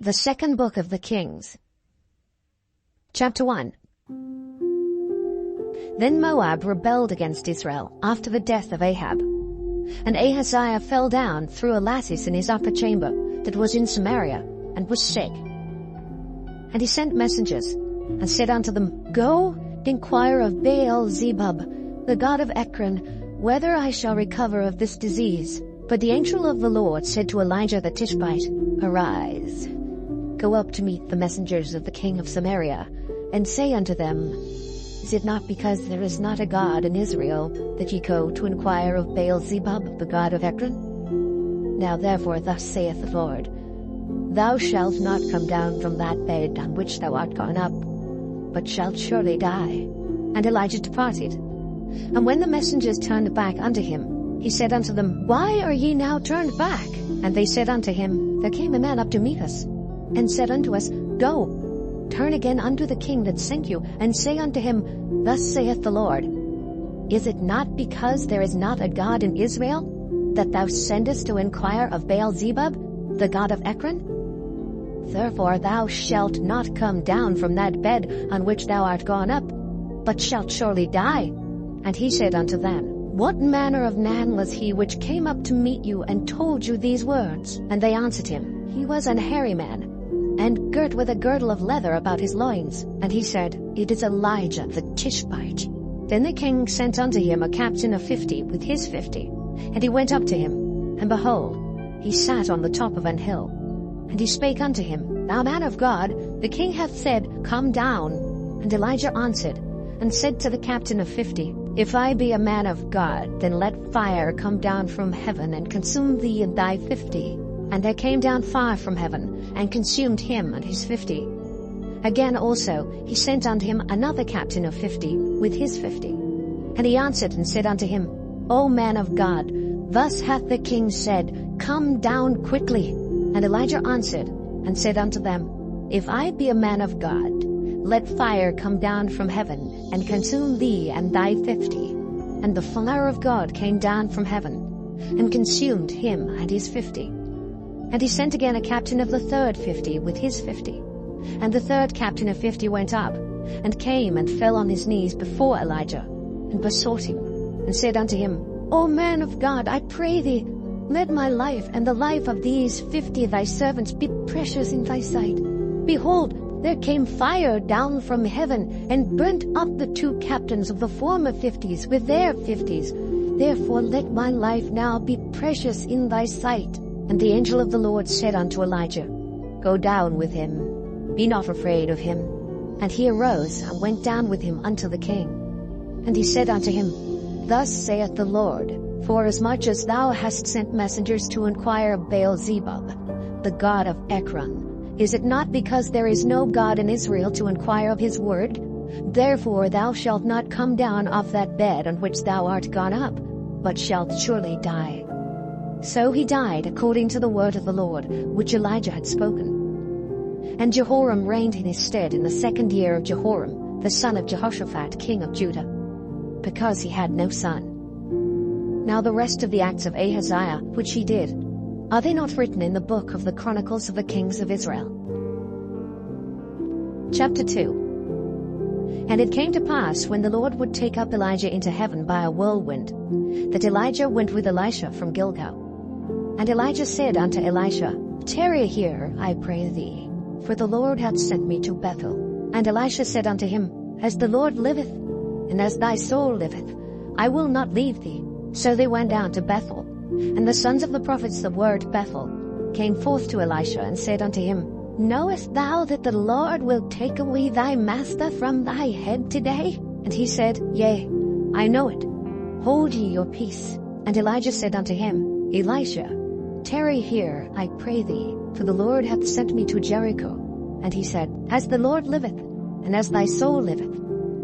The Second Book of the Kings. Chapter 1. Then Moab rebelled against Israel after the death of Ahab. And Ahaziah fell down through a lattice in his upper chamber that was in Samaria, and was sick. And he sent messengers, and said unto them, Go, inquire of Baal-zebub, the god of Ekron, whether I shall recover of this disease. But the angel of the Lord said to Elijah the Tishbite, Arise, go up to meet the messengers of the king of Samaria, and say unto them, Is it not because there is not a God in Israel that ye go to inquire of Baal-zebub, the god of Ekron? Now therefore thus saith the Lord, Thou shalt not come down from that bed on which thou art gone up, but shalt surely die. And Elijah departed. And when the messengers turned back unto him, he said unto them, Why are ye now turned back? And they said unto him, There came a man up to meet us, and said unto us, Go, turn again unto the king that sent you, and say unto him, Thus saith the Lord, Is it not because there is not a God in Israel, that thou sendest to inquire of Baal-zebub, the god of Ekron? Therefore thou shalt not come down from that bed on which thou art gone up, but shalt surely die. And he said unto them, What manner of man was he which came up to meet you and told you these words? And they answered him, He was an hairy man, and girt with a girdle of leather about his loins. And he said, It is Elijah the Tishbite. Then the king sent unto him a captain of 50 with his 50. And he went up to him, and behold, he sat on the top of an hill. And he spake unto him, Thou man of God, the king hath said, Come down. And Elijah answered, and said to the captain of 50, If I be a man of God, then let fire come down from heaven, and consume thee and thy 50. And there came down fire from heaven, and consumed him and his 50. Again also he sent unto him another captain of 50 with his 50. And he answered and said unto him, O man of God, thus hath the king said, Come down quickly. And Elijah answered and said unto them, If I be a man of God, let fire come down from heaven, and consume thee and thy 50. And the fire of God came down from heaven, and consumed him and his 50. And he sent again a captain of the third 50 with his 50. And the third captain of 50 went up, and came and fell on his knees before Elijah, and besought him, and said unto him, O man of God, I pray thee, let my life and the life of these 50 thy servants be precious in thy sight. Behold, there came fire down from heaven, and burnt up the two captains of the former 50s with their 50s. Therefore let my life now be precious in thy sight. And the angel of the Lord said unto Elijah, Go down with him, be not afraid of him. And he arose and went down with him unto the king. And he said unto him, Thus saith the Lord, Forasmuch as thou hast sent messengers to inquire of Baal-zebub, the god of Ekron, is it not because there is no God in Israel to inquire of his word? Therefore thou shalt not come down off that bed on which thou art gone up, but shalt surely die. So he died according to the word of the Lord, which Elijah had spoken. And Jehoram reigned in his stead in the 2nd year of Jehoram, the son of Jehoshaphat, king of Judah, because he had no son. Now the rest of the acts of Ahaziah, which he did, are they not written in the book of the Chronicles of the Kings of Israel? Chapter 2. And it came to pass, when the Lord would take up Elijah into heaven by a whirlwind, that Elijah went with Elisha from Gilgal. And Elijah said unto Elisha, Tarry here, I pray thee, for the Lord hath sent me to Bethel. And Elisha said unto him, As the Lord liveth, and as thy soul liveth, I will not leave thee. So they went down to Bethel. And the sons of the prophets that were at Bethel came forth to Elisha, and said unto him, Knowest thou that the Lord will take away thy master from thy head today? And he said, Yea, I know it. Hold ye your peace. And Elijah said unto him, Elisha, tarry here, I pray thee, for the Lord hath sent me to Jericho. And he said, As the Lord liveth, and as thy soul liveth,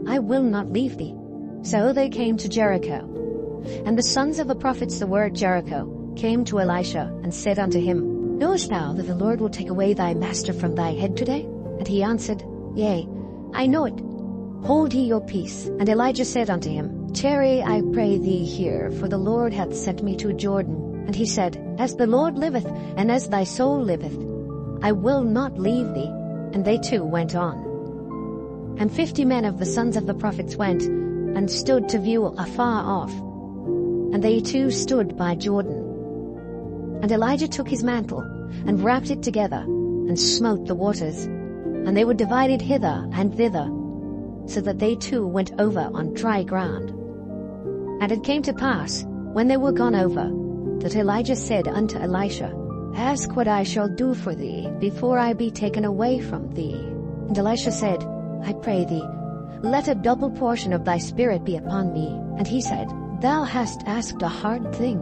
I will not leave thee. So they came to Jericho. And the sons of the prophets that were at Jericho came to Elisha, and said unto him, Knowest thou that the Lord will take away thy master from thy head today? And he answered, Yea, I know it. Hold ye your peace. And Elijah said unto him, Tarry, I pray thee here, for the Lord hath sent me to Jordan. And he said, As the Lord liveth, and as thy soul liveth, I will not leave thee. And they too went on. And 50 men of the sons of the prophets went, and stood to view afar off. And they too stood by Jordan. And Elijah took his mantle, and wrapped it together, and smote the waters, and they were divided hither and thither, so that they too went over on dry ground. And it came to pass, when they were gone over, that Elijah said unto Elisha, Ask what I shall do for thee, before I be taken away from thee. And Elisha said, I pray thee, let a double portion of thy spirit be upon me. And he said, Thou hast asked a hard thing.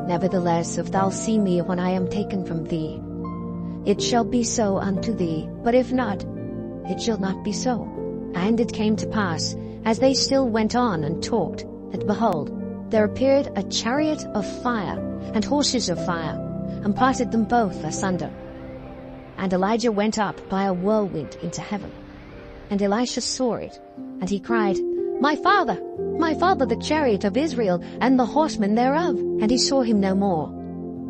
Nevertheless, if thou see me when I am taken from thee, it shall be so unto thee, but if not, it shall not be so. And it came to pass, as they still went on and talked, that behold, there appeared a chariot of fire, and horses of fire, and parted them both asunder. And Elijah went up by a whirlwind into heaven. And Elisha saw it, and he cried, My father, the chariot of Israel, and the horsemen thereof. And he saw him no more.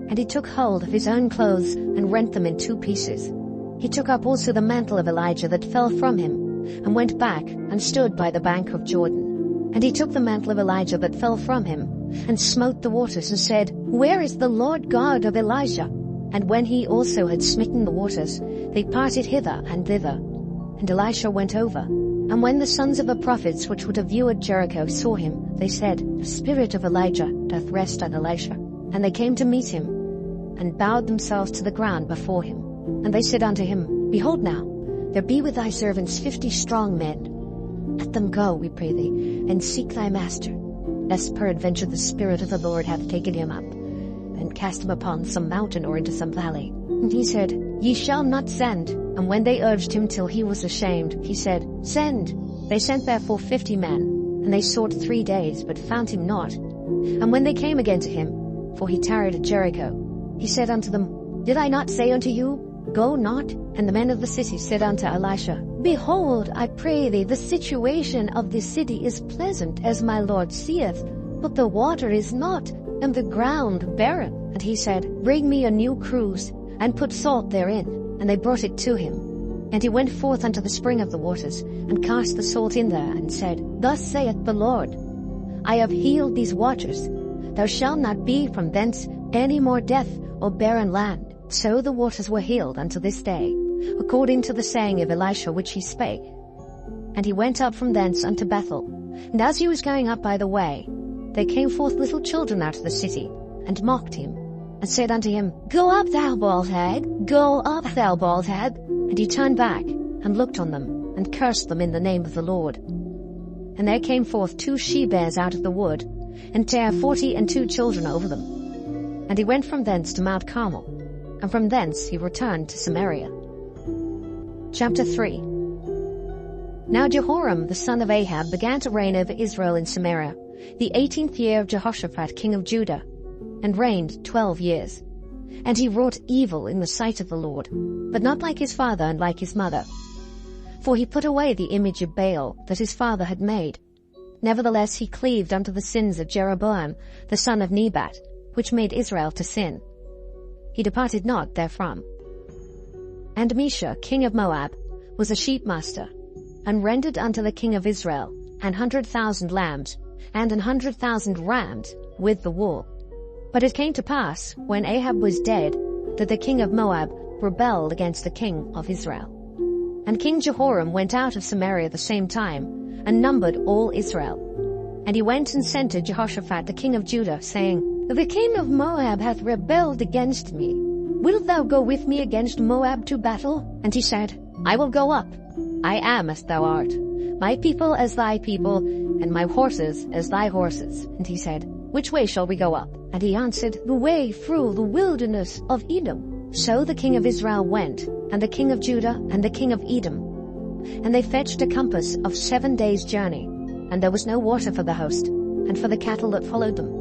And he took hold of his own clothes, and rent them in 2 pieces. He took up also the mantle of Elijah that fell from him, and went back, and stood by the bank of Jordan. And he took the mantle of Elijah that fell from him, and smote the waters, and said, Where is the Lord God of Elijah? And when he also had smitten the waters, they parted hither and thither. And Elisha went over. And when the sons of the prophets which were to view at Jericho saw him, they said, The spirit of Elijah doth rest on Elisha. And they came to meet him, and bowed themselves to the ground before him. And they said unto him, Behold now, there be with thy servants 50 strong men. Let them go, we pray thee, and seek thy master, lest peradventure the Spirit of the Lord hath taken him up, and cast him upon some mountain or into some valley. And he said, Ye shall not send. And when they urged him till he was ashamed, he said, Send. They sent therefore 50 men, and they sought 3 days, but found him not. And when they came again to him, for he tarried at Jericho, he said unto them, Did I not say unto you, Go not? And the men of the city said unto Elisha, Behold, I pray thee, the situation of this city is pleasant, as my Lord seeth, but the water is not, and the ground barren. And he said, Bring me a new cruse, and put salt therein. And they brought it to him. And he went forth unto the spring of the waters, and cast the salt in there, and said, Thus saith the Lord, I have healed these waters. There shall not be from thence any more death or barren land. So the waters were healed unto this day, according to the saying of Elisha which he spake. And he went up from thence unto Bethel. And as he was going up by the way, there came forth little children out of the city, and mocked him, and said unto him, Go up, thou bald head, go up, thou bald head. And he turned back, and looked on them, and cursed them in the name of the Lord. And there came forth 2 she-bears out of the wood, and bare 42 children over them. And he went from thence to Mount Carmel, and from thence he returned to Samaria. Chapter 3. Now Jehoram the son of Ahab began to reign over Israel in Samaria, the 18th year of Jehoshaphat king of Judah, and reigned 12 years. And he wrought evil in the sight of the Lord, but not like his father and like his mother. For he put away the image of Baal that his father had made. Nevertheless he cleaved unto the sins of Jeroboam the son of Nebat, which made Israel to sin. He departed not therefrom. And Mesha king of Moab was a sheepmaster, and rendered unto the king of Israel 100,000 lambs, and 100,000 rams with the wool. But it came to pass, when Ahab was dead, that the king of Moab rebelled against the king of Israel. And King Jehoram went out of Samaria the same time, and numbered all Israel. And he went and sent to Jehoshaphat the king of Judah, saying, The king of Moab hath rebelled against me. Wilt thou go with me against Moab to battle? And he said, I will go up. I am as thou art, my people as thy people, and my horses as thy horses. And he said, Which way shall we go up? And he answered, The way through the wilderness of Edom. So the king of Israel went, and the king of Judah, and the king of Edom. And they fetched a compass of 7 days' journey, and there was no water for the host, and for the cattle that followed them.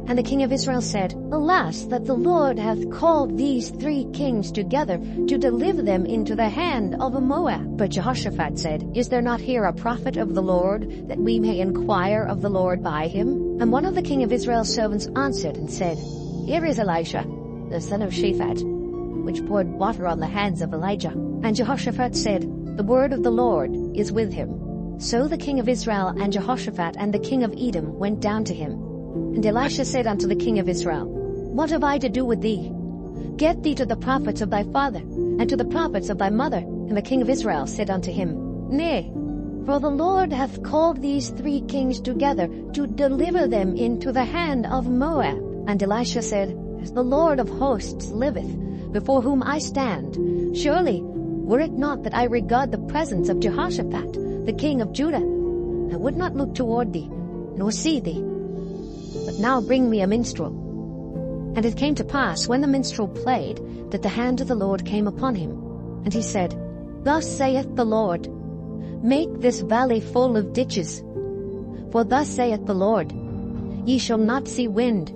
And the king of Israel said, Alas, that the Lord hath called these 3 kings together to deliver them into the hand of a Moab. But Jehoshaphat said, Is there not here a prophet of the Lord, that we may inquire of the Lord by him? And one of the king of Israel's servants answered and said, Here is Elisha, the son of Shaphat. which poured water on the hands of Elijah. And Jehoshaphat said, "The word of the Lord is with him." So the king of Israel and Jehoshaphat and the king of Edom went down to him. And Elisha said unto the king of Israel, "What have I to do with thee? Get thee to the prophets of thy father, and to the prophets of thy mother." And the king of Israel said unto him, "Nay, for the Lord hath called these 3 kings together to deliver them into the hand of Moab." And Elisha said, "As the Lord of hosts liveth, before whom I stand, surely, were it not that I regard the presence of Jehoshaphat, the king of Judah, I would not look toward thee, nor see thee. But now bring me a minstrel." And it came to pass, when the minstrel played, that the hand of the Lord came upon him. And he said, "Thus saith the Lord, Make this valley full of ditches. For thus saith the Lord, Ye shall not see wind,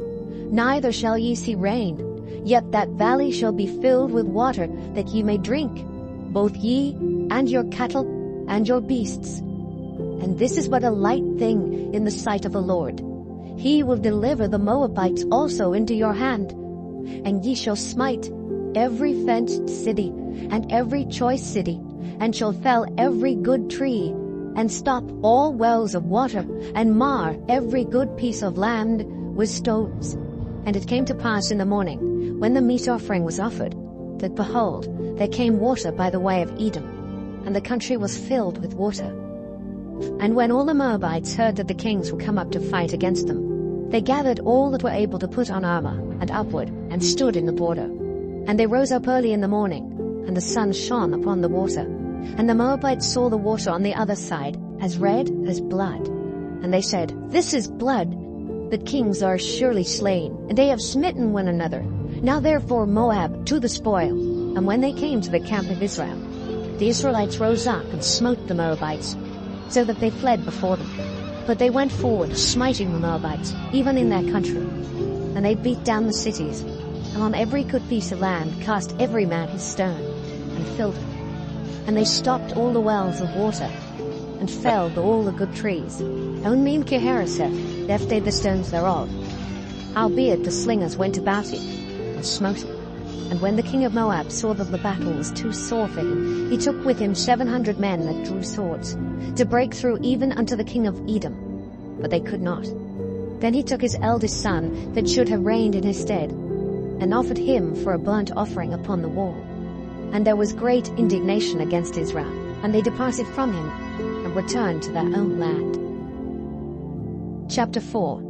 neither shall ye see rain, yet that valley shall be filled with water, that ye may drink, both ye and your cattle and your beasts. And this is but a light thing in the sight of the Lord. He will deliver the Moabites also into your hand, and ye shall smite every fenced city and every choice city, and shall fell every good tree, and stop all wells of water, and mar every good piece of land with stones." And it came to pass in the morning, when the meat offering was offered, that behold, there came water by the way of Edom, and the country was filled with water. And when all the Moabites heard that the kings were come up to fight against them, they gathered all that were able to put on armor, and upward, and stood in the border. And they rose up early in the morning, and the sun shone upon the water. And the Moabites saw the water on the other side, as red as blood. And they said, "This is blood. The kings are surely slain, and they have smitten one another. Now therefore Moab to the spoil." And when they came to the camp of Israel, the Israelites rose up and smote the Moabites, so that they fled before them. But they went forward, smiting the Moabites, even in their country. And they beat down the cities, and on every good piece of land cast every man his stone, and filled it. And they stopped all the wells of water, and felled all the good trees. Only in Keharaseth left they the stones thereof. Howbeit the slingers went about it, and smote it. And when the king of Moab saw that the battle was too sore for him, he took with him 700 men that drew swords, to break through even unto the king of Edom. But they could not. Then he took his eldest son, that should have reigned in his stead, and offered him for a burnt offering upon the wall. And there was great indignation against Israel, and they departed from him, and returned to their own land. Chapter 4.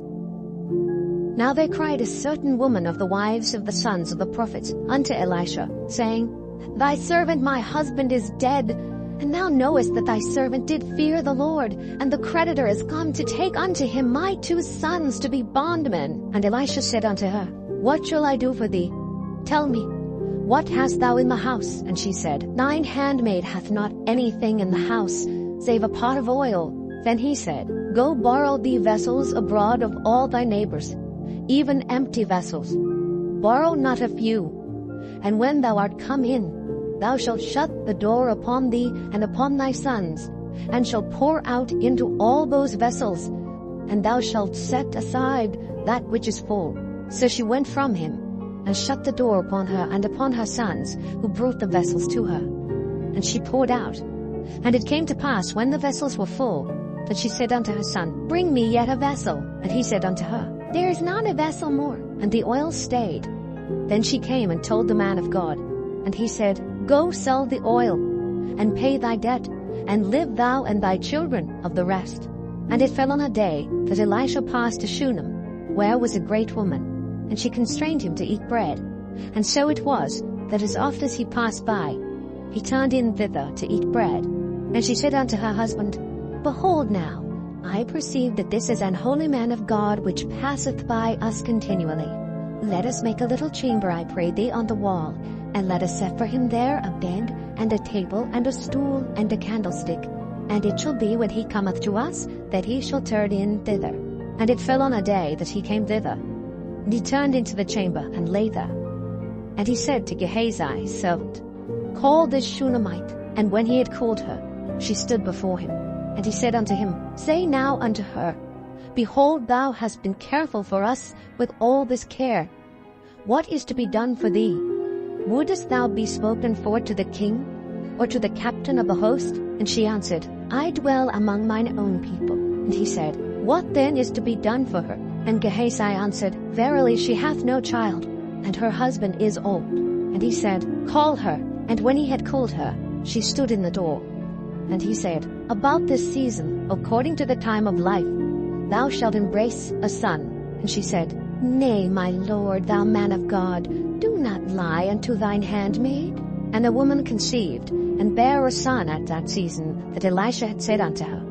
Now there cried a certain woman of the wives of the sons of the prophets unto Elisha, saying, Thy servant my husband is dead, and thou knowest that thy servant did fear the Lord, and the creditor is come to take unto him my 2 sons to be bondmen. And Elisha said unto her, What shall I do for thee? Tell me, what hast thou in the house? And she said, Thine handmaid hath not anything in the house, save a pot of oil. Then he said, Go borrow thee vessels abroad of all thy neighbors, even empty vessels. Borrow not a few. And when thou art come in, thou shalt shut the door upon thee and upon thy sons, and shalt pour out into all those vessels, and thou shalt set aside that which is full. So she went from him, and shut the door upon her and upon her sons, who brought the vessels to her. And she poured out. And it came to pass, when the vessels were full, that she said unto her son, Bring me yet a vessel. And he said unto her, There is not a vessel more. And the oil stayed. Then she came and told the man of God. And he said, Go sell the oil, and pay thy debt, and live thou and thy children of the rest. And it fell on a day that Elisha passed to Shunem, where was a great woman, and she constrained him to eat bread. And so it was, that as oft as he passed by, he turned in thither to eat bread. And she said unto her husband, Behold now, I perceive that this is an holy man of God, which passeth by us continually. Let us make a little chamber, I pray thee, on the wall, and let us set for him there a bed, and a table, and a stool, and a candlestick. And it shall be, when he cometh to us, that he shall turn in thither. And it fell on a day that he came thither. And he turned into the chamber, and lay there. And he said to Gehazi his servant, Call this Shunammite. And when he had called her, she stood before him. And he said unto him, Say now unto her, Behold, thou hast been careful for us with all this care. What is to be done for thee? Wouldest thou be spoken for to the king, or to the captain of the host? And she answered, I dwell among mine own people. And he said, What then is to be done for her? And Gehazi answered, Verily she hath no child, and her husband is old. And he said, Call her. And when he had called her, she stood in the door. And he said, About this season, according to the time of life, thou shalt embrace a son. And she said, Nay, my lord, thou man of God, do not lie unto thine handmaid. And the woman conceived, and bare a son at that season that Elisha had said unto her,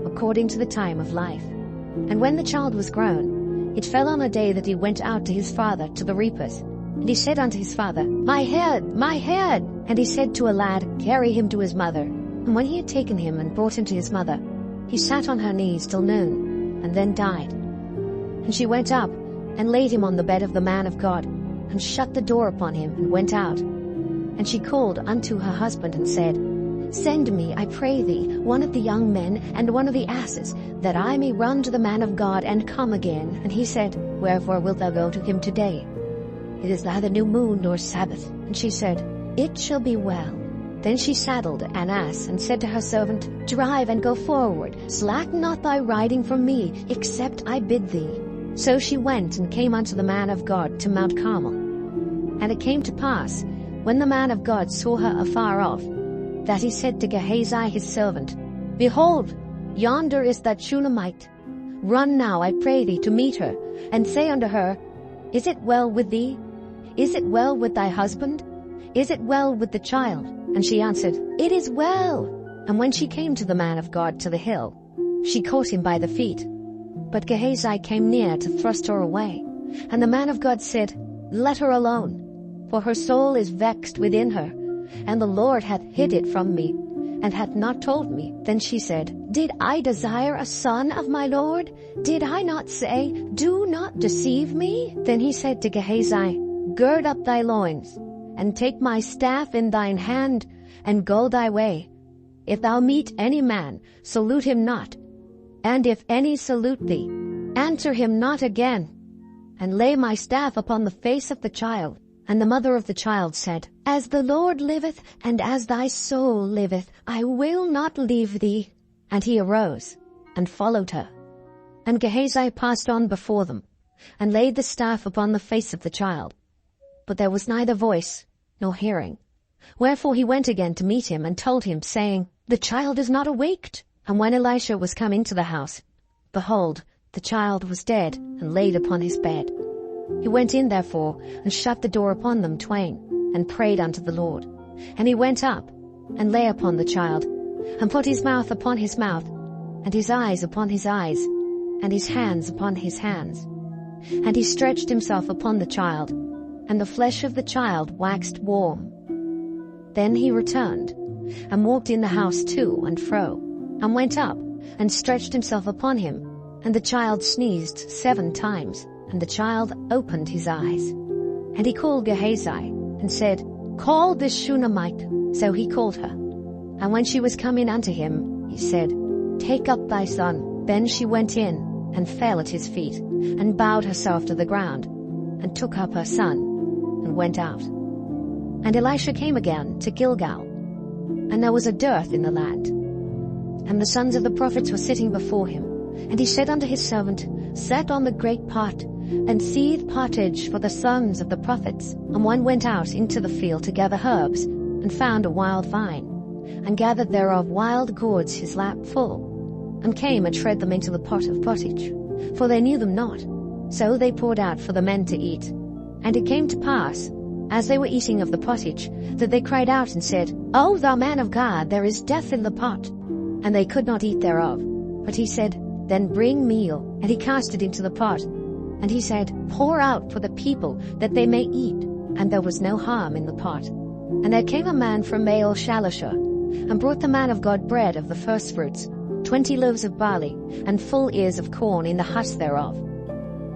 according to the time of life. And when the child was grown, it fell on a day that he went out to his father to the reapers. And he said unto his father, My head, my head! And he said to a lad, Carry him to his mother. And when he had taken him and brought him to his mother, he sat on her knees till noon, and then died. And she went up, and laid him on the bed of the man of God, and shut the door upon him, and went out. And she called unto her husband, and said, Send me, I pray thee, one of the young men, and one of the asses, that I may run to the man of God, and come again. And he said, Wherefore wilt thou go to him today? It is neither new moon nor Sabbath. And she said, It shall be well. Then she saddled an ass, and said to her servant, Drive and go forward, slacken not thy riding from me, except I bid thee. So she went and came unto the man of God to Mount Carmel. And it came to pass, when the man of God saw her afar off, that he said to Gehazi his servant, Behold, yonder is that Shunammite. Run now, I pray thee, to meet her, and say unto her, Is it well with thee? Is it well with thy husband? Is it well with the child? And she answered, It is well. And when she came to the man of God to the hill, she caught him by the feet. But Gehazi came near to thrust her away. And the man of God said, Let her alone, for her soul is vexed within her, and the Lord hath hid it from me, and hath not told me. Then she said, Did I desire a son of my Lord? Did I not say, Do not deceive me? Then he said to Gehazi, Gird up thy loins, and take my staff in thine hand, and go thy way. If thou meet any man, salute him not. And if any salute thee, answer him not again. And lay my staff upon the face of the child. And the mother of the child said, As the Lord liveth, and as thy soul liveth, I will not leave thee. And he arose, and followed her. And Gehazi passed on before them, and laid the staff upon the face of the child. But there was neither voice, nor hearing. Wherefore he went again to meet him, and told him, saying, The child is not awaked. And when Elisha was come into the house, behold, the child was dead, and laid upon his bed. He went in therefore, and shut the door upon them twain, and prayed unto the Lord. And he went up, and lay upon the child, and put his mouth upon his mouth, and his eyes upon his eyes, and his hands upon his hands. And he stretched himself upon the child, and the flesh of the child waxed warm. Then he returned, and walked in the house to and fro, and went up, and stretched himself upon him. And the child sneezed 7 times, and the child opened his eyes. And he called Gehazi, and said, Call this Shunammite. So he called her. And when she was come in unto him, he said, Take up thy son. Then she went in, and fell at his feet, and bowed herself to the ground, and took up her son, and went out. And Elisha came again to Gilgal, and there was a dearth in the land. And the sons of the prophets were sitting before him. And he said unto his servant, Set on the great pot, and seethe pottage for the sons of the prophets. And one went out into the field to gather herbs, and found a wild vine, and gathered thereof wild gourds his lap full, and came and shred them into the pot of pottage, for they knew them not. So they poured out for the men to eat. And it came to pass, as they were eating of the pottage, that they cried out and said, O thou man of God, there is death in the pot. And they could not eat thereof. But he said, Then bring meal. And he cast it into the pot. And he said, Pour out for the people, that they may eat. And there was no harm in the pot. And there came a man from Baal Shalishah, and brought the man of God bread of the firstfruits, 20 loaves of barley, and full ears of corn in the hut thereof.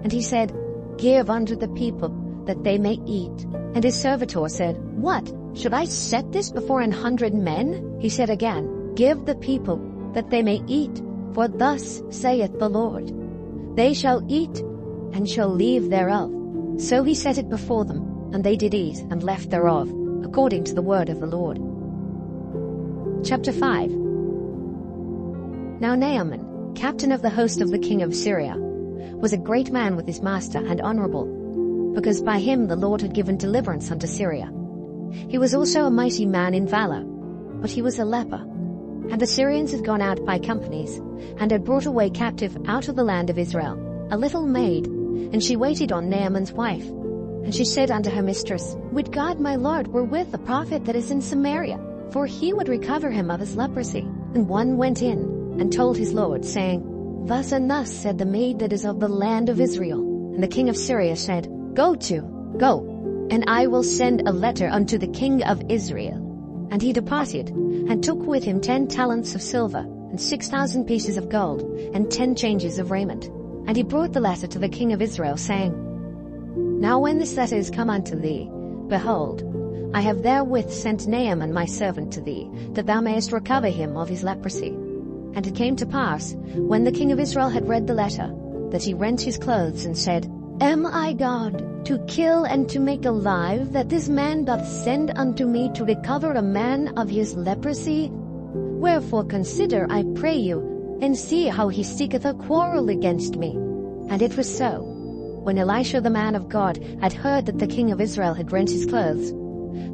And he said, Give unto the people, that they may eat. And his servitor said, What? Should I set this before 100 men? He said again, Give the people, that they may eat, for thus saith the Lord, They shall eat, and shall leave thereof. So he set it before them, And they did eat and left thereof, according to the word of the Lord. Chapter 5. Now Naaman, captain of the host of the king of Syria, was a great man with his master and honorable, because by him the Lord had given deliverance unto Syria. He was also a mighty man in valor, but he was a leper. And the Syrians had gone out by companies, and had brought away captive out of the land of Israel a little maid, and she waited on Naaman's wife. And she said unto her mistress, Would God my Lord were with the prophet that is in Samaria, for he would recover him of his leprosy. And one went in, and told his lord, saying, Thus and thus said the maid that is of the land of Israel. And the king of Syria said, Go, and I will send a letter unto the king of Israel. And he departed, and took with him 10 talents of silver, and 6,000 pieces of gold, and 10 changes of raiment. And he brought the letter to the king of Israel, saying, Now when this letter is come unto thee, behold, I have therewith sent Naaman my servant to thee, that thou mayest recover him of his leprosy. And it came to pass, when the king of Israel had read the letter, that he rent his clothes, and said, Am I God, to kill and to make alive, that this man doth send unto me to recover a man of his leprosy? Wherefore consider, I pray you, and see how he seeketh a quarrel against me. And it was so, when Elisha the man of God had heard that the king of Israel had rent his clothes,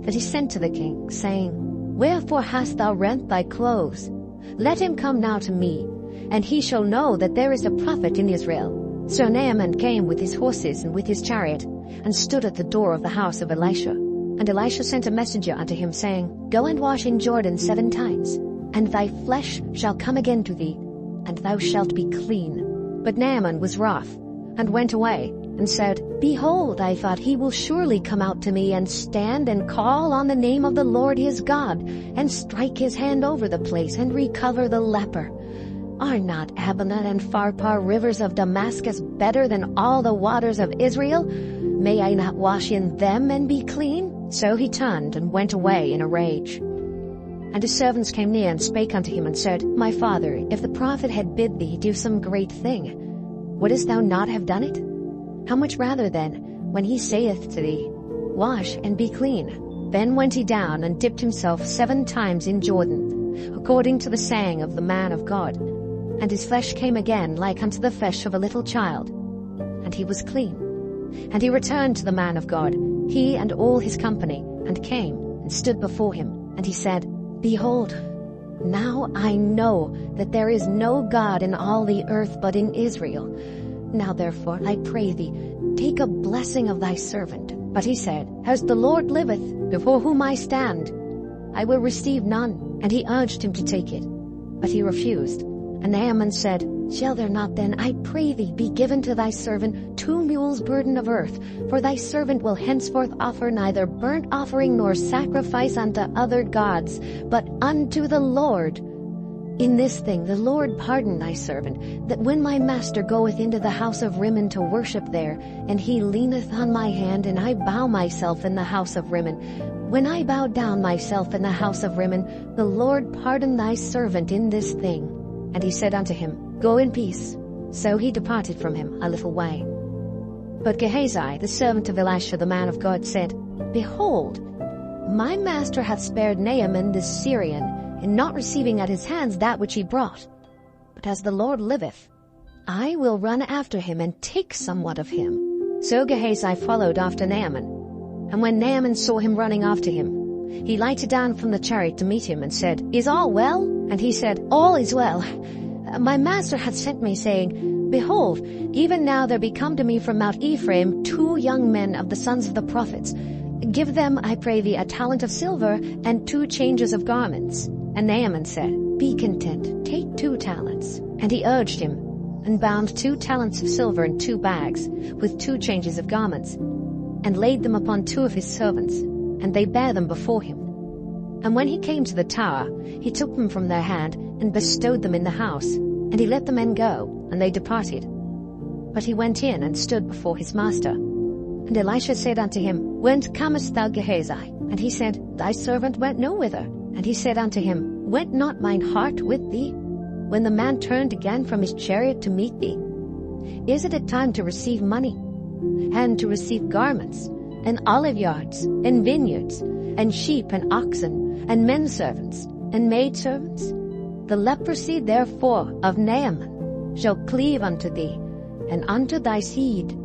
that he sent to the king, saying, Wherefore hast thou rent thy clothes? Let him come now to me, and he shall know that there is a prophet in Israel. So Naaman came with his horses and with his chariot, and stood at the door of the house of Elisha. And Elisha sent a messenger unto him, saying, Go and wash in Jordan 7 times, and thy flesh shall come again to thee, and thou shalt be clean. But Naaman was wroth, and went away, and said, Behold, I thought he will surely come out to me, and stand and call on the name of the Lord his God, and strike his hand over the place, and recover the leper. Are not Abana and Pharpar rivers of Damascus better than all the waters of Israel? May I not wash in them and be clean? So he turned and went away in a rage. And his servants came near and spake unto him, and said, My father, if the prophet had bid thee do some great thing, wouldest thou not have done it? How much rather then, when he saith to thee, Wash and be clean? Then went he down and dipped himself 7 times in Jordan, according to the saying of the man of God. And his flesh came again like unto the flesh of a little child, and he was clean. And he returned to the man of God, he and all his company, and came and stood before him. And he said, Behold, now I know that there is no God in all the earth but in Israel. Now therefore, I pray thee, take a blessing of thy servant. But he said, As the Lord liveth, before whom I stand, I will receive none. And he urged him to take it, but he refused. And Naaman said, Shall there not then, I pray thee, be given to thy servant 2 mules burden of earth? For thy servant will henceforth offer neither burnt offering nor sacrifice unto other gods, but unto the Lord. In this thing the Lord pardon thy servant, that when my master goeth into the house of Rimmon to worship there, and he leaneth on my hand, and I bow myself in the house of Rimmon, when I bow down myself in the house of Rimmon, the Lord pardon thy servant in this thing. And he said unto him, Go in peace. So he departed from him a little way. But Gehazi, the servant of Elisha the man of God, said, Behold, my master hath spared Naaman the Syrian, in not receiving at his hands that which he brought. But as the Lord liveth, I will run after him, and take somewhat of him. So Gehazi followed after Naaman. And when Naaman saw him running after him, he lighted down from the chariot to meet him, and said, Is all well? And he said, All is well. My master hath sent me, saying, Behold, even now there be come to me from Mount Ephraim 2 young men of the sons of the prophets. Give them, I pray thee, a talent of silver, and 2 changes of garments. And Naaman said, Be content, take 2 talents. And he urged him, and bound 2 talents of silver in 2 bags, with 2 changes of garments, and laid them upon 2 of his servants, and they bare them before him. And when he came to the tower, he took them from their hand, and bestowed them in the house. And he let the men go, and they departed. But he went in and stood before his master. And Elisha said unto him, Whence comest thou, Gehazi? And he said, Thy servant went no whither. And he said unto him, Went not mine heart with thee, when the man turned again from his chariot to meet thee? Is it a time to receive money, and to receive garments, and oliveyards, and vineyards, and sheep and oxen, and men servants, and maidservants. The leprosy therefore of Naaman shall cleave unto thee, and unto thy seed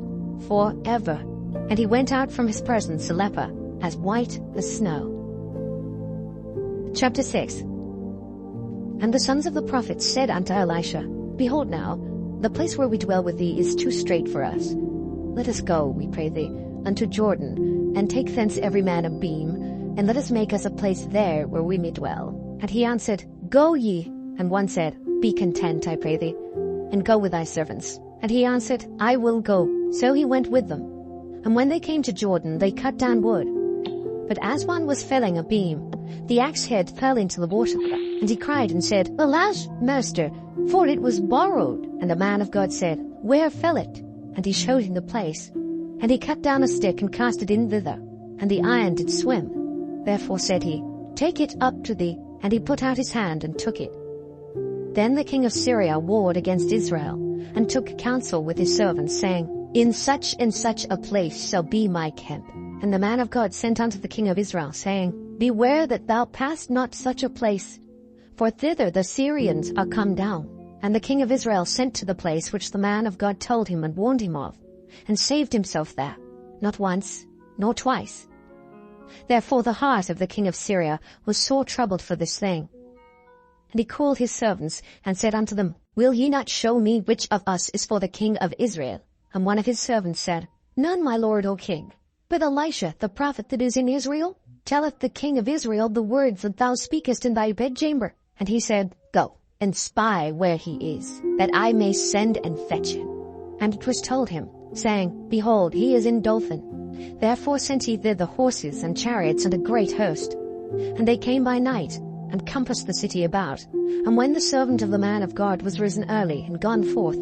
forever. And he went out from his presence a leper, as white as snow. Chapter 6. And the sons of the prophets said unto Elisha, Behold now, the place where we dwell with thee is too strait for us. Let us go, we pray thee, unto Jordan, and take thence every man a beam, and let us make us a place there where we may dwell. And he answered, Go ye. And one said, Be content, I pray thee, and go with thy servants. And he answered, I will go. So he went with them. And when they came to Jordan, they cut down wood. But as one was felling a beam, the axe head fell into the water. And he cried and said, Alas, master, for it was borrowed. And the man of God said, Where fell it? And he showed him the place. And he cut down a stick and cast it in thither. And the iron did swim. Therefore said he, Take it up to thee. And he put out his hand and took it. Then the king of Syria warred against Israel, and took counsel with his servants, saying, In such and such a place shall be my camp. And the man of God sent unto the king of Israel, saying, Beware that thou pass not such a place, for thither the Syrians are come down. And the king of Israel sent to the place which the man of God told him and warned him of, and saved himself there, not once, nor twice. Therefore the heart of the king of Syria was sore troubled for this thing. And he called his servants, and said unto them, Will ye not show me which of us is for the king of Israel? And one of his servants said, None, my lord, O king. But Elisha, the prophet that is in Israel, telleth the king of Israel the words that thou speakest in thy bedchamber. And he said, Go, and spy where he is, that I may send and fetch him. And it was told him, saying, Behold, he is in Dothan. Therefore sent he thither horses and chariots and a great host. And they came by night, and compassed the city about. And when the servant of the man of God was risen early and gone forth,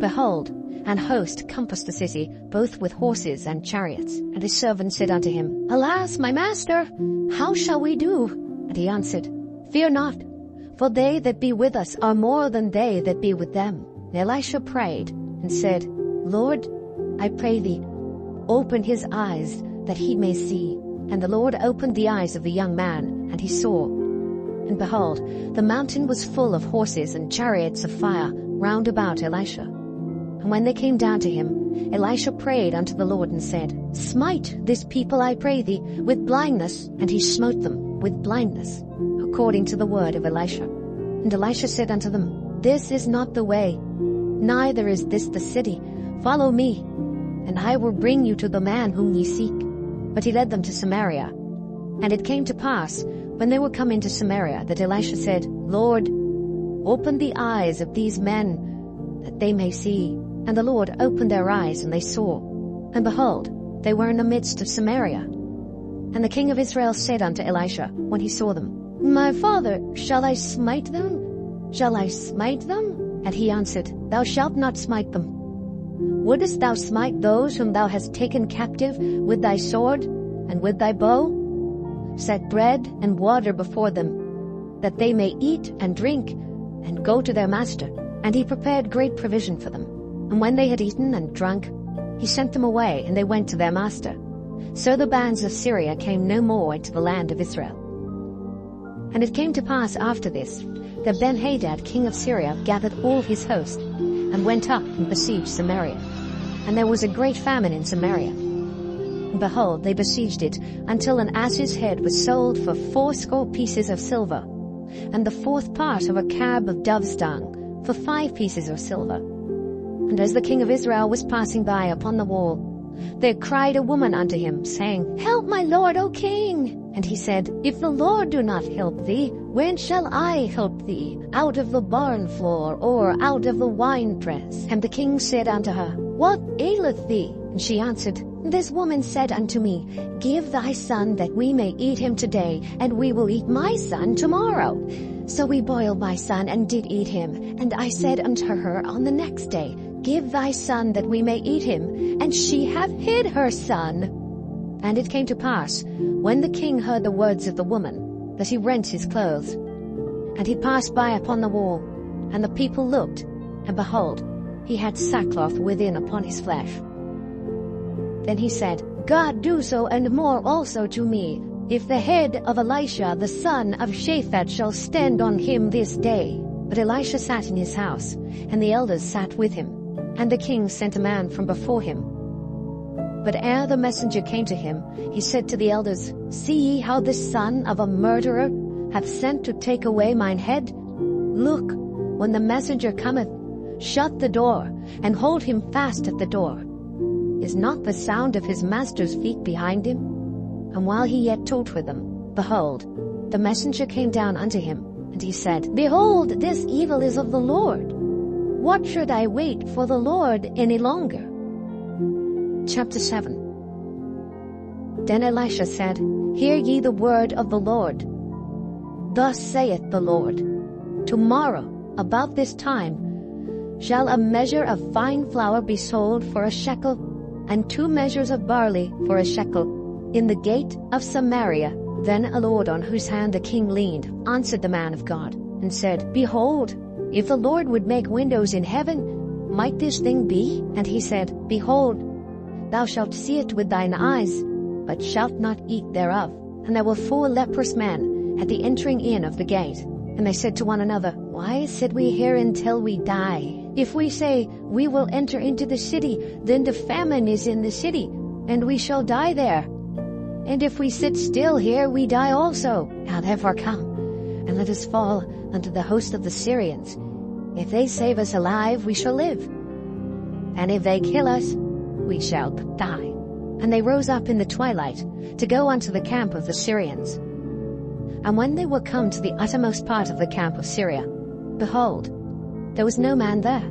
behold, an host compassed the city, both with horses and chariots. And his servant said unto him, Alas, my master, how shall we do? And he answered, Fear not, for they that be with us are more than they that be with them. And Elisha prayed, and said, Lord, I pray thee, open his eyes, that he may see. And the Lord opened the eyes of the young man, and he saw. And behold, the mountain was full of horses and chariots of fire round about Elisha. And when they came down to him, Elisha prayed unto the Lord and said, Smite this people, I pray thee, with blindness. And he smote them with blindness, according to the word of Elisha. And Elisha said unto them, This is not the way, neither is this the city. Follow me, and I will bring you to the man whom ye seek. But he led them to Samaria. And it came to pass, when they were come into Samaria, that Elisha said, Lord, open the eyes of these men, that they may see. And the Lord opened their eyes, and they saw. And behold, they were in the midst of Samaria. And the king of Israel said unto Elisha, when he saw them, My father, shall I smite them? Shall I smite them? And he answered, Thou shalt not smite them. Wouldest thou smite those whom thou hast taken captive with thy sword and with thy bow? Set bread and water before them, that they may eat and drink, and go to their master. And he prepared great provision for them. And when they had eaten and drunk, he sent them away, and they went to their master. So the bands of Syria came no more into the land of Israel. And it came to pass after this, that Ben-Hadad king of Syria gathered all his host, and went up and besieged Samaria. And there was a great famine in Samaria. And behold, they besieged it, until an ass's head was sold for 80 pieces of silver, and the 4th part of a cab of dove's dung for 5 pieces of silver. And as the king of Israel was passing by upon the wall, there cried a woman unto him, saying, Help, my lord, O king! And he said, If the Lord do not help thee, when shall I help thee? Out of the barn floor, or out of the winepress? And the king said unto her, What aileth thee? And she answered, This woman said unto me, Give thy son, that we may eat him today, and we will eat my son tomorrow. So we boiled my son, and did eat him. And I said unto her on the next day, Give thy son, that we may eat him. And she hath hid her son. And it came to pass, when the king heard the words of the woman, that he rent his clothes. And he passed by upon the wall, and the people looked, and behold, he had sackcloth within upon his flesh. Then he said, God do so and more also to me, if the head of Elisha the son of Shaphat shall stand on him this day. But Elisha sat in his house, and the elders sat with him. And the king sent a man from before him. But ere the messenger came to him, he said to the elders, See ye how this son of a murderer hath sent to take away mine head? Look, when the messenger cometh, shut the door, and hold him fast at the door. Is not the sound of his master's feet behind him? And while he yet talked with them, behold, the messenger came down unto him, and he said, Behold, this evil is of the Lord. What should I wait for the Lord any longer? Chapter 7. Then Elisha said, Hear ye the word of the Lord. Thus saith the Lord, Tomorrow, about this time, shall a measure of fine flour be sold for a shekel, and 2 measures of barley for a shekel, in the gate of Samaria. Then a lord on whose hand the king leaned answered the man of God, and said, Behold, if the Lord would make windows in heaven, might this thing be? And he said, Behold, thou shalt see it with thine eyes, but shalt not eat thereof. And there were 4 leprous men at the entering in of the gate. And they said to one another, Why sit we here until we die? If we say, We will enter into the city, then the famine is in the city, and we shall die there. And if we sit still here, we die also. Now therefore come, and let us fall unto the host of the Syrians. If they save us alive, we shall live. And if they kill us, we shall die. And they rose up in the twilight to go unto the camp of the Syrians. And when they were come to the uttermost part of the camp of Syria, behold, there was no man there.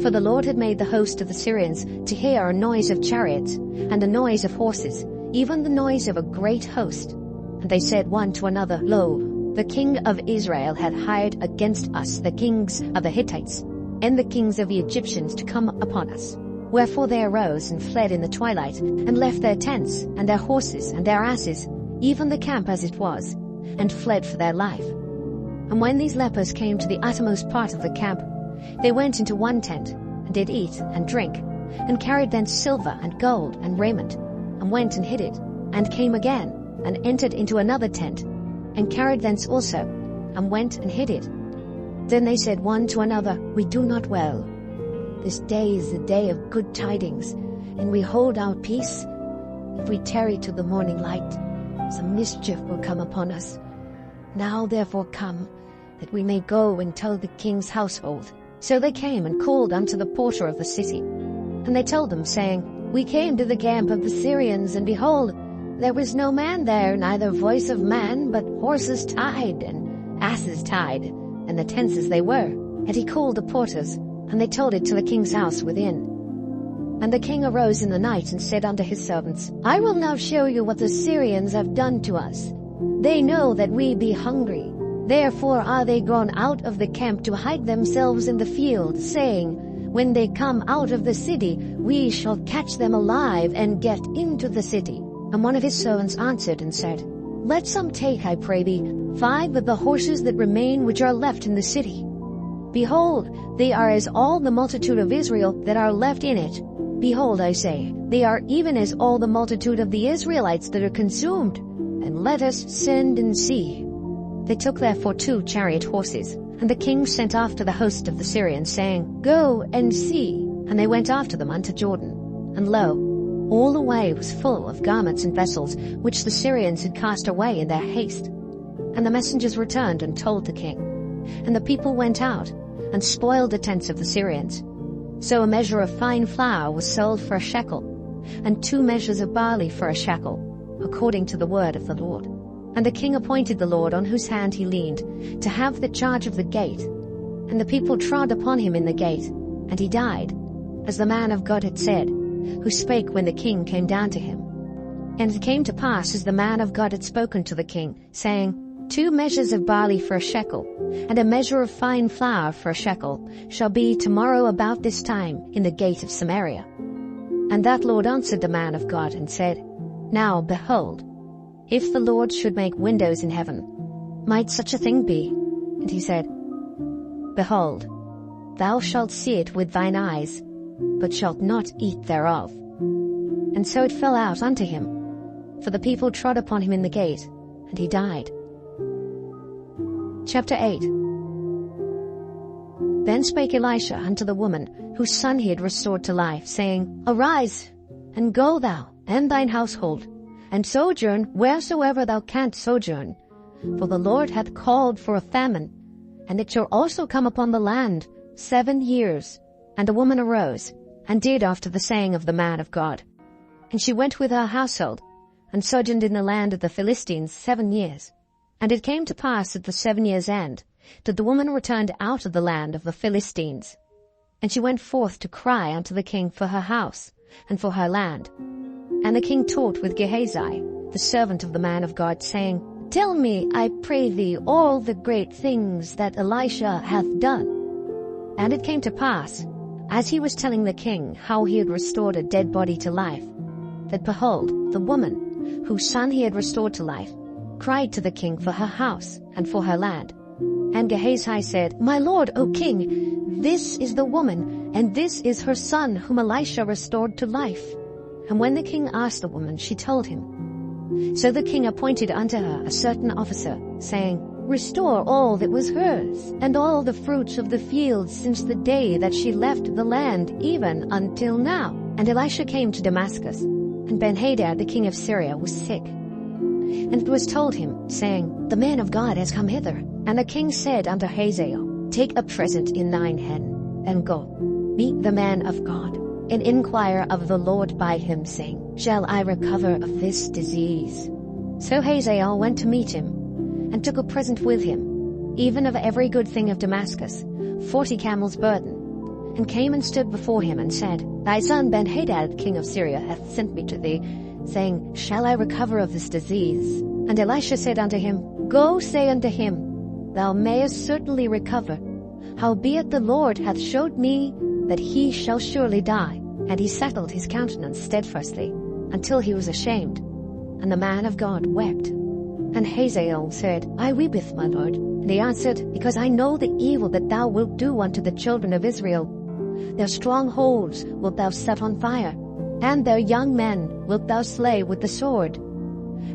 For the Lord had made the host of the Syrians to hear a noise of chariots, and a noise of horses, even the noise of a great host. And they said one to another, Lo, the king of Israel hath hired against us the kings of the Hittites, and the kings of the Egyptians to come upon us. Wherefore they arose and fled in the twilight, and left their tents, and their horses, and their asses, even the camp as it was, and fled for their life. And when these lepers came to the uttermost part of the camp, they went into one tent, and did eat and drink, and carried thence silver and gold and raiment, and went and hid it, and came again, and entered into another tent, and carried thence also, and went and hid it. Then they said one to another, We do not well. This day is the day of good tidings, and we hold our peace. If we tarry till the morning light, some mischief will come upon us. Now therefore come, that we may go and tell the king's household. So they came and called unto the porter of the city. And they told them, saying, We came to the camp of the Syrians, and behold, there was no man there, neither voice of man, but horses tied, and asses tied, and the tents as they were. And he called the porters, and they told it to the king's house within. And the king arose in the night, and said unto his servants, I will now show you what the Syrians have done to us. They know that we be hungry. Therefore are they gone out of the camp to hide themselves in the field, saying, When they come out of the city, we shall catch them alive, and get into the city. And one of his servants answered and said, Let some take, I pray thee, 5 of the horses that remain which are left in the city. Behold, they are as all the multitude of Israel that are left in it. Behold, I say, they are even as all the multitude of the Israelites that are consumed. And let us send and see. They took therefore 2 chariot horses, and the king sent after the host of the Syrians, saying, Go and see. And they went after them unto Jordan. And lo, all the way was full of garments and vessels, which the Syrians had cast away in their haste. And the messengers returned and told the king. And the people went out, and spoiled the tents of the Syrians. So a measure of fine flour was sold for a shekel, and 2 measures of barley for a shekel, according to the word of the Lord. And the king appointed the Lord on whose hand he leaned, to have the charge of the gate. And the people trod upon him in the gate, and he died, as the man of God had said, who spake when the king came down to him. And it came to pass as the man of God had spoken to the king, saying, 2 measures of barley for a shekel, and a measure of fine flour for a shekel, shall be tomorrow about this time in the gate of Samaria. And that Lord answered the man of God, and said, Now behold, if the Lord should make windows in heaven, might such a thing be? And he said, Behold, thou shalt see it with thine eyes, but shalt not eat thereof. and so it fell out unto him. For the people trod upon him in the gate, and he died. Chapter 8. Then spake Elisha unto the woman, whose son he had restored to life, saying, Arise, and go thou, and thine household, and sojourn wheresoever thou canst sojourn. For the Lord hath called for a famine, and it shall also come upon the land 7 years. And the woman arose, and did after the saying of the man of God. And she went with her household, and sojourned in the land of the Philistines 7 years. And it came to pass at the 7 years' end, that the woman returned out of the land of the Philistines. And she went forth to cry unto the king for her house, and for her land. And the king talked with Gehazi, the servant of the man of God, saying, Tell me, I pray thee, all the great things that Elisha hath done. And it came to pass, as he was telling the king how he had restored a dead body to life, that behold, the woman, whose son he had restored to life, cried to the king for her house and for her land. And Gehazi said, My lord, O king, this is the woman, and this is her son whom Elisha restored to life. And when the king asked the woman, she told him. So the king appointed unto her a certain officer, saying, Restore all that was hers, and all the fruits of the field since the day that she left the land, even until now. And Elisha came to Damascus, and Benhadad the king of Syria was sick. And it was told him, saying, The man of God has come hither. And the king said unto Hazael, Take a present in thine hand, and go, meet the man of God, and inquire of the Lord by him, saying, Shall I recover of this disease? So Hazael went to meet him, and took a present with him, even of every good thing of Damascus, 40 camels' burden, and came and stood before him, and said, Thy son Benhadad king of Syria hath sent me to thee, saying, Shall I recover of this disease? And Elisha said unto him, Go say unto him, Thou mayest certainly recover. Howbeit the Lord hath showed me that he shall surely die. And he settled his countenance steadfastly, until he was ashamed. And the man of God wept. And Hazael said, I weepeth, my lord. And he answered, Because I know the evil that thou wilt do unto the children of Israel. Their strongholds wilt thou set on fire, and their young men wilt thou slay with the sword,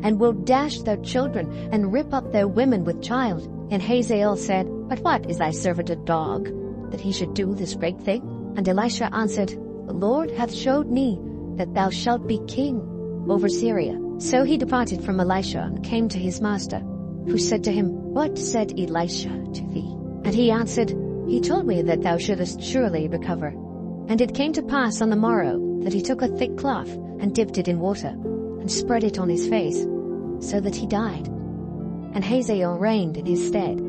and wilt dash their children, and rip up their women with child. And Hazael said, But what, is thy servant a dog, that he should do this great thing? And Elisha answered, The Lord hath showed me that thou shalt be king over Syria. So he departed from Elisha, and came to his master, who said to him, What said Elisha to thee? And he answered, He told me that thou shouldest surely recover. And it came to pass on the morrow, that he took a thick cloth, and dipped it in water, and spread it on his face, so that he died. And Hazael reigned in his stead.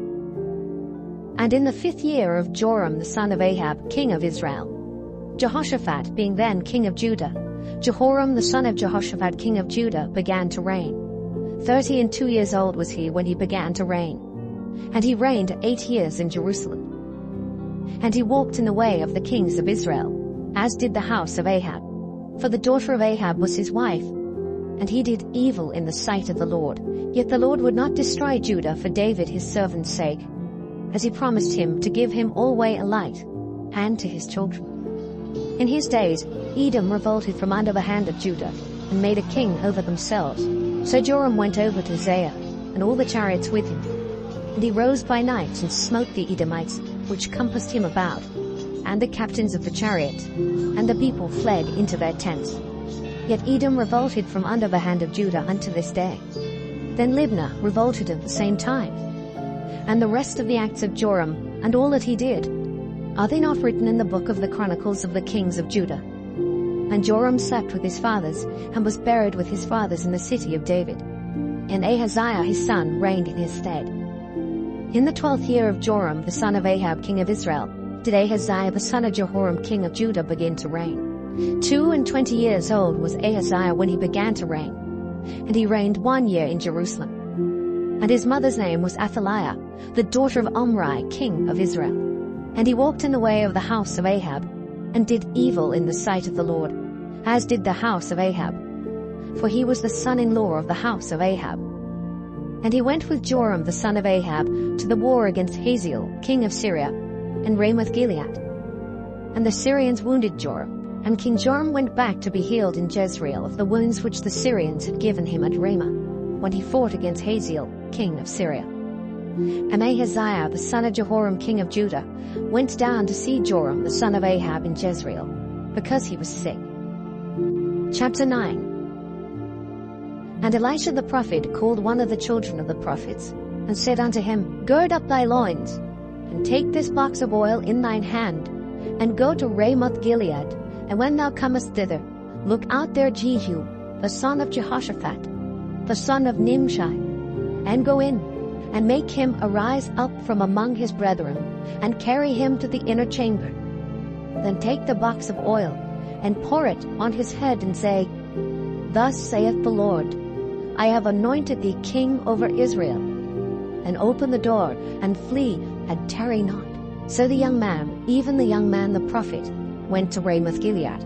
And in the 5th year of Joram the son of Ahab, king of Israel, Jehoshaphat being then king of Judah, Jehoram the son of Jehoshaphat king of Judah began to reign. 32 years old was he when he began to reign. And he reigned 8 years in Jerusalem. And he walked in the way of the kings of Israel, as did the house of Ahab. For the daughter of Ahab was his wife, and he did evil in the sight of the Lord. Yet the Lord would not destroy Judah for David his servant's sake, as he promised him to give him alway a light, and to his children. In his days Edom revolted from under the hand of Judah, and made a king over themselves. So Joram went over to Zair, and all the chariots with him. And he rose by night, and smote the Edomites, which compassed him about, and the captains of the chariot, and the people fled into their tents. Yet Edom revolted from under the hand of Judah unto this day. Then Libnah revolted at the same time. And the rest of the acts of Joram, and all that he did, are they not written in the book of the Chronicles of the kings of Judah? And Joram slept with his fathers, and was buried with his fathers in the city of David. And Ahaziah his son reigned in his stead. In the 12th year of Joram the son of Ahab king of Israel, did Ahaziah the son of Jehoram king of Judah begin to reign. 22 years old was Ahaziah when he began to reign, and he reigned 1 year in Jerusalem. And his mother's name was Athaliah, the daughter of Omri king of Israel. And he walked in the way of the house of Ahab, and did evil in the sight of the Lord, as did the house of Ahab. For he was the son-in-law of the house of Ahab. And he went with Joram the son of Ahab to the war against Hazael king of Syria, and Ramoth Gilead. And the Syrians wounded Joram, And King Joram went back to be healed in Jezreel of the wounds which the Syrians had given him at Ramah, when he fought against Hazael, king of Syria. And Ahaziah the son of Jehoram king of Judah went down to see Joram the son of Ahab in Jezreel, because he was sick. Chapter 9. And Elisha the prophet called one of the children of the prophets, and said unto him, Gird up thy loins, and take this box of oil in thine hand, and go to Ramoth Gilead, and when thou comest thither, look out there Jehu, the son of Jehoshaphat, the son of Nimshi, and go in, and make him arise up from among his brethren, and carry him to the inner chamber. Then take the box of oil, and pour it on his head, and say, Thus saith the Lord, I have anointed thee king over Israel. And open the door, and flee, and tarry not. So the young man, even the young man the prophet, went to Ramoth Gilead.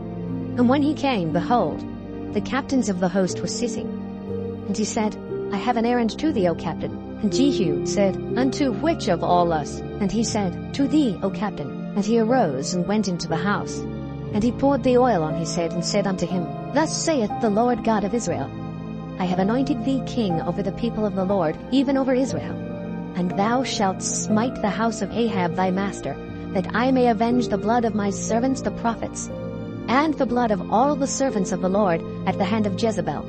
And when he came, behold, the captains of the host were sitting. And he said, I have an errand to thee, O captain. And Jehu said, Unto which of all us? And he said, To thee, O captain. And he arose and went into the house. And he poured the oil on his head, and said unto him, Thus saith the Lord God of Israel, I have anointed thee king over the people of the Lord, even over Israel. And thou shalt smite the house of Ahab thy master, that I may avenge the blood of my servants the prophets, and the blood of all the servants of the Lord at the hand of Jezebel.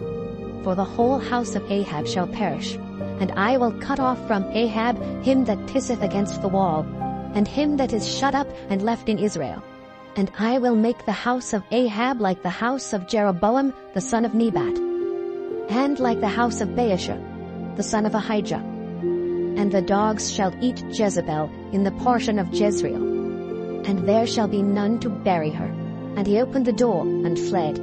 For the whole house of Ahab shall perish, and I will cut off from Ahab him that pisseth against the wall, and him that is shut up and left in Israel. And I will make the house of Ahab like the house of Jeroboam the son of Nebat, and like the house of Baasha the son of Ahijah. And the dogs shall eat Jezebel in the portion of Jezreel, and there shall be none to bury her. And he opened the door and fled.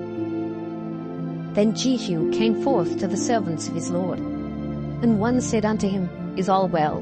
Then Jehu came forth to the servants of his lord. And one said unto him, Is all well?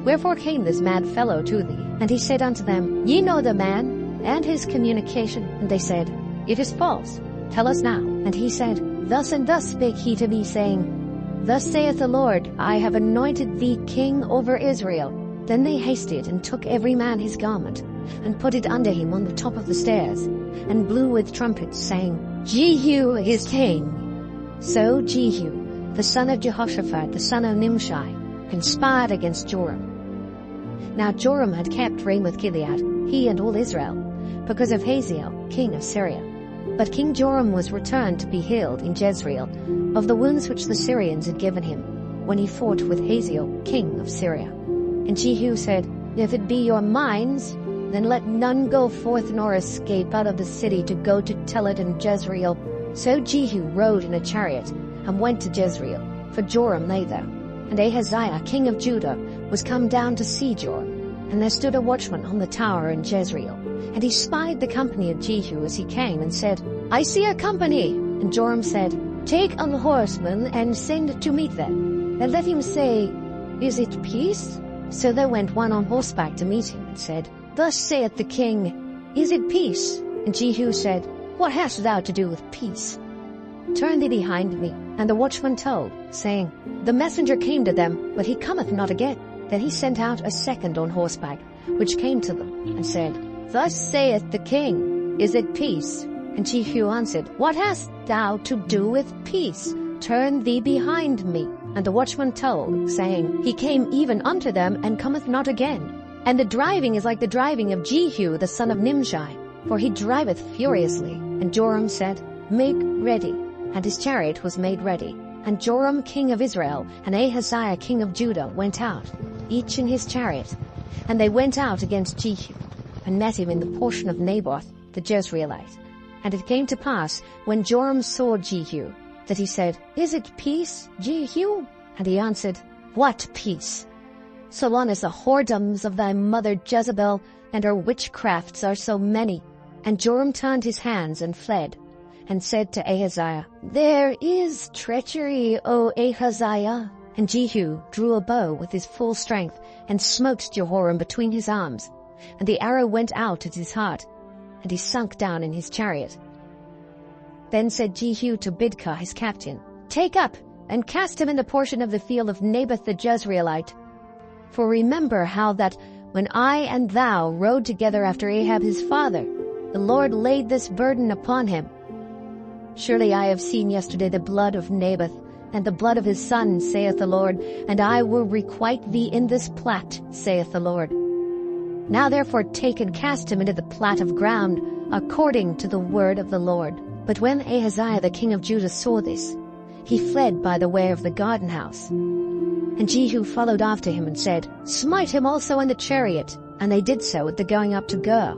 Wherefore came this mad fellow to thee? And he said unto them, Ye know the man, and his communication. And they said, It is false. Tell us now. And he said, Thus and thus spake he to me, saying, Thus saith the Lord, I have anointed thee king over Israel. Then they hasted, and took every man his garment, and put it under him on the top of the stairs, and blew with trumpets, saying, Jehu is king. So Jehu, the son of Jehoshaphat, the son of Nimshi, conspired against Joram. Now Joram had kept Ramoth Gilead, he and all Israel, because of Hazael, king of Syria. But King Joram was returned to be healed in Jezreel of the wounds which the Syrians had given him, when he fought with Hazael, king of Syria. And Jehu said, If it be your minds, then let none go forth nor escape out of the city to go to tell it in Jezreel. So Jehu rode in a chariot, and went to Jezreel, for Joram lay there. And Ahaziah, king of Judah, was come down to see Joram. And there stood a watchman on the tower in Jezreel. And he spied the company of Jehu as he came, and said, I see a company. And Joram said, Take a horseman, and send to meet them, and let him say, Is it peace? So there went one on horseback to meet him, and said, Thus saith the king, Is it peace? And Jehu said, What hast thou to do with peace? Turn thee behind me. And the watchman told, saying, The messenger came to them, but he cometh not again. Then he sent out a second on horseback, which came to them, and said, Thus saith the king, Is it peace? And Jehu answered, What hast thou to do with peace? Turn thee behind me. And the watchman told, saying, He came even unto them, and cometh not again. And the driving is like the driving of Jehu the son of Nimshi, for he driveth furiously. And Joram said, Make ready. And his chariot was made ready. And Joram king of Israel and Ahaziah king of Judah went out, each in his chariot. And they went out against Jehu, and met him in the portion of Naboth the Jezreelite. And it came to pass, when Joram saw Jehu, that he said, Is it peace, Jehu? And he answered, What peace? So long as the whoredoms of thy mother Jezebel and her witchcrafts are so many. And Joram turned his hands and fled, and said to Ahaziah, There is treachery, O Ahaziah. And Jehu drew a bow with his full strength, and smote Jehoram between his arms. And the arrow went out at his heart, and he sunk down in his chariot. Then said Jehu to Bidkar his captain, Take up, and cast him in the portion of the field of Naboth the Jezreelite. For remember how that, when I and thou rode together after Ahab his father, the Lord laid this burden upon him. Surely I have seen yesterday the blood of Naboth, and the blood of his son, saith the Lord, and I will requite thee in this plat, saith the Lord. Now therefore take and cast him into the plat of ground, according to the word of the Lord. But when Ahaziah the king of Judah saw this, he fled by the way of the garden house. And Jehu followed after him and said, Smite him also in the chariot. And they did so at the going up to Gur,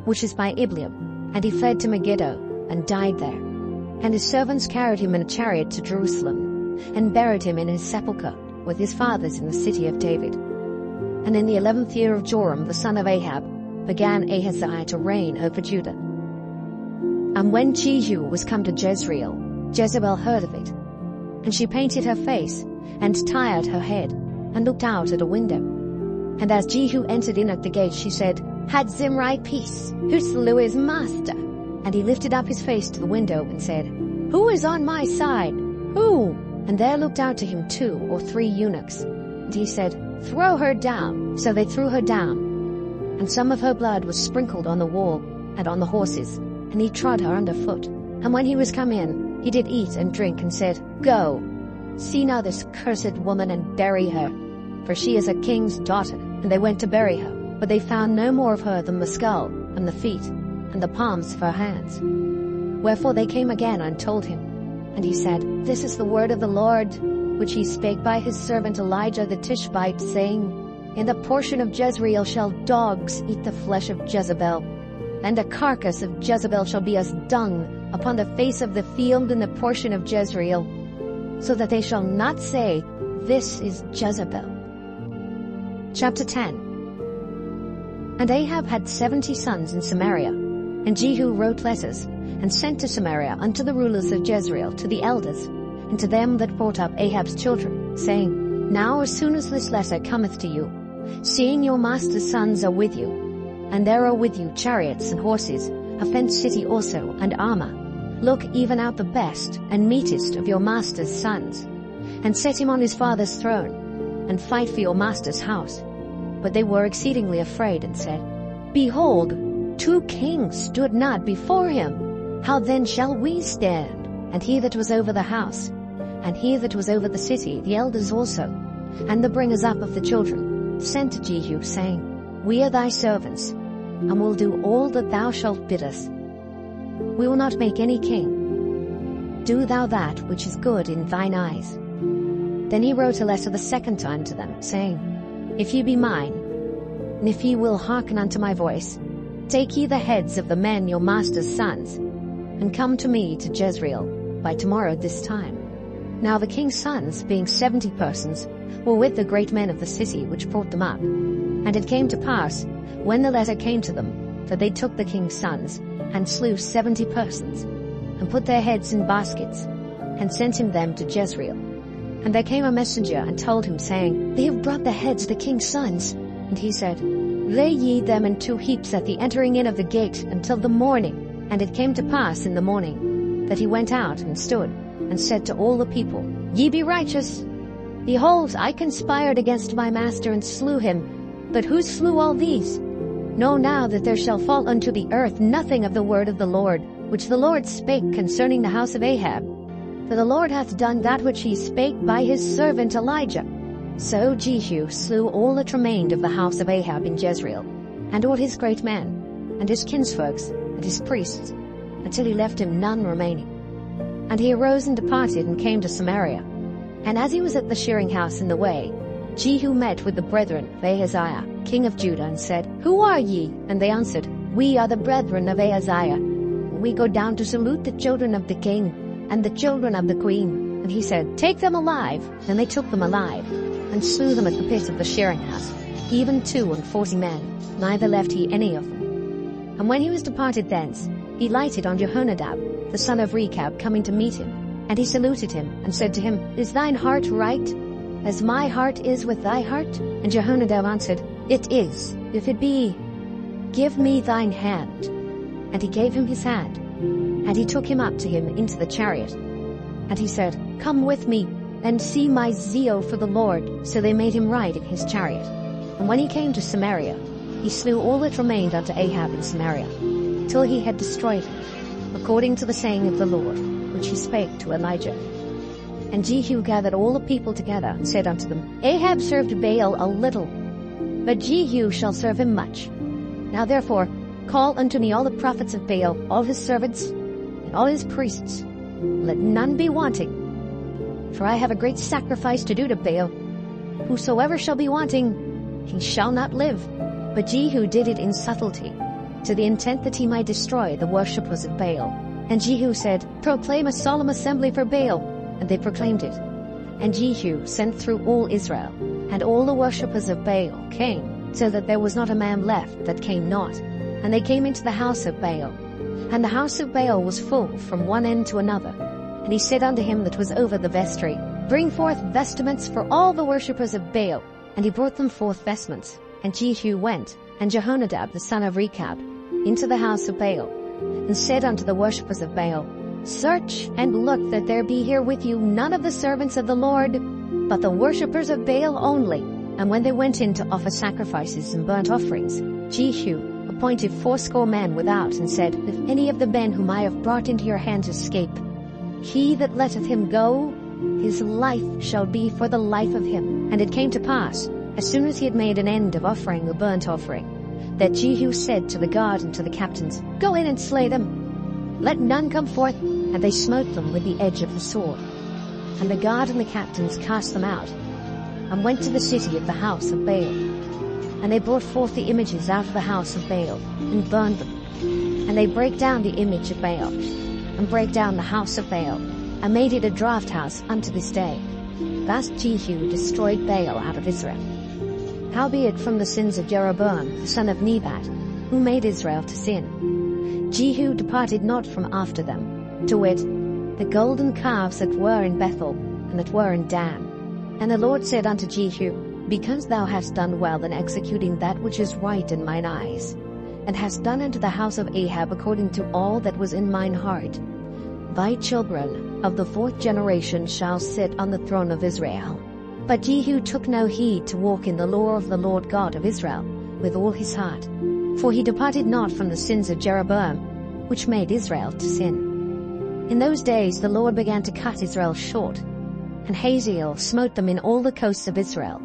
which is by Ibleam. And he fled to Megiddo, and died there. And his servants carried him in a chariot to Jerusalem, and buried him in his sepulchre with his fathers in the city of David. And in the 11th year of Joram the son of Ahab began Ahaziah to reign over Judah. And when Jehu was come to Jezreel, Jezebel heard of it. And she painted her face, and tired her head, and looked out at a window. And as Jehu entered in at the gate, she said, Had Zimri peace, who slew his master? And he lifted up his face to the window and said, Who is on my side? Who? And there looked out to him 2 or 3 eunuchs. And he said, Throw her down. So they threw her down. And some of her blood was sprinkled on the wall and on the horses, and he trod her under foot. And when he was come in, he did eat and drink, and said, Go, see now this cursed woman, and bury her, for she is a king's daughter. And they went to bury her, but they found no more of her than the skull, and the feet, and the palms of her hands. Wherefore they came again and told him. And he said, This is the word of the Lord, which he spake by his servant Elijah the Tishbite, saying, In the portion of Jezreel shall dogs eat the flesh of Jezebel, and a carcass of Jezebel shall be as dung upon the face of the field in the portion of Jezreel, so that they shall not say, This is Jezebel. Chapter 10. And Ahab had 70 sons in Samaria, and Jehu wrote letters, and sent to Samaria unto the rulers of Jezreel, to the elders, and to them that brought up Ahab's children, saying, Now as soon as this letter cometh to you, seeing your master's sons are with you, and there are with you chariots and horses, a fenced city also, and armor, look even out the best and meetest of your master's sons, and set him on his father's throne, and fight for your master's house. But they were exceedingly afraid, and said, Behold, 2 kings stood not before him. How then shall we stand? And he that was over the house, and he that was over the city, the elders also, and the bringers up of the children, sent to Jehu, saying, We are thy servants, and will do all that thou shalt bid us. We will not make any king. Do thou that which is good in thine eyes. Then he wrote a letter the second time to them, saying, If ye be mine, and if ye will hearken unto my voice, take ye the heads of the men your master's sons, and come to me to Jezreel by tomorrow this time. Now the king's sons, being 70 persons, were with the great men of the city which brought them up. And it came to pass, when the letter came to them, that they took the king's sons, and slew 70 persons, and put their heads in baskets, and sent him them to Jezreel. And there came a messenger, and told him, saying, They have brought the heads of the king's sons. And he said, Lay ye them in 2 heaps at the entering in of the gate until the morning. And it came to pass in the morning, that he went out and stood, and said to all the people, Ye be righteous. Behold, I conspired against my master, and slew him. But who slew all these? Know now that there shall fall unto the earth nothing of the word of the Lord, which the Lord spake concerning the house of Ahab. For the Lord hath done that which he spake by his servant Elijah. So Jehu slew all that remained of the house of Ahab in Jezreel, and all his great men, and his kinsfolks, and his priests, until he left him none remaining. And he arose and departed, and came to Samaria. And as he was at the shearing house in the way, Jehu met with the brethren of Ahaziah, king of Judah, and said, Who are ye? And they answered, We are the brethren of Ahaziah. We go down to salute the children of the king, and the children of the queen. And he said, Take them alive. And they took them alive, and slew them at the pit of the shearing house, even 42 men, neither left he any of them. And when he was departed thence, he lighted on Jehonadab, the son of Rechab, coming to meet him. And he saluted him, and said to him, Is thine heart right, as my heart is with thy heart? And Jehonadab answered, It is. If it be, give me thine hand. And he gave him his hand, and he took him up to him into the chariot. And he said, Come with me, and see my zeal for the Lord. So they made him ride in his chariot. And when he came to Samaria, he slew all that remained unto Ahab in Samaria. till he had destroyed him, according to the saying of the Lord, which he spake to Elijah. And Jehu gathered all the people together, and said unto them, Ahab served Baal a little, but Jehu shall serve him much. Now therefore call unto me all the prophets of Baal, all his servants, and all his priests. Let none be wanting. For I have a great sacrifice to do to Baal. Whosoever shall be wanting, he shall not live. But Jehu did it in subtlety, to the intent that he might destroy the worshippers of Baal. And Jehu said, Proclaim a solemn assembly for Baal. And they proclaimed it. And Jehu sent through all Israel, and all the worshippers of Baal came, so that there was not a man left that came not. And they came into the house of Baal. And the house of Baal was full from one end to another. And he said unto him that was over the vestry, Bring forth vestments for all the worshippers of Baal. And he brought them forth vestments. And Jehu went, and Jehonadab the son of Rechab, into the house of Baal, and said unto the worshippers of Baal, Search and look that there be here with you none of the servants of the Lord, but the worshippers of Baal only. And when they went in to offer sacrifices and burnt offerings, Jehu appointed 80 men without, and said, If any of the men whom I have brought into your hands escape, he that letteth him go, his life shall be for the life of him. And it came to pass, as soon as he had made an end of offering the burnt offering, that Jehu said to the guard and to the captains, Go in and slay them. Let none come forth. And they smote them with the edge of the sword. And the guard and the captains cast them out, and went to the city of the house of Baal. And they brought forth the images out of the house of Baal, and burned them. And they brake down the image of Baal, and brake down the house of Baal, and made it a draught house unto this day. Thus Jehu destroyed Baal out of Israel. Howbeit from the sins of Jeroboam the son of Nebat, who made Israel to sin, Jehu departed not from after them, to wit, the golden calves that were in Bethel, and that were in Dan. And the Lord said unto Jehu, Because thou hast done well in executing that which is right in mine eyes, and hast done unto the house of Ahab according to all that was in mine heart, thy children of the 4th generation shall sit on the throne of Israel. But Jehu took no heed to walk in the law of the Lord God of Israel with all his heart, for he departed not from the sins of Jeroboam, which made Israel to sin. In those days the Lord began to cut Israel short, and Hazael smote them in all the coasts of Israel,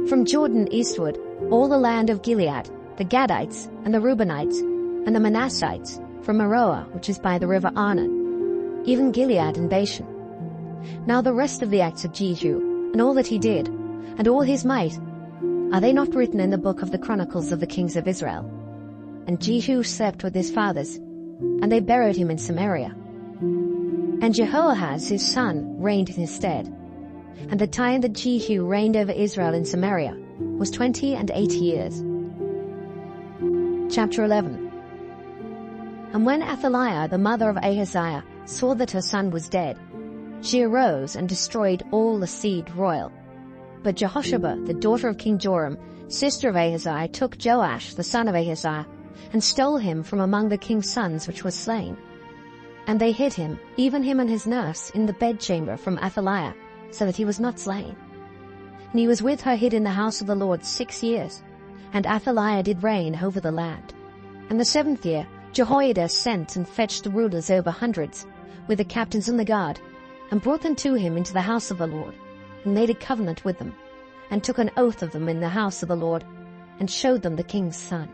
from Jordan eastward, all the land of Gilead, the Gadites, and the Reubenites, and the Manassites, from Meroah, which is by the river Arnon, even Gilead and Bashan. Now the rest of the acts of Jehu, and all that he did, and all his might, are they not written in the book of the Chronicles of the kings of Israel? And Jehu slept with his fathers, and they buried him in Samaria. And Jehoahaz his son reigned in his stead. And the time that Jehu reigned over Israel in Samaria was 28 years. Chapter 11. And when Athaliah the mother of Ahaziah saw that her son was dead, she arose and destroyed all the seed royal. But Jehosheba the daughter of King Joram, sister of Ahaziah, took Joash the son of Ahaziah, and stole him from among the king's sons which was slain. And they hid him, even him and his nurse, in the bedchamber from Athaliah, so that he was not slain. And he was with her hid in the house of the Lord 6 years. And Athaliah did reign over the land. And the 7th year Jehoiada sent and fetched the rulers over hundreds, with the captains and the guard, and brought them to him into the house of the Lord, and made a covenant with them, and took an oath of them in the house of the Lord, and showed them the king's son.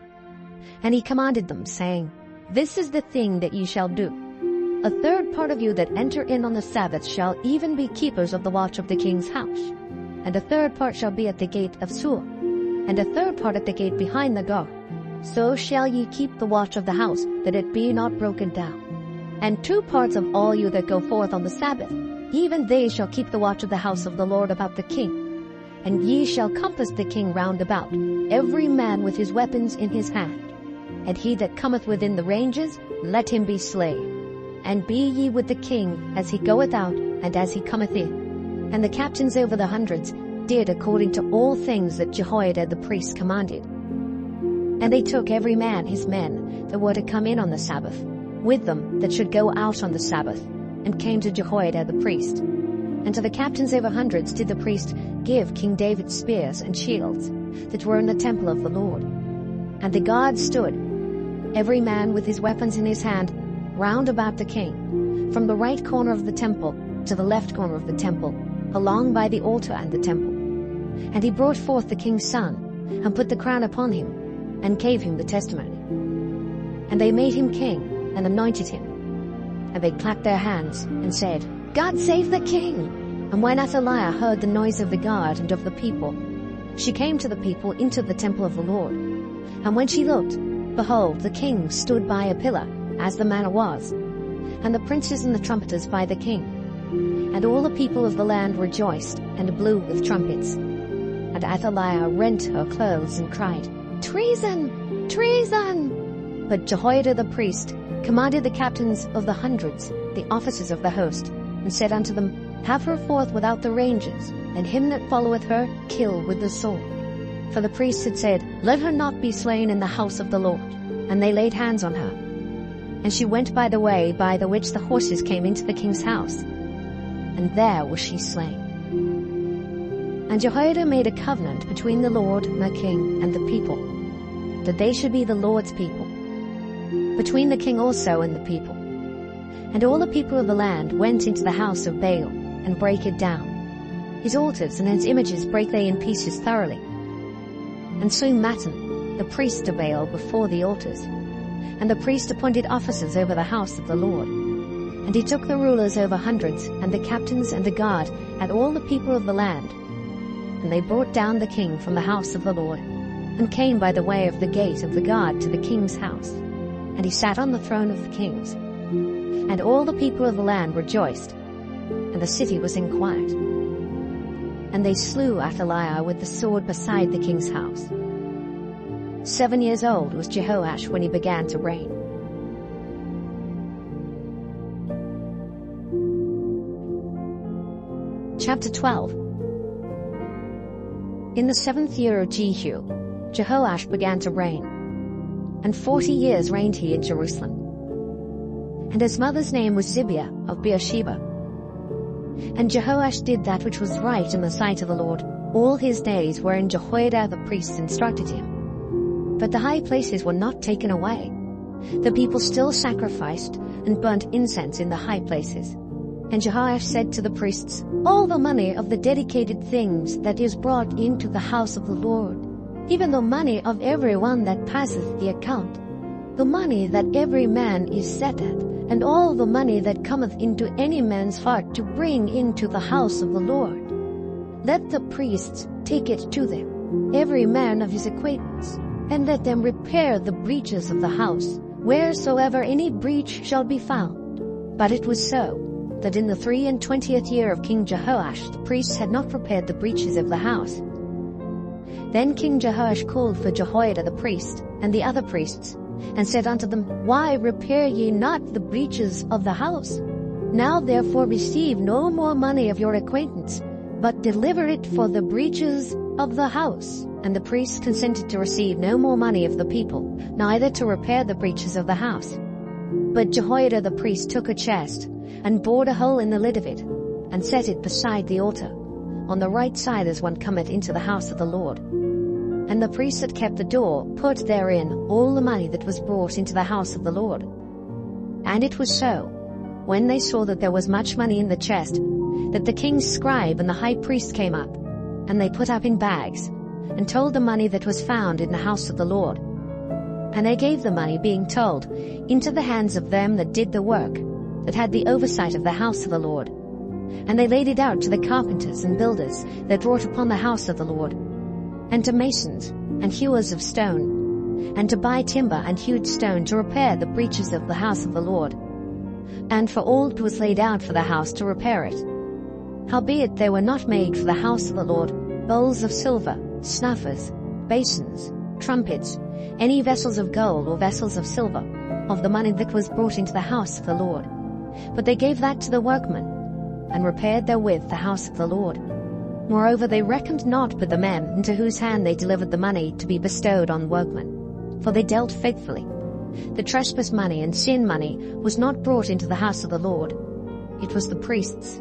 And he commanded them, saying, This is the thing that ye shall do. A 3rd part of you that enter in on the Sabbath shall even be keepers of the watch of the king's house. And a 3rd part shall be at the gate of Sur, and a 3rd part at the gate behind the gate. So shall ye keep the watch of the house, that it be not broken down. And 2 parts of all you that go forth on the Sabbath, even they shall keep the watch of the house of the Lord about the king. And ye shall compass the king round about, every man with his weapons in his hand. And he that cometh within the ranges, let him be slain. And be ye with the king as he goeth out, and as he cometh in. And the captains over the hundreds did according to all things that Jehoiada the priest commanded. And they took every man his men that were to come in on the Sabbath, with them that should go out on the Sabbath, and came to Jehoiada the priest. And to the captains over hundreds did the priest give King David's spears and shields that were in the temple of the Lord. And the guard stood, every man with his weapons in his hand, round about the king, from the right corner of the temple to the left corner of the temple, along by the altar and the temple. And he brought forth the king's son, and put the crown upon him, and gave him the testimony. And they made him king, and anointed him. And they clapped their hands, and said, God save the king! And when Athaliah heard the noise of the guard and of the people, she came to the people into the temple of the Lord. And when she looked, behold, the king stood by a pillar, as the manner was, and the princes and the trumpeters by the king. And all the people of the land rejoiced, and blew with trumpets. And Athaliah rent her clothes, and cried, Treason! Treason! But Jehoiada the priest commanded the captains of the hundreds, the officers of the host, and said unto them, Have her forth without the ranges, and him that followeth her kill with the sword. For the priests had said, Let her not be slain in the house of the Lord. And they laid hands on her. And she went by the way by the which the horses came into the king's house, and there was she slain. And Jehoiada made a covenant between the Lord and the king and the people, that they should be the Lord's people, between the king also and the people. And all the people of the land went into the house of Baal, and brake it down. His altars and his images brake they in pieces thoroughly, and slew Mattan, the priest of Baal, before the altars. And the priest appointed officers over the house of the Lord. And he took the rulers over hundreds, and the captains and the guard, and all the people of the land. And they brought down the king from the house of the Lord, and came by the way of the gate of the guard to the king's house. And he sat on the throne of the kings. And all the people of the land rejoiced, and the city was in quiet. And they slew Athaliah with the sword beside the king's house. 7 years old was Jehoash when he began to reign. Chapter 12. In the 7th year of Jehu, Jehoash began to reign, and 40 years reigned he in Jerusalem. And his mother's name was Zibiah of Beersheba. And Jehoash did that which was right in the sight of the Lord all his days wherein Jehoiada the priest instructed him. But the high places were not taken away. The people still sacrificed and burnt incense in the high places. And Jehoash said to the priests, All the money of the dedicated things that is brought into the house of the Lord, even the money of every one that passeth the account, the money that every man is set at, and all the money that cometh into any man's heart to bring into the house of the Lord, let the priests take it to them, every man of his acquaintance, and let them repair the breaches of the house, wheresoever any breach shall be found. But it was so, that in the 23rd year of King Jehoash the priests had not repaired the breaches of the house. Then King Jehoash called for Jehoiada the priest, and the other priests, and said unto them, Why repair ye not the breaches of the house? Now therefore receive no more money of your acquaintance, but deliver it for the breaches of the house. And the priests consented to receive no more money of the people, neither to repair the breaches of the house. But Jehoiada the priest took a chest, and bored a hole in the lid of it, and set it beside the altar, on the right side as one cometh into the house of the Lord. And the priests that kept the door put therein all the money that was brought into the house of the Lord. And it was so, when they saw that there was much money in the chest, that the king's scribe and the high priest came up, and they put up in bags, and told the money that was found in the house of the Lord. And they gave the money, being told, into the hands of them that did the work, that had the oversight of the house of the Lord. And they laid it out to the carpenters and builders that wrought upon the house of the Lord, and to masons and hewers of stone, and to buy timber and hewed stone to repair the breaches of the house of the Lord, and for all that was laid out for the house to repair it. Howbeit they were not made for the house of the Lord bowls of silver, snuffers, basins, trumpets, any vessels of gold or vessels of silver, of the money that was brought into the house of the Lord. But they gave that to the workmen, and repaired therewith the house of the Lord. Moreover, they reckoned not with the men into whose hand they delivered the money to be bestowed on workmen, for they dealt faithfully. The trespass money and sin money was not brought into the house of the Lord. It was the priests.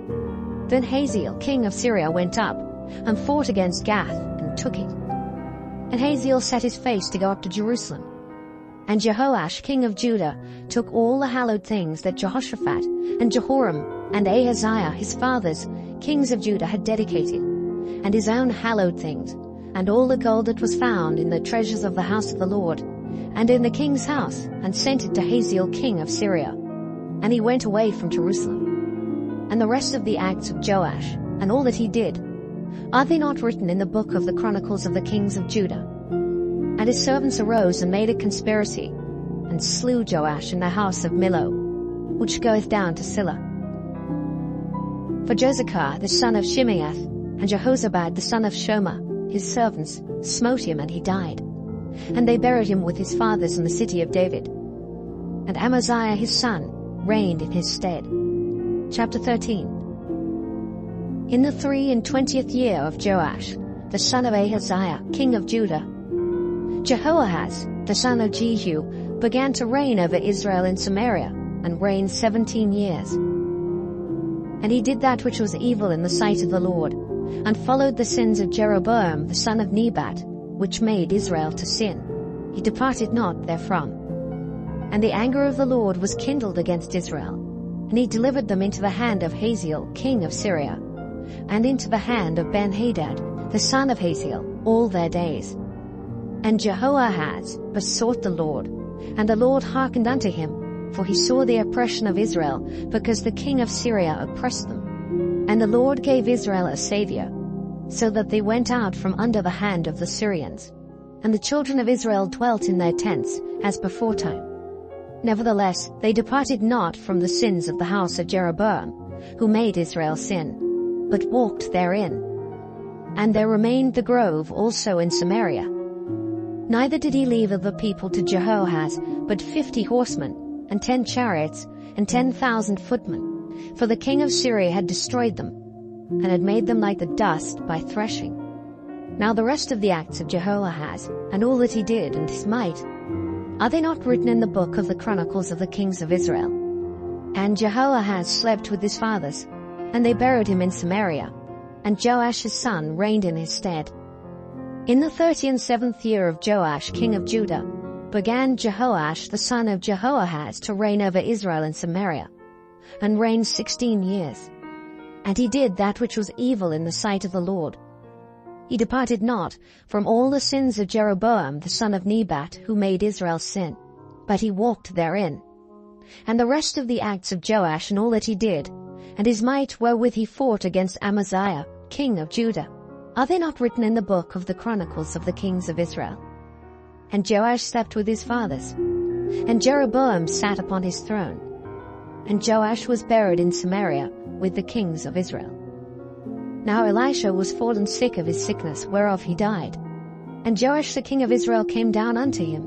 Then Hazael, king of Syria, went up, and fought against Gath, and took it. And Hazael set his face to go up to Jerusalem. And Jehoash king of Judah took all the hallowed things that Jehoshaphat and Jehoram and Ahaziah his fathers, kings of Judah, had dedicated, and his own hallowed things, and all the gold that was found in the treasures of the house of the Lord, and in the king's house, and sent it to Hazael king of Syria. And he went away from Jerusalem. And the rest of the acts of Joash, and all that he did, are they not written in the book of the Chronicles of the kings of Judah? And his servants arose and made a conspiracy, and slew Joash in the house of Millo, which goeth down to Silla. For Jozachar the son of Shimeath, and Jehozabad the son of Shomer, his servants, smote him, and he died. And they buried him with his fathers in the city of David. And Amaziah his son reigned in his stead. Chapter 13. In the 23 year of Joash, the son of Ahaziah, king of Judah, Jehoahaz, the son of Jehu, began to reign over Israel in Samaria, and reigned 17 years. And he did that which was evil in the sight of the Lord, and followed the sins of Jeroboam the son of Nebat, which made Israel to sin. He departed not therefrom. And the anger of the Lord was kindled against Israel, and he delivered them into the hand of Hazael king of Syria, and into the hand of Ben-Hadad the son of Hazael all their days. And Jehoahaz besought the Lord, and the Lord hearkened unto him, for he saw the oppression of Israel, because the king of Syria oppressed them. And the Lord gave Israel a saviour, so that they went out from under the hand of the Syrians. And the children of Israel dwelt in their tents, as beforetime. Nevertheless, they departed not from the sins of the house of Jeroboam, who made Israel sin, but walked therein. And there remained the grove also in Samaria. Neither did he leave of the people to Jehoahaz but 50 horsemen, and 10 chariots, and 10,000 footmen, for the king of Syria had destroyed them, and had made them like the dust by threshing. Now the rest of the acts of Jehoahaz, and all that he did, and his might, are they not written in the book of the Chronicles of the kings of Israel? And Jehoahaz slept with his fathers, and they buried him in Samaria, and Joash his son reigned in his stead. In the 37th year of Joash king of Judah, began Jehoash the son of Jehoahaz to reign over Israel in Samaria, and reigned 16 years. And he did that which was evil in the sight of the Lord. He departed not from all the sins of Jeroboam the son of Nebat, who made Israel sin, but he walked therein. And the rest of the acts of Joash, and all that he did, and his might wherewith he fought against Amaziah king of Judah, are they not written in the book of the Chronicles of the kings of Israel? And Joash slept with his fathers, and Jeroboam sat upon his throne. And Joash was buried in Samaria with the kings of Israel. Now Elisha was fallen sick of his sickness, whereof he died. And Joash the king of Israel came down unto him,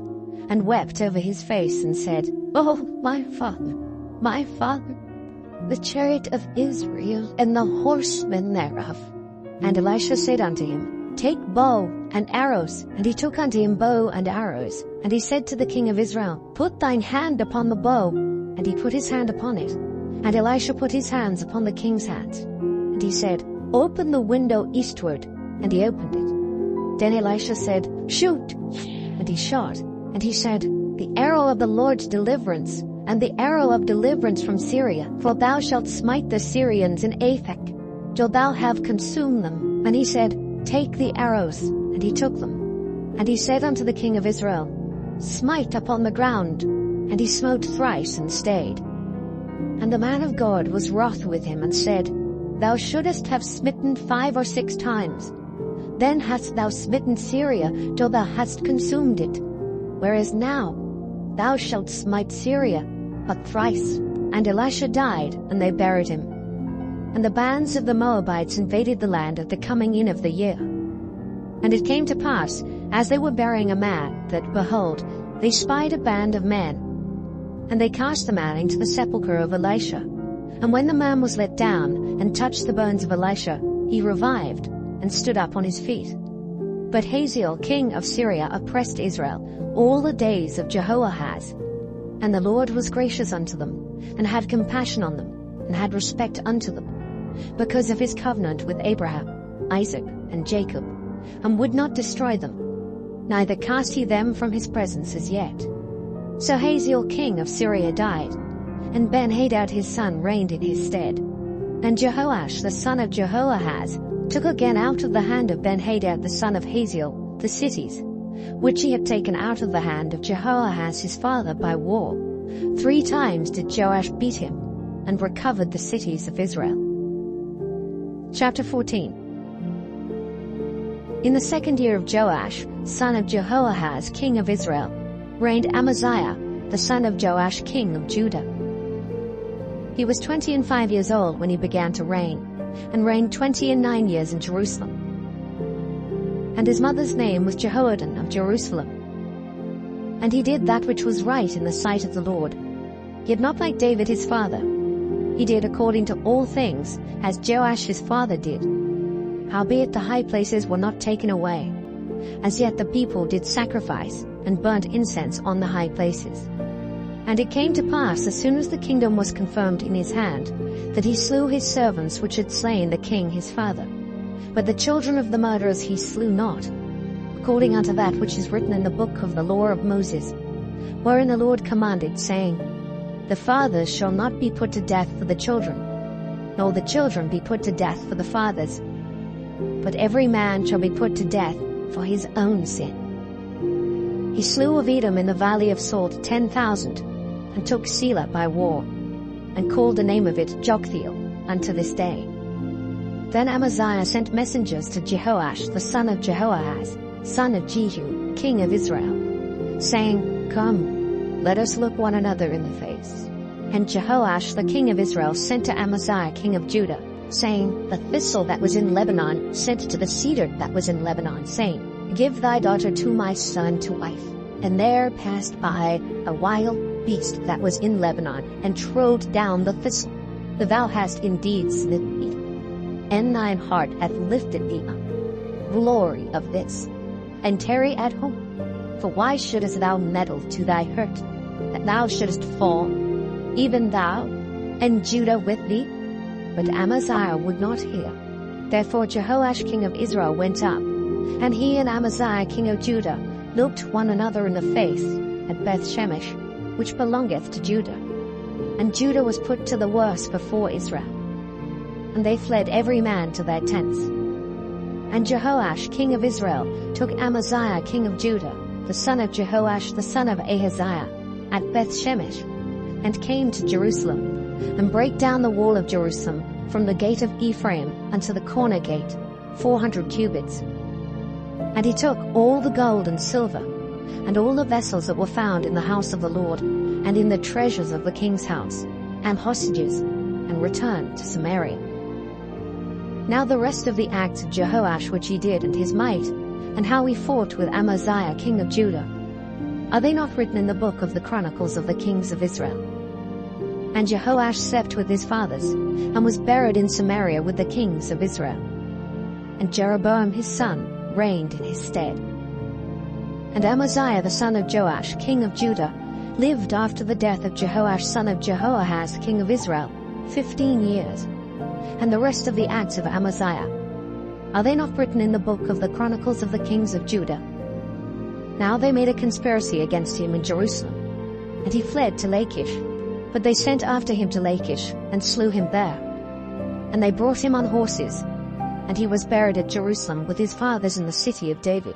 and wept over his face, and said, Oh, my father, the chariot of Israel, and the horsemen thereof. And Elisha said unto him, Take bow and arrows. And he took unto him bow and arrows. And he said to the king of Israel, Put thine hand upon the bow. And he put his hand upon it. And Elisha put his hands upon the king's hands. And he said, Open the window eastward. And he opened it. Then Elisha said, Shoot. And he shot. And he said, The arrow of the Lord's deliverance, and the arrow of deliverance from Syria, for thou shalt smite the Syrians in Aphek, till thou have consumed them. And he said, Take the arrows. And he took them. And he said unto the king of Israel, Smite upon the ground. And he smote thrice, and stayed. And the man of God was wroth with him, and said, Thou shouldest have smitten 5 or 6 times. Then hast thou smitten Syria, till thou hast consumed it. Whereas now thou shalt smite Syria but thrice. And Elisha died, and they buried him. And the bands of the Moabites invaded the land at the coming in of the year. And it came to pass, as they were burying a man, that, behold, they spied a band of men. And they cast the man into the sepulchre of Elisha. And when the man was let down, and touched the bones of Elisha, he revived, and stood up on his feet. But Hazael king of Syria oppressed Israel all the days of Jehoahaz. And the Lord was gracious unto them, and had compassion on them, and had respect unto them, because of his covenant with Abraham, Isaac, and Jacob, and would not destroy them, neither cast he them from his presence as yet. So Hazael king of Syria died, and Ben-Hadad his son reigned in his stead. And Jehoash the son of Jehoahaz took again out of the hand of Ben-Hadad the son of Hazael the cities, which he had taken out of the hand of Jehoahaz his father by war. 3 times did Joash beat him, and recovered the cities of Israel. Chapter 14. In the 2nd year of Joash, son of Jehoahaz king of Israel, reigned Amaziah, the son of Joash king of Judah. He was 25 years old when he began to reign, and reigned 29 years in Jerusalem. And his mother's name was Jehoaddan of Jerusalem. And he did that which was right in the sight of the Lord, yet not like David his father. He did according to all things as Joash his father did. Howbeit the high places were not taken away. As yet the people did sacrifice and burnt incense on the high places. And it came to pass, as soon as the kingdom was confirmed in his hand, that he slew his servants which had slain the king his father. But the children of the murderers he slew not, according unto that which is written in the book of the law of Moses, wherein the Lord commanded, saying, The fathers shall not be put to death for the children, nor the children be put to death for the fathers, but every man shall be put to death for his own sin. He slew of Edom in the valley of Salt 10,000, and took Selah by war, and called the name of it Joktheel unto this day. Then Amaziah sent messengers to Jehoash the son of Jehoahaz, son of Jehu, king of Israel, saying, Come, let us look one another in the face. And Jehoash the king of Israel sent to Amaziah king of Judah, saying, The thistle that was in Lebanon sent to the cedar that was in Lebanon, saying, Give thy daughter to my son to wife. And there passed by a wild beast that was in Lebanon, and trode down the thistle. But thou hast indeed smitten me, and thine heart hath lifted thee up. Glory of this, and tarry at home. For why shouldest thou meddle to thy hurt, that thou shouldest fall, even thou, and Judah with thee? But Amaziah would not hear. Therefore Jehoash king of Israel went up, and he and Amaziah king of Judah looked one another in the face at Beth-shemesh, which belongeth to Judah. And Judah was put to the worse before Israel. And they fled every man to their tents. And Jehoash king of Israel took Amaziah king of Judah, the son of Jehoash the son of Ahaziah, at Beth-shemesh, and came to Jerusalem, and brake down the wall of Jerusalem from the gate of Ephraim unto the corner gate, 400 cubits. And he took all the gold and silver, and all the vessels that were found in the house of the Lord, and in the treasures of the king's house, and hostages, and returned to Samaria. Now the rest of the acts of Jehoash which he did, and his might, and how he fought with Amaziah king of Judah, are they not written in the book of the Chronicles of the kings of Israel? And Jehoash slept with his fathers, and was buried in Samaria with the kings of Israel. And Jeroboam his son reigned in his stead. And Amaziah the son of Joash king of Judah lived after the death of Jehoash son of Jehoahaz king of Israel 15 years. And the rest of the acts of Amaziah, are they not written in the book of the Chronicles of the kings of Judah? Now they made a conspiracy against him in Jerusalem, and he fled to Lachish. But they sent after him to Lachish, and slew him there. And they brought him on horses, and he was buried at Jerusalem with his fathers in the city of David.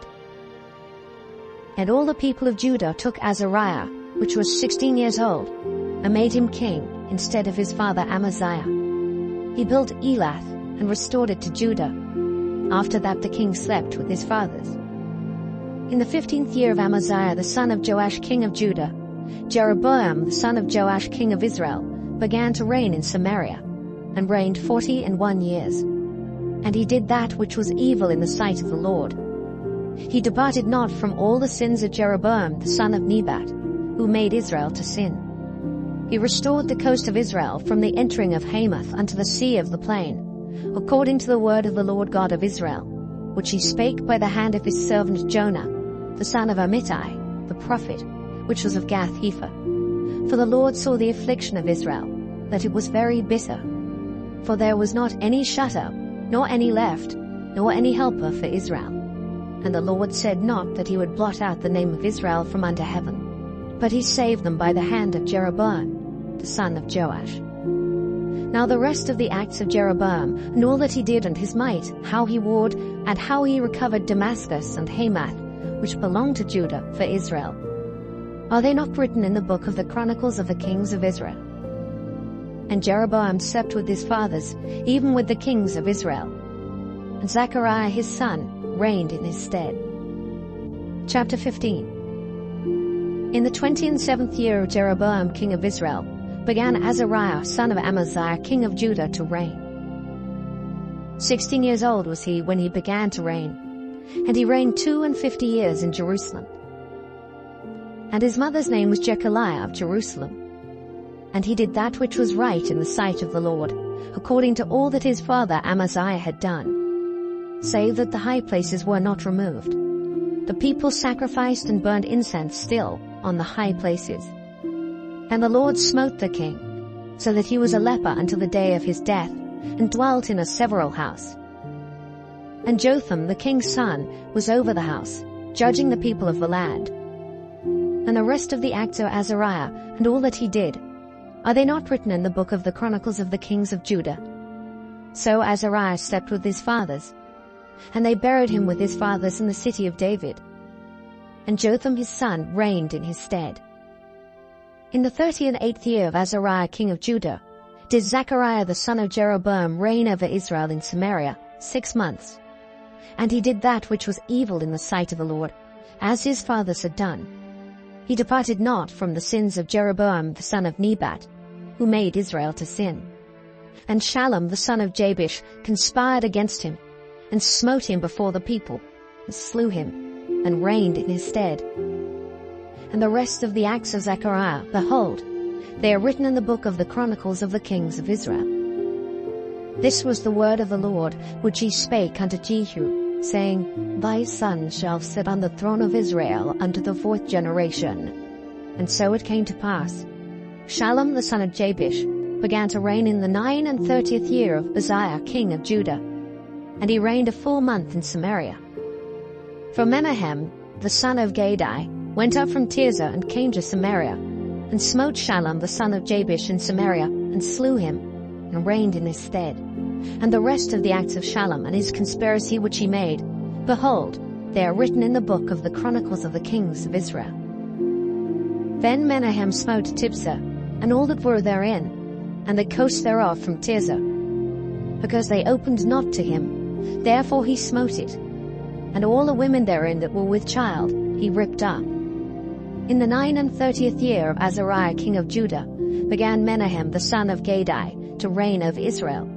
And all the people of Judah took Azariah, which was 16 years old, and made him king instead of his father Amaziah. He built Elath, and restored it to Judah. After that the king slept with his fathers. In the 15th year of Amaziah the son of Joash king of Judah, Jeroboam the son of Joash king of Israel began to reign in Samaria, and reigned 41 years. And he did that which was evil in the sight of the Lord. He departed not from all the sins of Jeroboam the son of Nebat, who made Israel to sin. He restored the coast of Israel from the entering of Hamath unto the sea of the plain, according to the word of the Lord God of Israel, which he spake by the hand of his servant Jonah, the son of Amittai, the prophet, which was of Gath-hepher. For the Lord saw the affliction of Israel, that it was very bitter. For there was not any shut up, nor any left, nor any helper for Israel. And the Lord said not that he would blot out the name of Israel from under heaven. but he saved them by the hand of Jeroboam, the son of Joash. Now the rest of the acts of Jeroboam, and all that he did and his might, how he warred, and how he recovered Damascus and Hamath, which belonged to Judah, for Israel, are they not written in the book of the Chronicles of the kings of Israel? And Jeroboam slept with his fathers, even with the kings of Israel. And Zechariah his son reigned in his stead. Chapter 15. In the 27th year of Jeroboam king of Israel, began Azariah son of Amaziah king of Judah to reign. 16 years old was he when he began to reign, and he reigned 52 years in Jerusalem. And his mother's name was Jechaliah of Jerusalem. And he did that which was right in the sight of the Lord, according to all that his father Amaziah had done, save that the high places were not removed. The people sacrificed and burned incense still on the high places. And the Lord smote the king, so that he was a leper until the day of his death, and dwelt in a several house. And Jotham the king's son was over the house, judging the people of the land. And the rest of the acts of Azariah, and all that he did, are they not written in the book of the Chronicles of the kings of Judah? So Azariah slept with his fathers, and they buried him with his fathers in the city of David. And Jotham his son reigned in his stead. In the 38th year of Azariah king of Judah, did Zechariah the son of Jeroboam reign over Israel in Samaria 6 months. And he did that which was evil in the sight of the Lord, as his fathers had done. He departed not from the sins of Jeroboam the son of Nebat, who made Israel to sin. And Shallum the son of Jabesh conspired against him, and smote him before the people, and slew him, and reigned in his stead. And the rest of the acts of Zechariah, behold, they are written in the book of the Chronicles of the kings of Israel. This was the word of the Lord, which he spake unto Jehu, saying, Thy son shall sit on the throne of Israel unto the 4th generation. And so it came to pass. Shallum the son of Jabesh began to reign in the 39th year of Uzziah king of Judah, and he reigned a full month in Samaria. For Menahem the son of Gadai went up from Tirzah and came to Samaria, and smote Shallum the son of Jabesh in Samaria, and slew him, and reigned in his stead. And the rest of the acts of Shallum and his conspiracy which he made, behold, they are written in the book of the Chronicles of the kings of Israel. Then Menahem smote Tirzah, and all that were therein, and the coast thereof from Tirzah, because they opened not to him, therefore he smote it. And all the women therein that were with child he ripped up. In the 39th year of Azariah king of Judah began Menahem the son of Gadai to reign over Israel,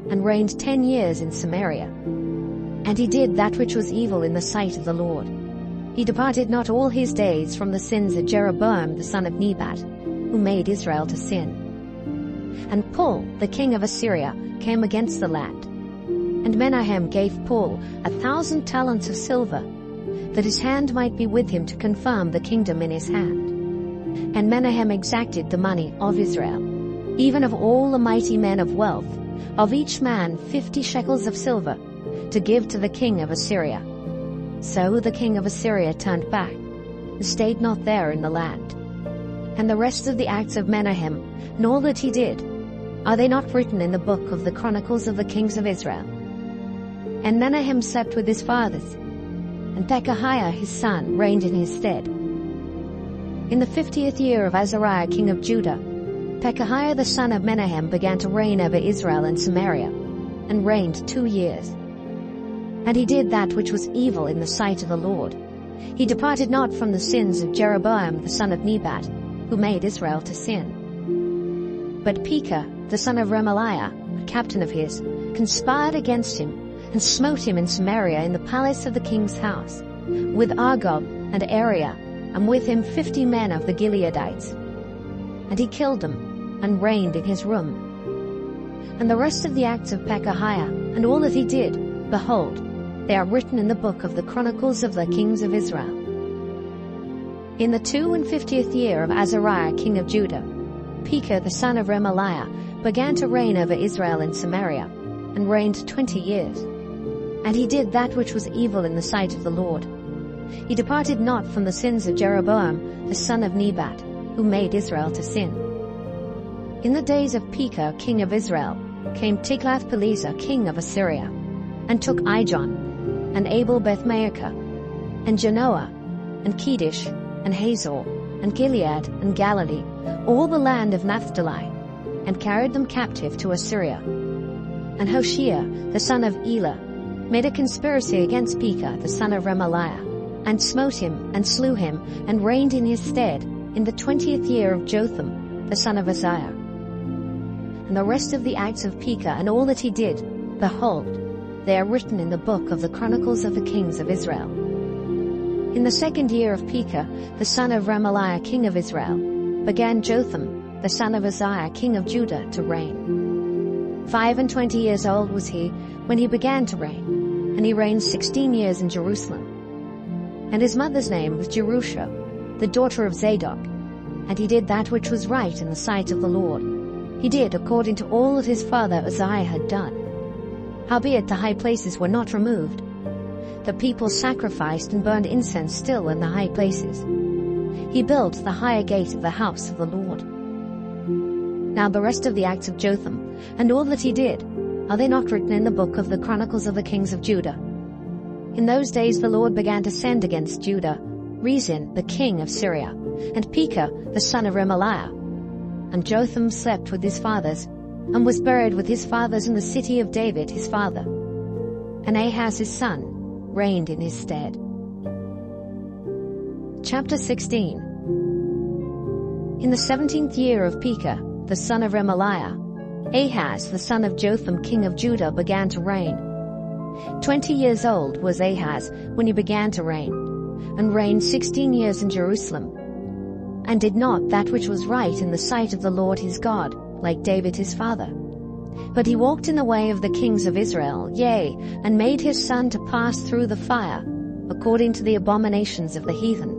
and reigned 10 years in Samaria. And he did that which was evil in the sight of the Lord. He departed not all his days from the sins of Jeroboam the son of Nebat, who made Israel to sin. And Pul the king of Assyria came against the land. And Menahem gave Pul 1,000 talents of silver, that his hand might be with him to confirm the kingdom in his hand. And Menahem exacted the money of Israel, even of all the mighty men of wealth, of each man 50 shekels of silver, to give to the king of Assyria. So the king of Assyria turned back, and stayed not there in the land. And the rest of the acts of Menahem, and all that he did, are they not written in the book of the Chronicles of the kings of Israel? And Menahem slept with his fathers, and Pekahiah his son reigned in his stead. In the 50th year of Azariah king of Judah, Pekahiah the son of Menahem began to reign over Israel and Samaria, and reigned 2 years. And he did that which was evil in the sight of the Lord. He departed not from the sins of Jeroboam the son of Nebat, who made Israel to sin. But Pekah the son of Remaliah, a captain of his, conspired against him, and smote him in Samaria in the palace of the king's house, with Argob and Ariah, and with him 50 men of the Gileadites. And he killed them, and reigned in his room. And the rest of the acts of Pekahiah, and all that he did, behold, they are written in the book of the Chronicles of the kings of Israel. In the 52nd year of Azariah king of Judah, Pekah the son of Remaliah began to reign over Israel in Samaria, and reigned 20 years. And he did that which was evil in the sight of the Lord. He departed not from the sins of Jeroboam, the son of Nebat, who made Israel to sin. In the days of Pekah, king of Israel, came Tiglath-Pileser, king of Assyria, and took Ijon, and Abel-Beth-Maachah, and Janoah, and Kedesh, and Hazor, and Gilead, and Galilee, all the land of Naphtali, and carried them captive to Assyria. And Hoshea, the son of Elah, made a conspiracy against Pekah, the son of Remaliah, and smote him, and slew him, and reigned in his stead, in the 20th year of Jotham, the son of Uzziah. And the rest of the acts of Pekah, and all that he did, behold, they are written in the book of the Chronicles of the kings of Israel. In the 2nd year of Pekah, the son of Remaliah, king of Israel, began Jotham, the son of Uzziah, king of Judah, to reign. 25 years old was he when he began to reign, and he reigned 16 years in Jerusalem. And his mother's name was Jerusha, the daughter of Zadok, and he did that which was right in the sight of the Lord. He did according to all that his father Uzziah had done. Howbeit the high places were not removed. The people sacrificed and burned incense still in the high places. He built the higher gate of the house of the Lord. Now the rest of the acts of Jotham, and all that he did, are they not written in the book of the Chronicles of the kings of Judah? In those days the Lord began to send against Judah Rezin, the king of Syria, and Pekah, the son of Remaliah. And Jotham slept with his fathers, and was buried with his fathers in the city of David his father. And Ahaz his son reigned in his stead. Chapter 16. In the 17th year of Pekah, the son of Remaliah, Ahaz the son of Jotham king of Judah began to reign. 20 years old was Ahaz when he began to reign, and reigned 16 years in Jerusalem, and did not that which was right in the sight of the Lord his God, like David his father. But he walked in the way of the kings of Israel, yea, and made his son to pass through the fire, according to the abominations of the heathen,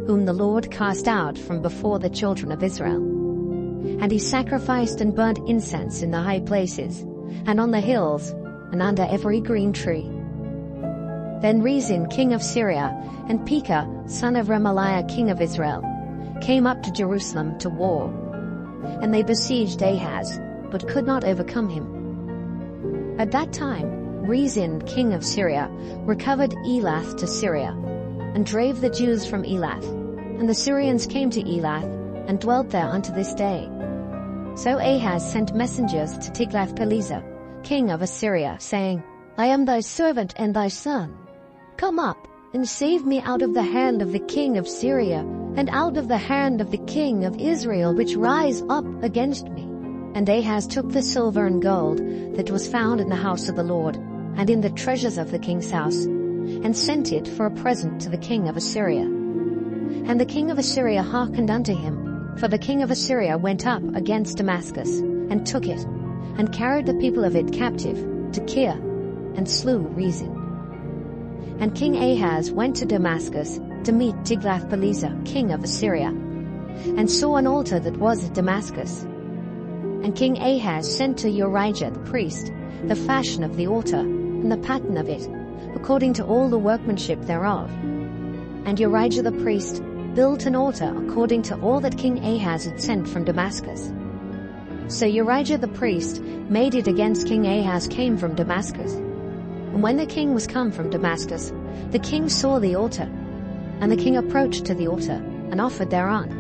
whom the Lord cast out from before the children of Israel. And he sacrificed and burnt incense in the high places, and on the hills, and under every green tree. Then Rezin king of Syria, and Pekah son of Remaliah king of Israel, came up to Jerusalem to war. And they besieged Ahaz, but could not overcome him. At that time Rezin king of Syria recovered Elath to Syria, and drave the Jews from Elath, and the Syrians came to Elath, and dwelt there unto this day. So Ahaz sent messengers to Tiglath-Pileser, king of Assyria, saying, I am thy servant and thy son. Come up, and save me out of the hand of the king of Syria, and out of the hand of the king of Israel, which rise up against me. And Ahaz took the silver and gold that was found in the house of the Lord, and in the treasures of the king's house, and sent it for a present to the king of Assyria. And the king of Assyria hearkened unto him, for the king of Assyria went up against Damascus, and took it, and carried the people of it captive to Kir, and slew Rezin. And King Ahaz went to Damascus to meet Tiglath-Pileser, king of Assyria, and saw an altar that was at Damascus. And King Ahaz sent to Urijah the priest the fashion of the altar, and the pattern of it, according to all the workmanship thereof. And Urijah the priest built an altar according to all that King Ahaz had sent from Damascus. So Urijah the priest made it against King Ahaz came from Damascus. And when the king was come from Damascus, the king saw the altar, and the king approached to the altar, and offered thereon.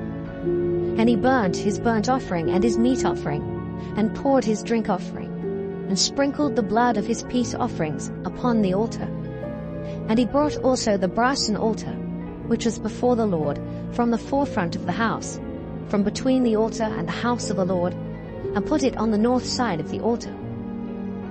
And he burnt his burnt offering and his meat offering, and poured his drink offering, and sprinkled the blood of his peace offerings upon the altar. And he brought also the brassen altar, which was before the Lord, from the forefront of the house, from between the altar and the house of the Lord, and put it on the north side of the altar.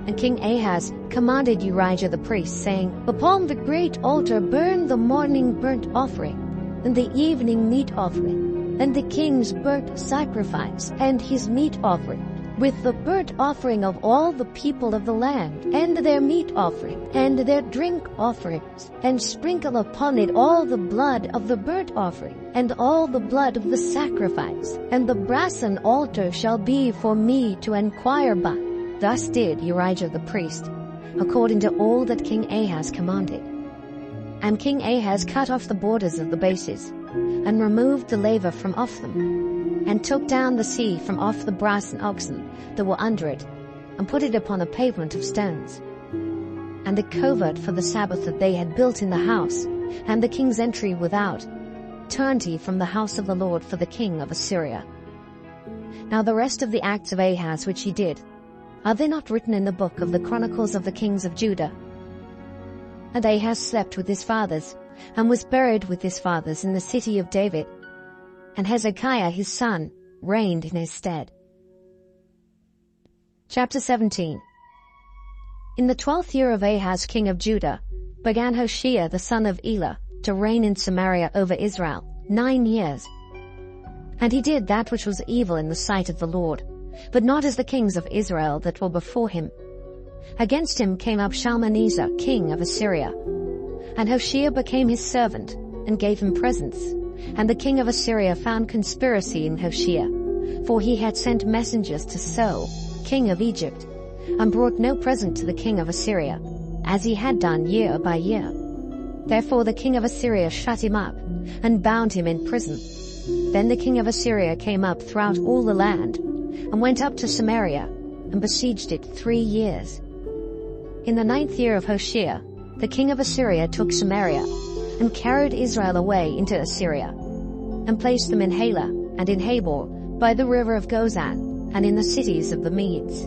And King Ahaz commanded Urijah the priest, saying, Upon the great altar burn the morning burnt offering, and the evening meat offering, and the king's burnt sacrifice, and his meat offering, with the burnt offering of all the people of the land, and their meat offering, and their drink offerings, and sprinkle upon it all the blood of the burnt offering, and all the blood of the sacrifice, and the brassen altar shall be for me to enquire by. Thus did Urijah the priest, according to all that King Ahaz commanded. And King Ahaz cut off the borders of the bases, and removed the laver from off them, and took down the sea from off the brass and oxen that were under it, and put it upon a pavement of stones. And the covert for the Sabbath that they had built in the house, and the king's entry without, turned he from the house of the Lord for the king of Assyria. Now the rest of the acts of Ahaz which he did, are they not written in the book of the Chronicles of the kings of Judah? And Ahaz slept with his fathers, and was buried with his fathers in the city of David, and Hezekiah his son reigned in his stead. Chapter 17. In the 12th year of Ahaz king of Judah, began Hoshea the son of Elah to reign in Samaria over Israel 9 years. And he did that which was evil in the sight of the Lord, but not as the kings of Israel that were before him. Against him came up Shalmaneser king of Assyria. And Hoshea became his servant, and gave him presents. And the king of Assyria found conspiracy in Hoshea, for he had sent messengers to So, king of Egypt, and brought no present to the king of Assyria, as he had done year by year. Therefore the king of Assyria shut him up, and bound him in prison. Then the king of Assyria came up throughout all the land, and went up to Samaria, and besieged it 3 years. In the 9th year of Hoshea, the king of Assyria took Samaria, and carried Israel away into Assyria, and placed them in Halah, and in Habor, by the river of Gozan, and in the cities of the Medes.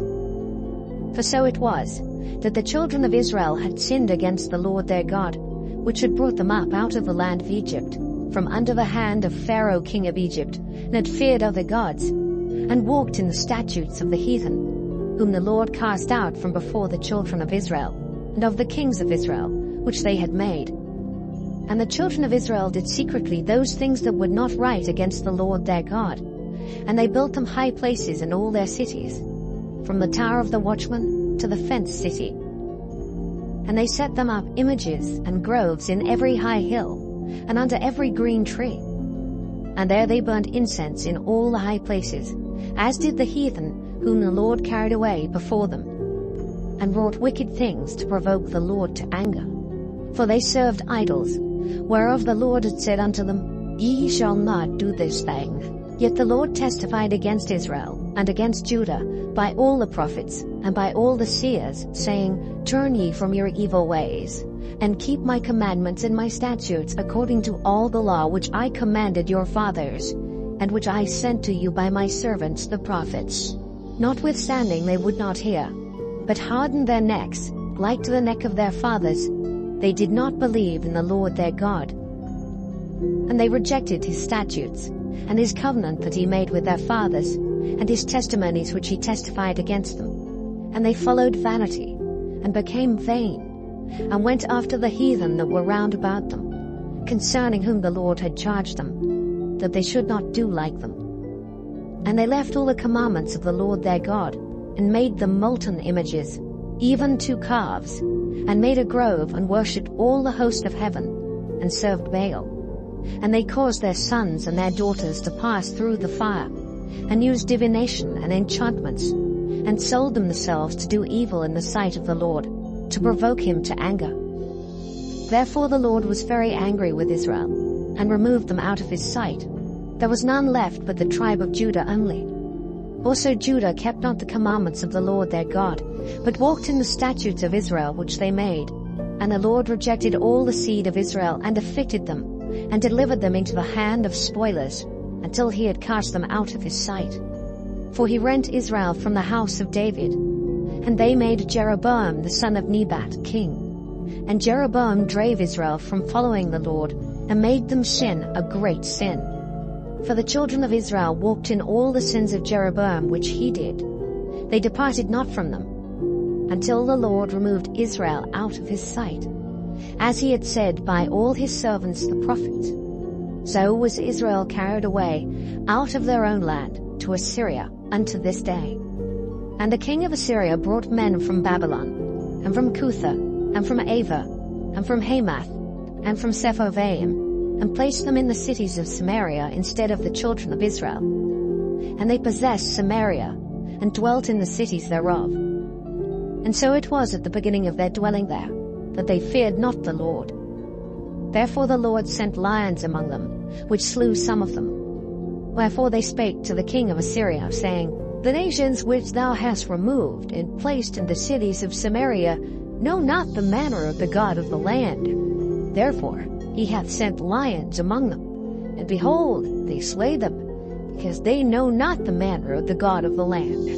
For so it was, that the children of Israel had sinned against the Lord their God, which had brought them up out of the land of Egypt, from under the hand of Pharaoh king of Egypt, and had feared other gods, and walked in the statutes of the heathen, whom the Lord cast out from before the children of Israel, and of the kings of Israel, which they had made. And the children of Israel did secretly those things that were not right against the Lord their God, and they built them high places in all their cities, from the tower of the watchman to the fenced city. And they set them up images and groves in every high hill, and under every green tree. And there they burnt incense in all the high places, as did the heathen whom the Lord carried away before them, and wrought wicked things to provoke the Lord to anger. For they served idols, whereof the Lord had said unto them, Ye shall not do this thing. Yet the Lord testified against Israel and against Judah by all the prophets and by all the seers, saying, Turn ye from your evil ways, and keep my commandments and my statutes according to all the law which I commanded your fathers, and which I sent to you by my servants the prophets. Notwithstanding they would not hear, but hardened their necks, like to the neck of their fathers. They did not believe in the Lord their God. And they rejected his statutes, and his covenant that he made with their fathers, and his testimonies which he testified against them. And they followed vanity, and became vain, and went after the heathen that were round about them, concerning whom the Lord had charged them, that they should not do like them. And they left all the commandments of the Lord their God, and made them molten images, even 2 calves, and made a grove, and worshipped all the host of heaven, and served Baal. And they caused their sons and their daughters to pass through the fire, and used divination and enchantments, and sold themselves to do evil in the sight of the Lord, to provoke him to anger. Therefore the Lord was very angry with Israel, and removed them out of his sight. There was none left but the tribe of Judah only. Also Judah kept not the commandments of the Lord their God, but walked in the statutes of Israel which they made. And the Lord rejected all the seed of Israel, and afflicted them, and delivered them into the hand of spoilers, until he had cast them out of his sight. For he rent Israel from the house of David, and they made Jeroboam the son of Nebat king. And Jeroboam drave Israel from following the Lord, and made them sin a great sin. For the children of Israel walked in all the sins of Jeroboam which he did. They departed not from them, until the Lord removed Israel out of his sight, as he had said by all his servants the prophets. So was Israel carried away out of their own land to Assyria unto this day. And the king of Assyria brought men from Babylon, and from Cutha, and from Ava, and from Hamath, and from Sepharvaim, and placed them in the cities of Samaria instead of the children of Israel. And they possessed Samaria, and dwelt in the cities thereof. And so it was at the beginning of their dwelling there, that they feared not the Lord. Therefore the Lord sent lions among them, which slew some of them. Wherefore they spake to the king of Assyria, saying, The nations which thou hast removed and placed in the cities of Samaria know not the manner of the God of the land. Therefore he hath sent lions among them, and behold, they slay them, because they know not the manner of the God of the land.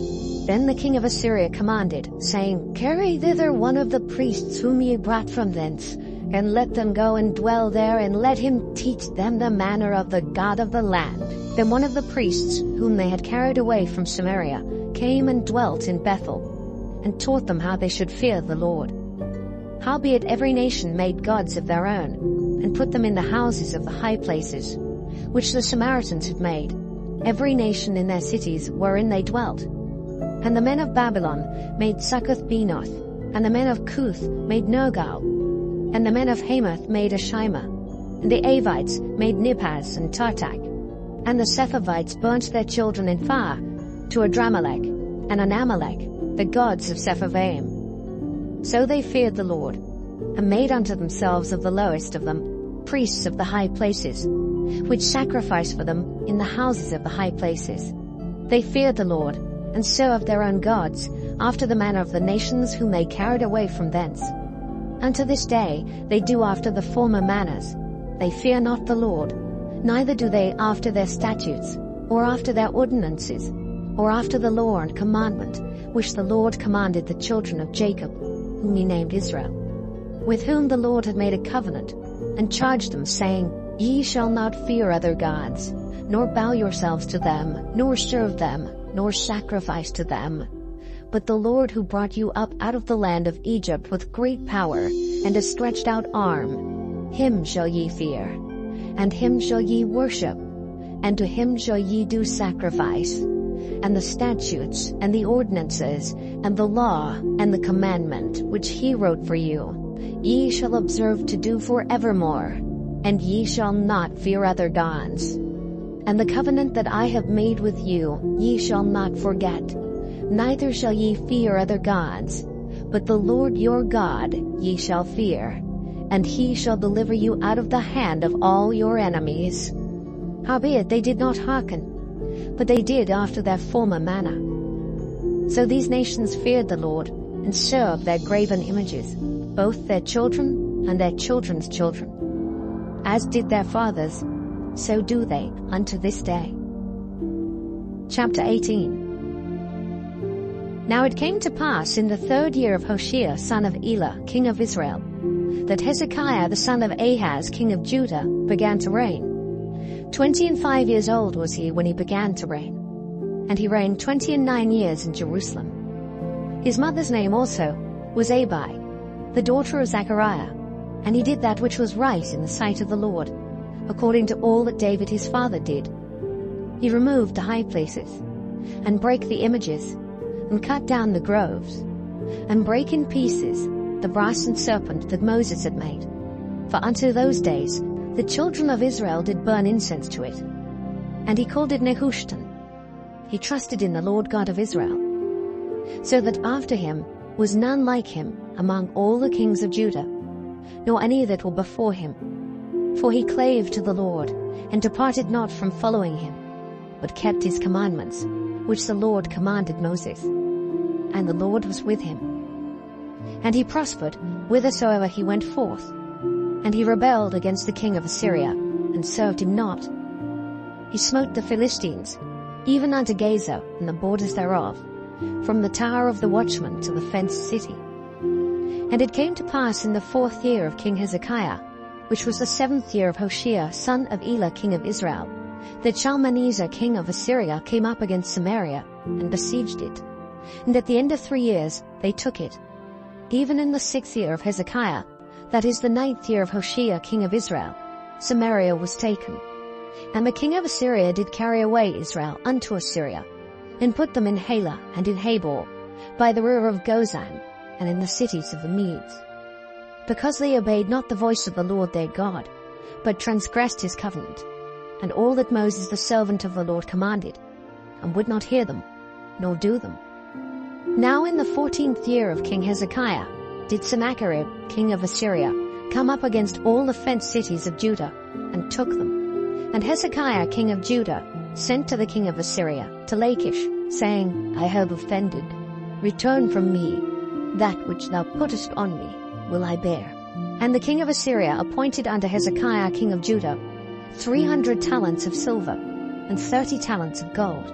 Then the king of Assyria commanded, saying, Carry thither one of the priests whom ye brought from thence, and let them go and dwell there, and let him teach them the manner of the God of the land. Then one of the priests, whom they had carried away from Samaria, came and dwelt in Bethel, and taught them how they should fear the Lord. Howbeit every nation made gods of their own, and put them in the houses of the high places, which the Samaritans had made, every nation in their cities wherein they dwelt. And the men of Babylon made Succoth-Benoth, and the men of Cuth made Nergal, and the men of Hamath made Ashima, and the Avites made Nibhaz and Tartak, and the Sepharvites burnt their children in fire to Adramelech and Anamelech, the gods of Sepharvaim. So they feared the Lord, and made unto themselves of the lowest of them priests of the high places, which sacrificed for them in the houses of the high places. They feared the Lord, and served their own gods, after the manner of the nations whom they carried away from thence. Unto this day they do after the former manners. They fear not the Lord, neither do they after their statutes, or after their ordinances, or after the law and commandment, which the Lord commanded the children of Jacob, whom he named Israel, with whom the Lord had made a covenant, and charged them, saying, Ye shall not fear other gods, nor bow yourselves to them, nor serve them, nor sacrifice to them. But the Lord who brought you up out of the land of Egypt with great power and a stretched out arm, him shall ye fear, and him shall ye worship, and to him shall ye do sacrifice. And the statutes, and the ordinances, and the law, and the commandment, which he wrote for you, ye shall observe to do forevermore, and ye shall not fear other gods. And the covenant that I have made with you, ye shall not forget, neither shall ye fear other gods, but the Lord your God ye shall fear, and he shall deliver you out of the hand of all your enemies. Howbeit they did not hearken, but they did after their former manner. So these nations feared the Lord, and served their graven images, both their children and their children's children. As did their fathers, so do they unto this day. Chapter 18. Now it came to pass in the 3rd year of Hoshea son of Elah, king of Israel, that Hezekiah the son of Ahaz, king of Judah, began to reign. 25 years old was he when he began to reign, and he reigned 29 years in Jerusalem. His mother's name also was Abi, the daughter of Zechariah, and he did that which was right in the sight of the Lord, according to all that David his father did. He removed the high places, and brake the images, and cut down the groves, and brake in pieces the brasen serpent that Moses had made. For unto those days the children of Israel did burn incense to it. And he called it Nehushtan. He trusted in the Lord God of Israel, so that after him was none like him among all the kings of Judah, nor any that were before him. For he clave to the Lord, and departed not from following him, but kept his commandments, which the Lord commanded Moses. And the Lord was with him. And he prospered whithersoever he went forth. And he rebelled against the king of Assyria, and served him not. He smote the Philistines, even unto Gaza and the borders thereof, from the tower of the watchman to the fenced city. And it came to pass in the 4th year of King Hezekiah, which was the 7th year of Hoshea son of Elah king of Israel, that Shalmaneser king of Assyria came up against Samaria, and besieged it. And at the end of 3 years they took it. Even in the 6th year of Hezekiah, that is the 9th year of Hoshea king of Israel, Samaria was taken. And the king of Assyria did carry away Israel unto Assyria, and put them in Halah and in Habor, by the river of Gozan, and in the cities of the Medes. Because they obeyed not the voice of the Lord their God, but transgressed his covenant, and all that Moses the servant of the Lord commanded, and would not hear them, nor do them. Now in the 14th year of King Hezekiah did Sennacherib king of Assyria come up against all the fenced cities of Judah, and took them. And Hezekiah king of Judah sent to the king of Assyria, to Lachish, saying, I have offended. Return from me. That which thou puttest on me will I bear. And the king of Assyria appointed unto Hezekiah king of Judah 300 talents of silver, and 30 talents of gold.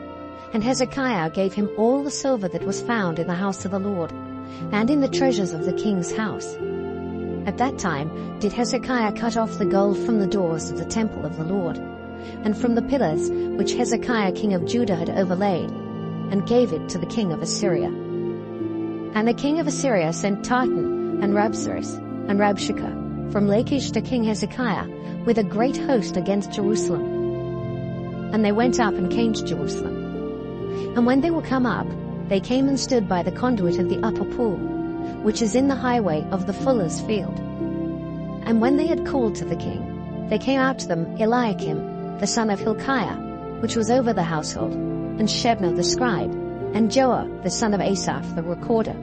And Hezekiah gave him all the silver that was found in the house of the Lord, and in the treasures of the king's house. At that time did Hezekiah cut off the gold from the doors of the temple of the Lord, and from the pillars which Hezekiah king of Judah had overlaid, and gave it to the king of Assyria. And the king of Assyria sent Tartan, and Rabsaris, and Rabshakeh from Lachish to King Hezekiah with a great host against Jerusalem. And they went up and came to Jerusalem. And when they were come up, they came and stood by the conduit of the upper pool, which is in the highway of the fuller's field. And when they had called to the king, there came out to them Eliakim, the son of Hilkiah, which was over the household, and Shebna the scribe, and Joah the son of Asaph the recorder.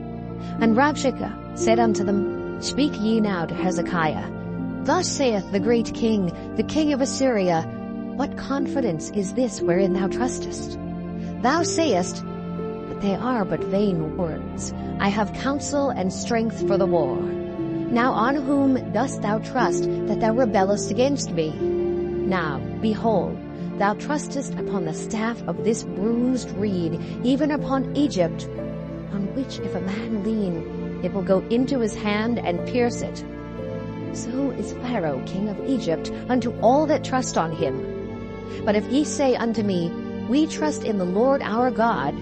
And Rabshakeh said unto them, Speak ye now to Hezekiah. Thus saith the great king, the king of Assyria, What confidence is this wherein thou trustest? Thou sayest, But they are but vain words. I have counsel and strength for the war. Now on whom dost thou trust that thou rebellest against me? Now, behold, thou trustest upon the staff of this bruised reed, even upon Egypt, on which if a man lean, it will go into his hand and pierce it. So is Pharaoh king of Egypt unto all that trust on him. But if ye say unto me, We trust in the Lord our God,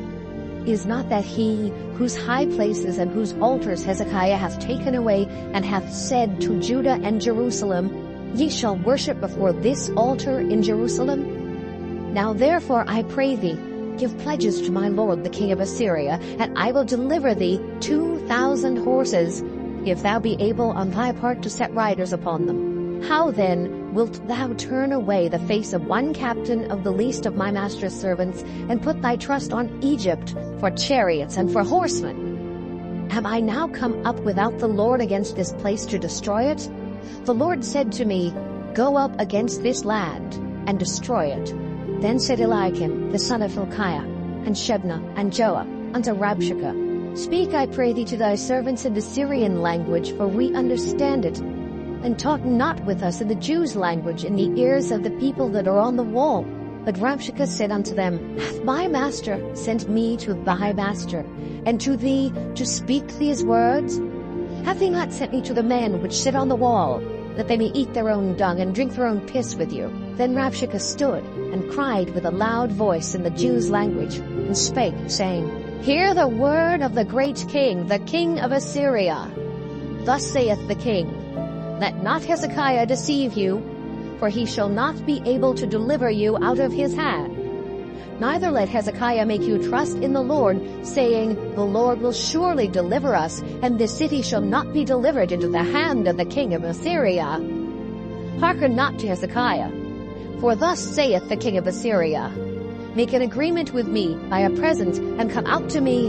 is not that he whose high places and whose altars Hezekiah hath taken away, and hath said to Judah and Jerusalem, Ye shall worship before this altar in Jerusalem? Now therefore I pray thee, give pledges to my lord the king of Assyria, and I will deliver thee 2,000 horses, if thou be able on thy part to set riders upon them. How then wilt thou turn away the face of one captain of the least of my master's servants, and put thy trust on Egypt for chariots and for horsemen? Am I now come up without the Lord against this place to destroy it? The Lord said to me, Go up against this land, and destroy it. Then said Eliakim, the son of Hilkiah, and Shebna, and Joah, unto Rabshakeh, Speak, I pray thee, to thy servants in the Syrian language, for we understand it. And talk not with us in the Jews' language in the ears of the people that are on the wall. But Rabshakeh said unto them, Hath my master sent me to thy master, and to thee to speak these words? Hath he not sent me to the men which sit on the wall, that they may eat their own dung and drink their own piss with you? Then Rabshakeh stood and cried with a loud voice in the Jews' language, and spake, saying, Hear the word of the great king, the king of Assyria. Thus saith the king, Let not Hezekiah deceive you, for he shall not be able to deliver you out of his hand. Neither let Hezekiah make you trust in the Lord, saying, The Lord will surely deliver us, and this city shall not be delivered into the hand of the king of Assyria. Hearken not to Hezekiah, for thus saith the king of Assyria, Make an agreement with me by a present, and come out to me,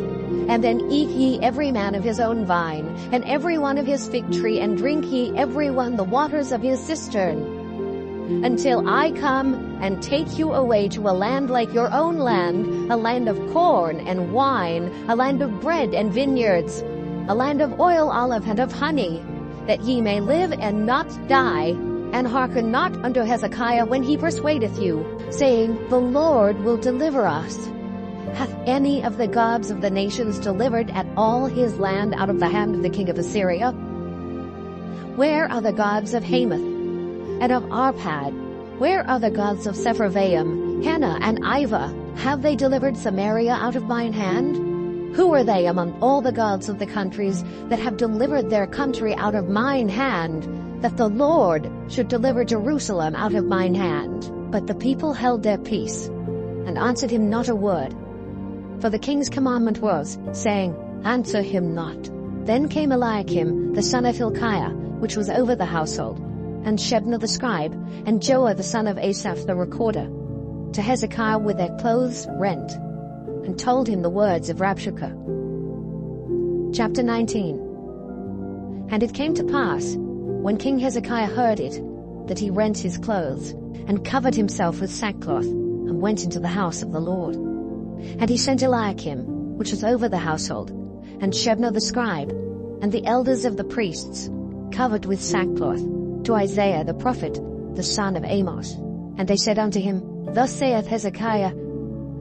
and then eat ye every man of his own vine, and every one of his fig tree, and drink ye every one the waters of his cistern, until I come and take you away to a land like your own land, a land of corn and wine, a land of bread and vineyards, a land of oil, olive, and of honey, that ye may live and not die. And hearken not unto Hezekiah when he persuadeth you, saying, The Lord will deliver us. Hath any of the gods of the nations delivered at all his land out of the hand of the king of Assyria? Where are the gods of Hamath and of Arpad? Where are the gods of Sepharvaim, Hena, and Ivah? Have they delivered Samaria out of mine hand? Who are they among all the gods of the countries that have delivered their country out of mine hand, that the Lord should deliver Jerusalem out of mine hand? But the people held their peace, and answered him not a word. For the king's commandment was, saying, Answer him not. Then came Eliakim, the son of Hilkiah, which was over the household, and Shebna the scribe, and Joah the son of Asaph the recorder, to Hezekiah with their clothes rent, and told him the words of Rabshakeh. Chapter 19. And it came to pass, When King Hezekiah heard it, that he rent his clothes, and covered himself with sackcloth, and went into the house of the Lord. And he sent Eliakim, which was over the household, and Shebna the scribe, and the elders of the priests, covered with sackcloth, to Isaiah the prophet, the son of Amos. And they said unto him, Thus saith Hezekiah,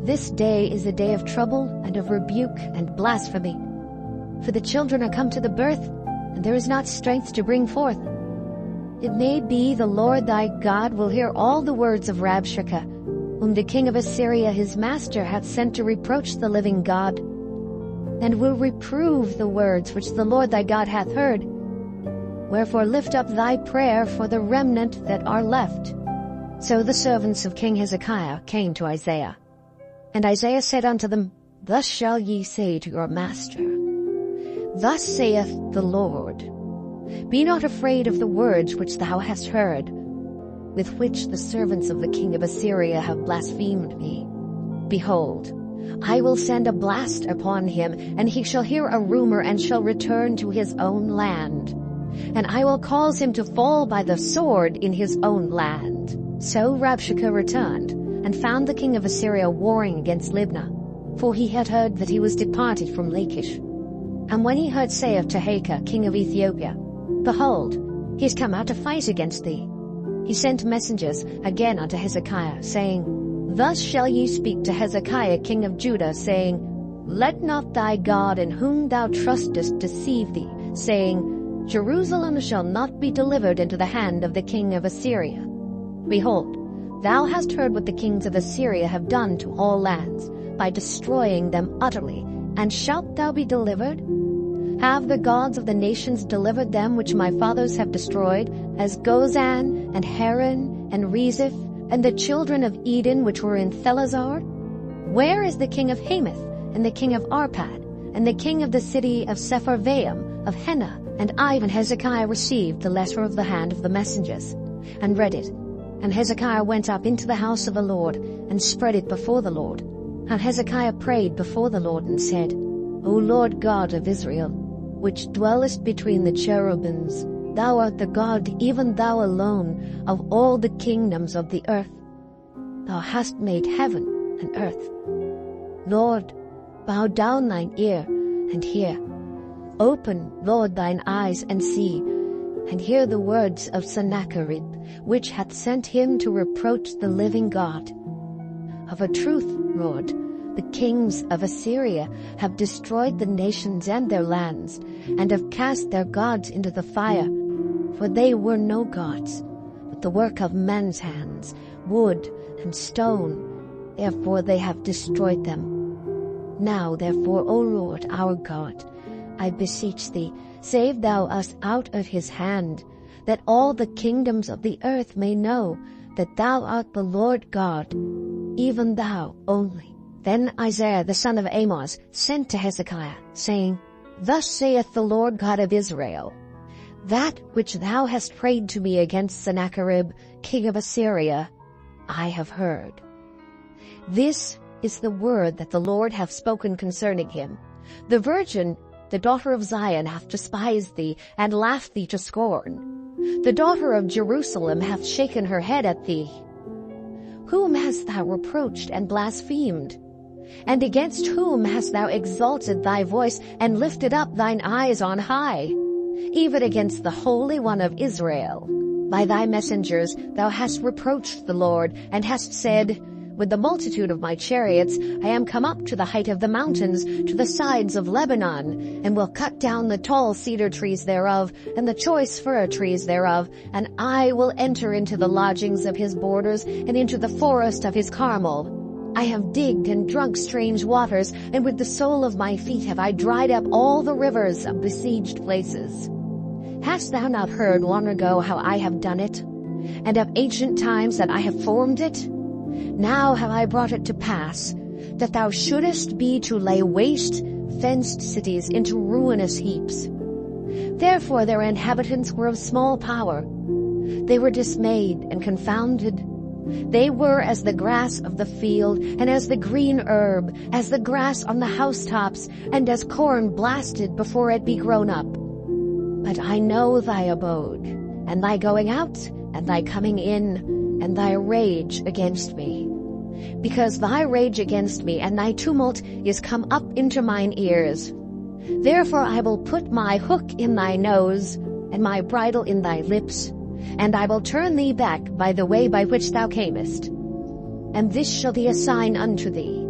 This day is a day of trouble, and of rebuke, and blasphemy. For the children are come to the birth, and there is not strength to bring forth. It may be the Lord thy God will hear all the words of Rabshakeh, whom the king of Assyria his master hath sent to reproach the living God, and will reprove the words which the Lord thy God hath heard. Wherefore lift up thy prayer for the remnant that are left. So the servants of King Hezekiah came to Isaiah. And Isaiah said unto them, Thus shall ye say to your master, Thus saith the Lord, Be not afraid of the words which thou hast heard, with which the servants of the king of Assyria have blasphemed me. Behold, I will send a blast upon him, and he shall hear a rumor, and shall return to his own land. And I will cause him to fall by the sword in his own land. So Rabshakeh returned, and found the king of Assyria warring against Libnah, for he had heard that he was departed from Lachish. And when he heard say of Tirhakah, king of Ethiopia, Behold, he is come out to fight against thee, he sent messengers again unto Hezekiah, saying, Thus shall ye speak to Hezekiah king of Judah, saying, Let not thy God in whom thou trustest deceive thee, saying, Jerusalem shall not be delivered into the hand of the king of Assyria. Behold, thou hast heard what the kings of Assyria have done to all lands, by destroying them utterly, and shalt thou be delivered? Have the gods of the nations delivered them which my fathers have destroyed, as Gozan, and Haran, and Rezeph, and the children of Eden which were in Thelazar? Where is the king of Hamath, and the king of Arpad, and the king of the city of Sepharvaim, of Hena, and Ivan? Hezekiah received the letter of the hand of the messengers, and read it. And Hezekiah went up into the house of the Lord, and spread it before the Lord. And Hezekiah prayed before the Lord, and said, O Lord God of Israel, which dwellest between the cherubims, thou art the God, even thou alone, of all the kingdoms of the earth. Thou hast made heaven and earth. Lord, bow down thine ear, and hear. Open, Lord, thine eyes, and see, and hear the words of Sennacherib, which hath sent him to reproach the living God. Of a truth, Lord, the kings of Assyria have destroyed the nations and their lands, and have cast their gods into the fire. For they were no gods, but the work of men's hands, wood and stone. Therefore they have destroyed them. Now therefore, O Lord our God, I beseech thee, save thou us out of his hand, that all the kingdoms of the earth may know that thou art the Lord God, even thou only. Then Isaiah the son of Amos sent to Hezekiah, saying, Thus saith the Lord God of Israel, That which thou hast prayed to me against Sennacherib, king of Assyria, I have heard. This is the word that the Lord hath spoken concerning him. The virgin, the daughter of Zion, hath despised thee, and laughed thee to scorn. The daughter of Jerusalem hath shaken her head at thee. Whom hast thou reproached and blasphemed? And against whom hast thou exalted thy voice, and lifted up thine eyes on high? Even against the Holy One of Israel. By thy messengers thou hast reproached the Lord, and hast said, With the multitude of my chariots I am come up to the height of the mountains, to the sides of Lebanon, and will cut down the tall cedar trees thereof, and the choice fir trees thereof, and I will enter into the lodgings of his borders, and into the forest of his Carmel. I have digged and drunk strange waters, and with the sole of my feet have I dried up all the rivers of besieged places. Hast thou not heard long ago how I have done it, and of ancient times that I have formed it? Now have I brought it to pass, that thou shouldest be to lay waste fenced cities into ruinous heaps. Therefore their inhabitants were of small power. They were dismayed and confounded. They were as the grass of the field, and as the green herb, as the grass on the housetops, and as corn blasted before it be grown up. But I know thy abode, and thy going out, and thy coming in, and thy rage against me. Because thy rage against me and thy tumult is come up into mine ears. Therefore I will put my hook in thy nose, and my bridle in thy lips, and I will turn thee back by the way by which thou camest. And this shall be a sign unto thee.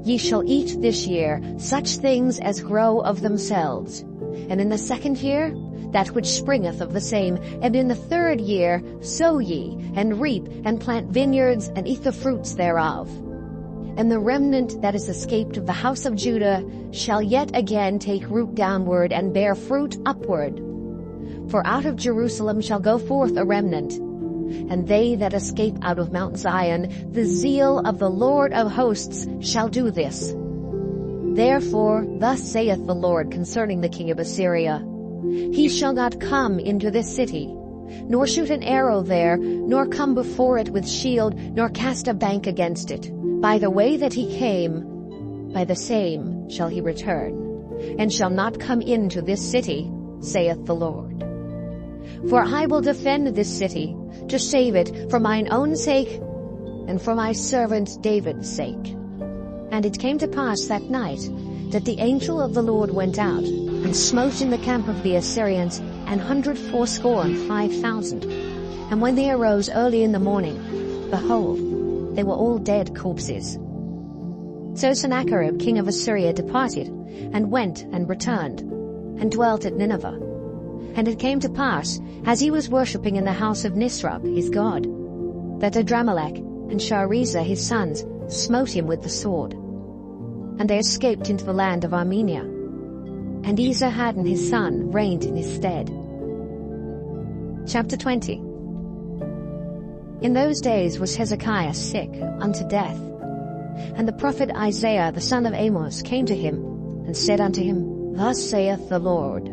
Ye shall eat this year such things as grow of themselves, and in the 2nd year that which springeth of the same, and in the 3rd year sow ye, and reap, and plant vineyards, and eat the fruits thereof. And the remnant that is escaped of the house of Judah shall yet again take root downward, and bear fruit upward. For out of Jerusalem shall go forth a remnant, and they that escape out of Mount Zion, the zeal of the Lord of hosts shall do this. Therefore thus saith the Lord concerning the king of Assyria, He shall not come into this city, nor shoot an arrow there, nor come before it with shield, nor cast a bank against it. By the way that he came, by the same shall he return, and shall not come into this city, saith the Lord. For I will defend this city, to save it for mine own sake, and for my servant David's sake. And it came to pass that night, that the angel of the Lord went out, and smote in the camp of the Assyrians 185,000. And when they arose early in the morning, behold, they were all dead corpses. So Sennacherib king of Assyria departed, and went and returned, and dwelt at Nineveh. And it came to pass, as he was worshipping in the house of Nisroch his god, that Adramelech and Sharezer his sons smote him with the sword. And they escaped into the land of Armenia. And Esarhaddon his son reigned in his stead. Chapter 20. In those days was Hezekiah sick unto death. And the prophet Isaiah the son of Amos came to him, and said unto him, Thus saith the Lord,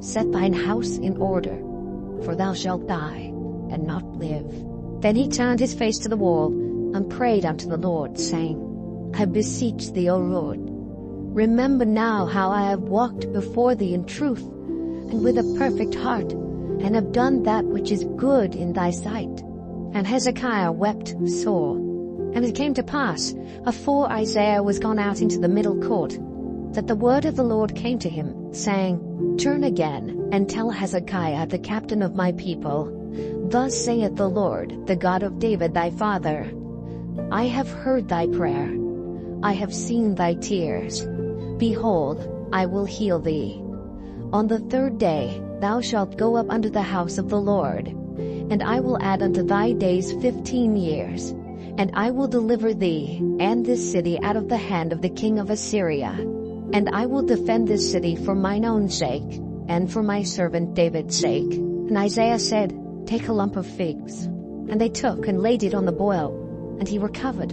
Set thine house in order, for thou shalt die, and not live. Then he turned his face to the wall, and prayed unto the Lord, saying, I beseech thee, O Lord, remember now how I have walked before thee in truth, and with a perfect heart, and have done that which is good in thy sight. And Hezekiah wept sore. And it came to pass, afore Isaiah was gone out into the middle court, that the word of the Lord came to him, saying, Turn again, and tell Hezekiah the captain of my people, Thus saith the Lord, the God of David thy father, I have heard thy prayer, I have seen thy tears. Behold, I will heal thee. On the 3rd day thou shalt go up unto the house of the Lord, and I will add unto thy days 15 years, and I will deliver thee and this city out of the hand of the king of Assyria. And I will defend this city for mine own sake, and for my servant David's sake. And Isaiah said, Take a lump of figs. And they took and laid it on the boil, and he recovered.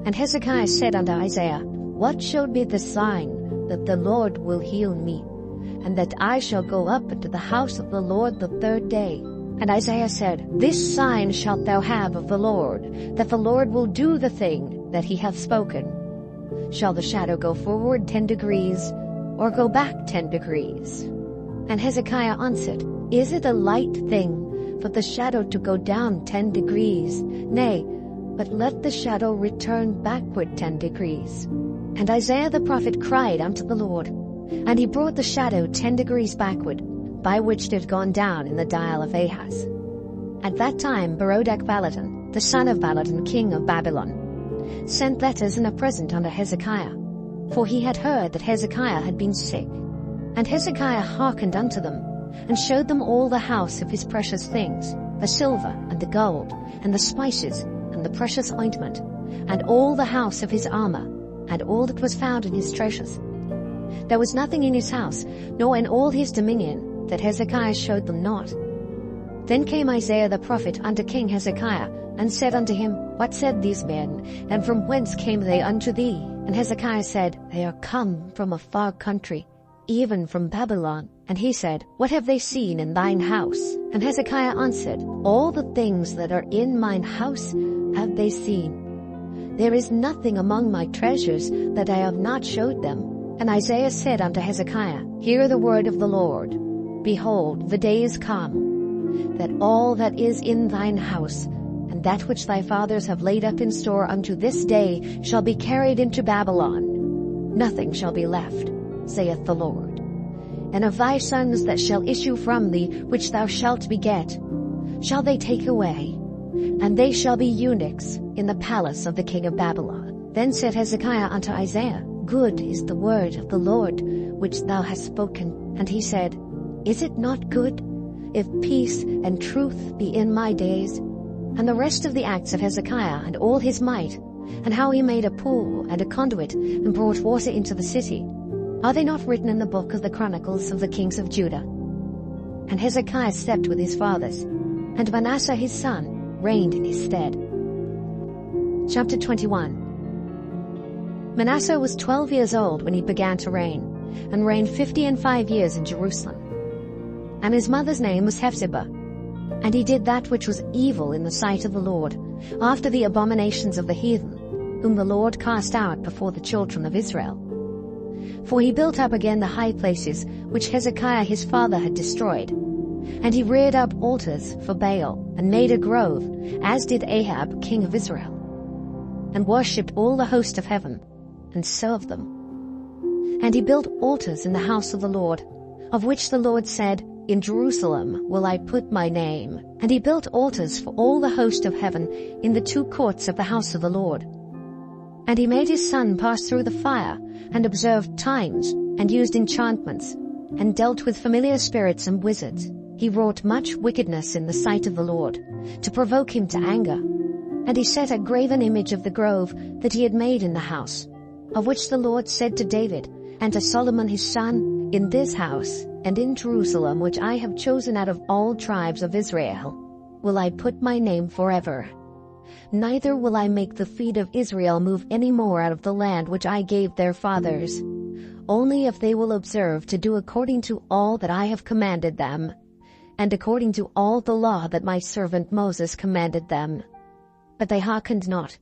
And Hezekiah said unto Isaiah, What shall be the sign that the Lord will heal me, and that I shall go up into the house of the Lord the 3rd day? And Isaiah said, This sign shalt thou have of the Lord, that the Lord will do the thing that he hath spoken. Shall the shadow go forward 10 degrees, or go back 10 degrees? And Hezekiah answered, Is it a light thing for the shadow to go down 10 degrees? Nay, but let the shadow return backward 10 degrees. And Isaiah the prophet cried unto the Lord, and he brought the shadow 10 degrees backward, by which it had gone down in the dial of Ahaz. At that time Berodach-Baladan, the son of Baladan king of Babylon, sent letters and a present unto Hezekiah, for he had heard that Hezekiah had been sick. And Hezekiah hearkened unto them, and showed them all the house of his precious things, the silver, and the gold, and the spices, and the precious ointment, and all the house of his armor, and all that was found in his treasures. There was nothing in his house, nor in all his dominion, that Hezekiah showed them not. Then came Isaiah the prophet unto King Hezekiah, and said unto him, What said these men, and from whence came they unto thee? And Hezekiah said, They are come from a far country, even from Babylon. And he said, What have they seen in thine house? And Hezekiah answered, All the things that are in mine house have they seen. There is nothing among my treasures that I have not showed them. And Isaiah said unto Hezekiah, Hear the word of the Lord. Behold, the day is come, that all that is in thine house, and that which thy fathers have laid up in store unto this day, shall be carried into Babylon. Nothing shall be left, saith the Lord. And of thy sons that shall issue from thee, which thou shalt beget, shall they take away, and they shall be eunuchs in the palace of the king of Babylon. Then said Hezekiah unto Isaiah, Good is the word of the Lord, which thou hast spoken. And he said, Is it not good, if peace and truth be in my days? And the rest of the acts of Hezekiah, and all his might, and how he made a pool and a conduit, and brought water into the city, are they not written in the book of the Chronicles of the kings of Judah? And Hezekiah slept with his fathers, and Manasseh his son reigned in his stead. Chapter 21. Manasseh was 12 years old when he began to reign, and reigned 55 years in Jerusalem. And his mother's name was Hephzibah. And he did that which was evil in the sight of the Lord, after the abominations of the heathen, whom the Lord cast out before the children of Israel. For he built up again the high places which Hezekiah his father had destroyed. And he reared up altars for Baal, and made a grove, as did Ahab king of Israel, and worshipped all the host of heaven, and served them. And he built altars in the house of the Lord, of which the Lord said, In Jerusalem will I put my name. And he built altars for all the host of heaven in the two courts of the house of the Lord. And he made his son pass through the fire, and observed times, and used enchantments, and dealt with familiar spirits and wizards. He wrought much wickedness in the sight of the Lord, to provoke him to anger. And he set a graven image of the grove that he had made in the house, of which the Lord said to David and to Solomon his son, In this house and in Jerusalem, which I have chosen out of all tribes of Israel, will I put my name forever. Neither will I make the feet of Israel move any more out of the land which I gave their fathers, only if they will observe to do according to all that I have commanded them, and according to all the law that my servant Moses commanded them. But they hearkened not.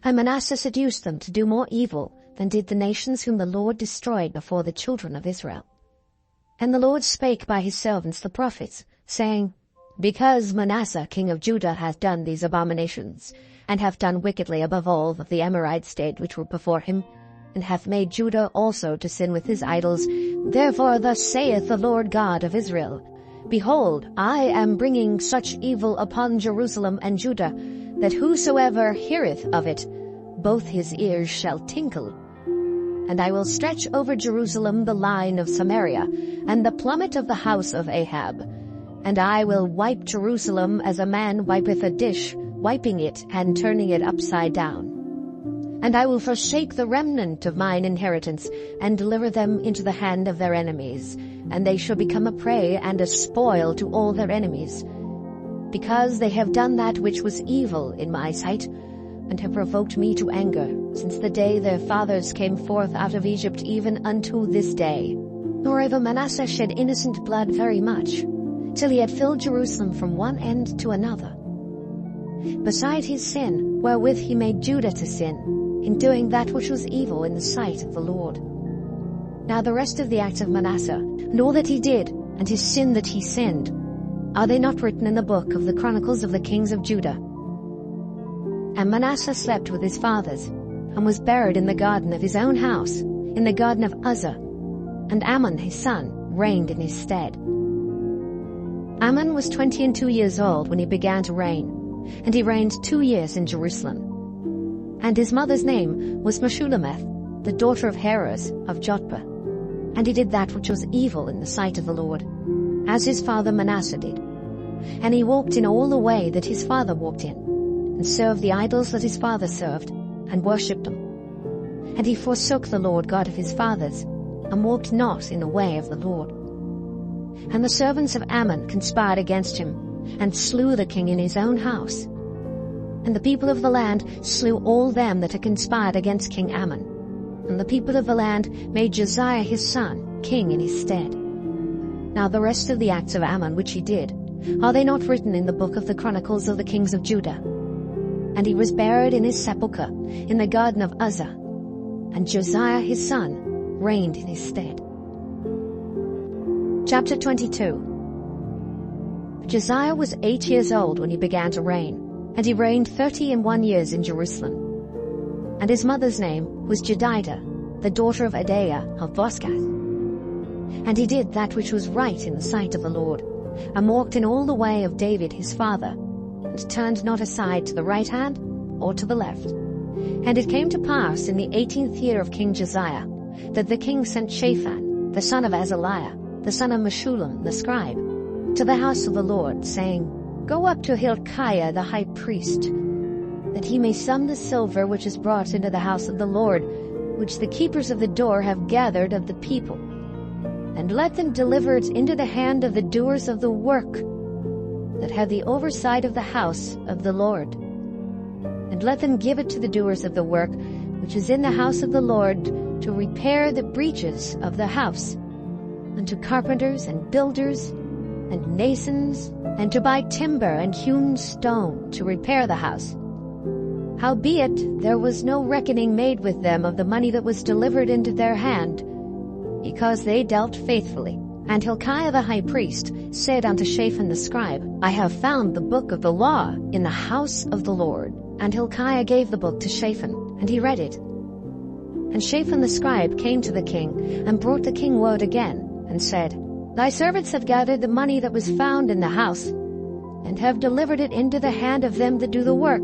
And Manasseh seduced them to do more evil than did the nations whom the Lord destroyed before the children of Israel. And the Lord spake by his servants the prophets, saying, Because Manasseh king of Judah hath done these abominations, and hath done wickedly above all that the Amorites did which were before him, and hath made Judah also to sin with his idols, therefore thus saith the Lord God of Israel, Behold, I am bringing such evil upon Jerusalem and Judah, that whosoever heareth of it, both his ears shall tinkle. And I will stretch over Jerusalem the line of Samaria, and the plummet of the house of Ahab. And I will wipe Jerusalem as a man wipeth a dish, wiping it and turning it upside down. And I will forsake the remnant of mine inheritance, and deliver them into the hand of their enemies, and they shall become a prey and a spoil to all their enemies, because they have done that which was evil in my sight, and have provoked me to anger, since the day their fathers came forth out of Egypt even unto this day. Moreover Manasseh shed innocent blood very much, till he had filled Jerusalem from one end to another. Beside his sin, wherewith he made Judah to sin, in doing that which was evil in the sight of the Lord. Now the rest of the acts of Manasseh, and all that he did, and his sin that he sinned, are they not written in the book of the Chronicles of the kings of Judah? And Manasseh slept with his fathers, and was buried in the garden of his own house, in the garden of Uzzah, and Amon his son reigned in his stead. Amon was 22 years old when he began to reign, and he reigned 2 years in Jerusalem. And his mother's name was Meshullemeth, the daughter of Heres of Jotbah. And he did that which was evil in the sight of the Lord, as his father Manasseh did. And he walked in all the way that his father walked in, and served the idols that his father served, and worshipped them. And he forsook the Lord God of his fathers, and walked not in the way of the Lord. And the servants of Ammon conspired against him, and slew the king in his own house. And the people of the land slew all them that had conspired against King Ammon. And the people of the land made Josiah his son king in his stead. Now the rest of the acts of Ammon which he did, are they not written in the book of the Chronicles of the kings of Judah? And he was buried in his sepulchre in the garden of Uzzah, and Josiah his son reigned in his stead. Chapter 22. Josiah was 8 years old when he began to reign, and he reigned 31 years in Jerusalem. And his mother's name was Jedidah, the daughter of Adaiah of Bozkath. And he did that which was right in the sight of the Lord, and walked in all the way of David his father, and turned not aside to the right hand or to the left. And it came to pass in the 18th year of King Josiah, that the king sent Shaphan, the son of Azaliah, the son of Meshullam the scribe, to the house of the Lord, saying, Go up to Hilkiah the high priest, that he may sum the silver which is brought into the house of the Lord, which the keepers of the door have gathered of the people, and let them deliver it into the hand of the doers of the work, that have the oversight of the house of the Lord. And let them give it to the doers of the work, which is in the house of the Lord, to repair the breaches of the house, and to carpenters and builders and masons, and to buy timber and hewn stone to repair the house. Howbeit there was no reckoning made with them of the money that was delivered into their hand, because they dealt faithfully. And Hilkiah the high priest said unto Shaphan the scribe, I have found the book of the law in the house of the Lord. And Hilkiah gave the book to Shaphan, and he read it. And Shaphan the scribe came to the king, and brought the king word again, and said, Thy servants have gathered the money that was found in the house, and have delivered it into the hand of them that do the work,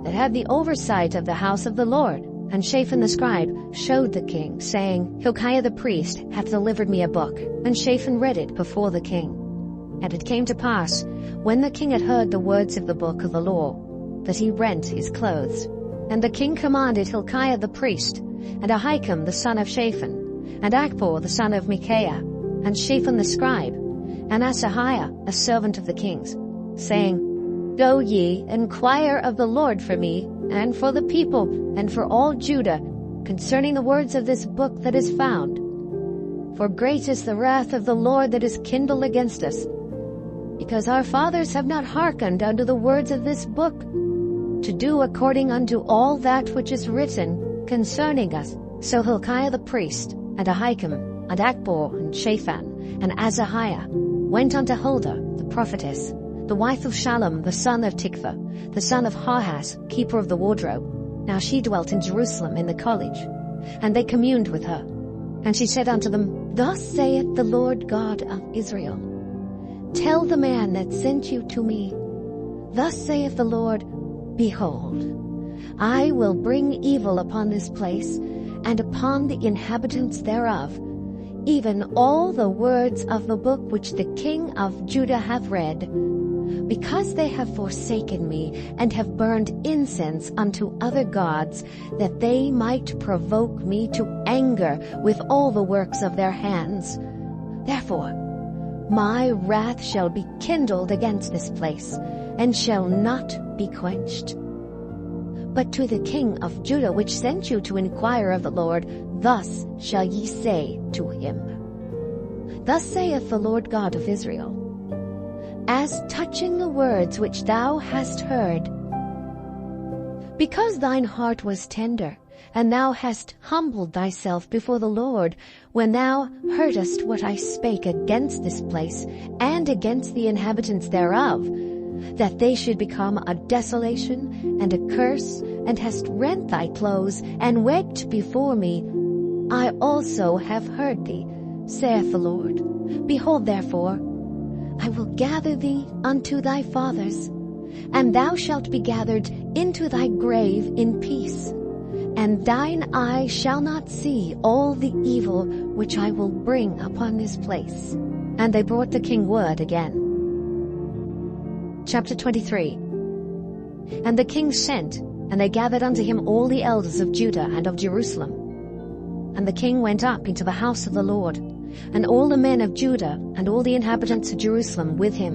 that have the oversight of the house of the Lord. And Shaphan the scribe showed the king, saying, Hilkiah the priest hath delivered me a book. And Shaphan read it before the king. And it came to pass, when the king had heard the words of the book of the law, that he rent his clothes. And the king commanded Hilkiah the priest, and Ahikam the son of Shaphan, and Achbor the son of Micaiah, and Shaphan the scribe, and Asahiah a servant of the king's, saying, Go ye, inquire of the Lord for me, and for the people, and for all Judah, concerning the words of this book that is found. For great is the wrath of the Lord that is kindled against us, because our fathers have not hearkened unto the words of this book, to do according unto all that which is written concerning us. So Hilkiah the priest, and Ahikam, and Achbor, and Shaphan, and Asahiah went unto Huldah the prophetess, the wife of Shallum the son of Tikvah, the son of Harhas, keeper of the wardrobe. Now she dwelt in Jerusalem in the college. And they communed with her. And she said unto them, Thus saith the Lord God of Israel, Tell the man that sent you to me, Thus saith the Lord, Behold, I will bring evil upon this place, and upon the inhabitants thereof, even all the words of the book which the king of Judah hath read, because they have forsaken me, and have burned incense unto other gods, that they might provoke me to anger with all the works of their hands. Therefore my wrath shall be kindled against this place, and shall not be quenched. But to the king of Judah, which sent you to inquire of the Lord, thus shall ye say to him, Thus saith the Lord God of Israel, As touching the words which thou hast heard, because thine heart was tender, and thou hast humbled thyself before the Lord, when thou heardest what I spake against this place, and against the inhabitants thereof, that they should become a desolation and a curse, and hast rent thy clothes, and wept before me, I also have heard thee, saith the Lord. Behold, therefore, I will gather thee unto thy fathers, and thou shalt be gathered into thy grave in peace, and thine eye shall not see all the evil which I will bring upon this place. And they brought the king word again. Chapter 23. And the king sent, and they gathered unto him all the elders of Judah and of Jerusalem. And the king went up into the house of the Lord, and all the men of Judah and all the inhabitants of Jerusalem with him,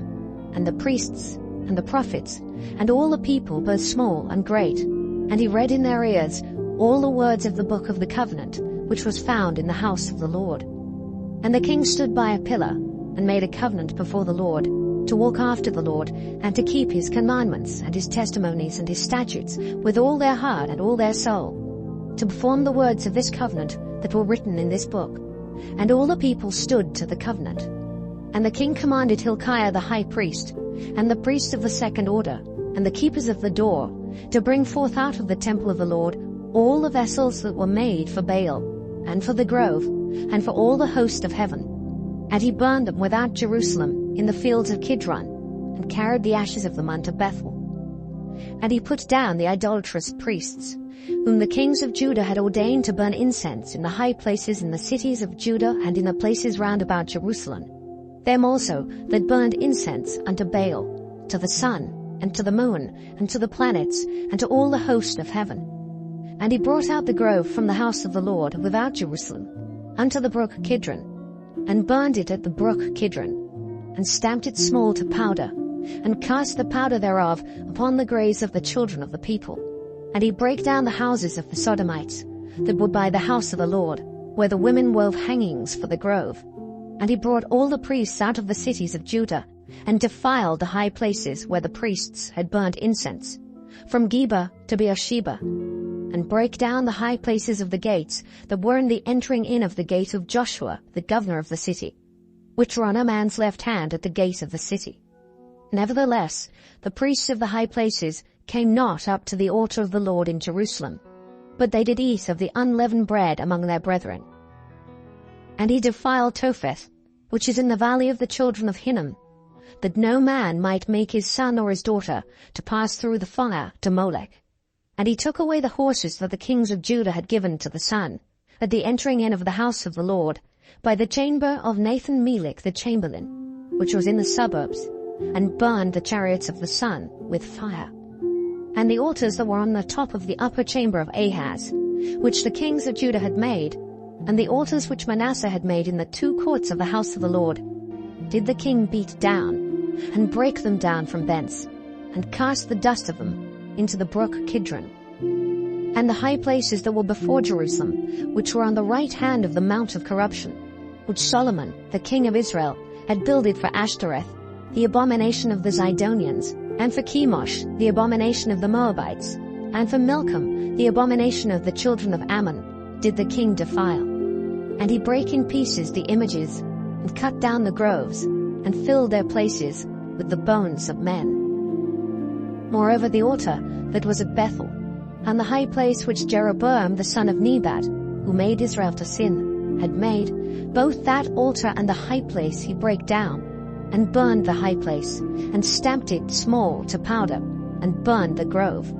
and the priests and the prophets, and all the people, both small and great. And he read in their ears all the words of the book of the covenant, which was found in the house of the Lord. And the king stood by a pillar, and made a covenant before the Lord, to walk after the Lord, and to keep his commandments, and his testimonies, and his statutes, with all their heart and all their soul, to perform the words of this covenant that were written in this book. And all the people stood to the covenant. And the king commanded Hilkiah the high priest, and the priests of the second order, and the keepers of the door, to bring forth out of the temple of the Lord all the vessels that were made for Baal, and for the grove, and for all the host of heaven. And he burned them without Jerusalem in the fields of Kidron, and carried the ashes of them unto Bethel. And he put down the idolatrous priests, whom the kings of Judah had ordained to burn incense in the high places in the cities of Judah and in the places round about Jerusalem. Them also that burned incense unto Baal, to the sun, and to the moon, and to the planets, and to all the host of heaven. And he brought out the grove from the house of the Lord without Jerusalem, unto the brook Kidron, and burned it at the brook Kidron, and stamped it small to powder, and cast the powder thereof upon the graves of the children of the people. And he brake down the houses of the Sodomites, that were by the house of the Lord, where the women wove hangings for the grove. And he brought all the priests out of the cities of Judah, and defiled the high places where the priests had burnt incense, from Geba to Beersheba, and brake down the high places of the gates that were in the entering in of the gate of Joshua, the governor of the city, which were on a man's left hand at the gate of the city. Nevertheless, the priests of the high places came not up to the altar of the Lord in Jerusalem, but they did eat of the unleavened bread among their brethren. And he defiled Topheth, which is in the valley of the children of Hinnom, that no man might make his son or his daughter to pass through the fire to Molech. And he took away the horses that the kings of Judah had given to the sun, at the entering in of the house of the Lord, by the chamber of Nathan-Melech the chamberlain, which was in the suburbs, and burned the chariots of the sun with fire. And the altars that were on the top of the upper chamber of Ahaz, which the kings of Judah had made, and the altars which Manasseh had made in the two courts of the house of the Lord, did the king beat down, and break them down from thence, and cast the dust of them into the brook Kidron. And the high places that were before Jerusalem, which were on the right hand of the mount of corruption, which Solomon, the king of Israel, had builded for Ashtoreth, the abomination of the Zidonians, and for Chemosh, the abomination of the Moabites, and for Milcom, the abomination of the children of Ammon, did the king defile. And he brake in pieces the images, and cut down the groves, and filled their places with the bones of men. Moreover, the altar that was at Bethel, and the high place which Jeroboam the son of Nebat, who made Israel to sin, had made, both that altar and the high place he brake down, and burned the high place, and stamped it small to powder, and burned the grove.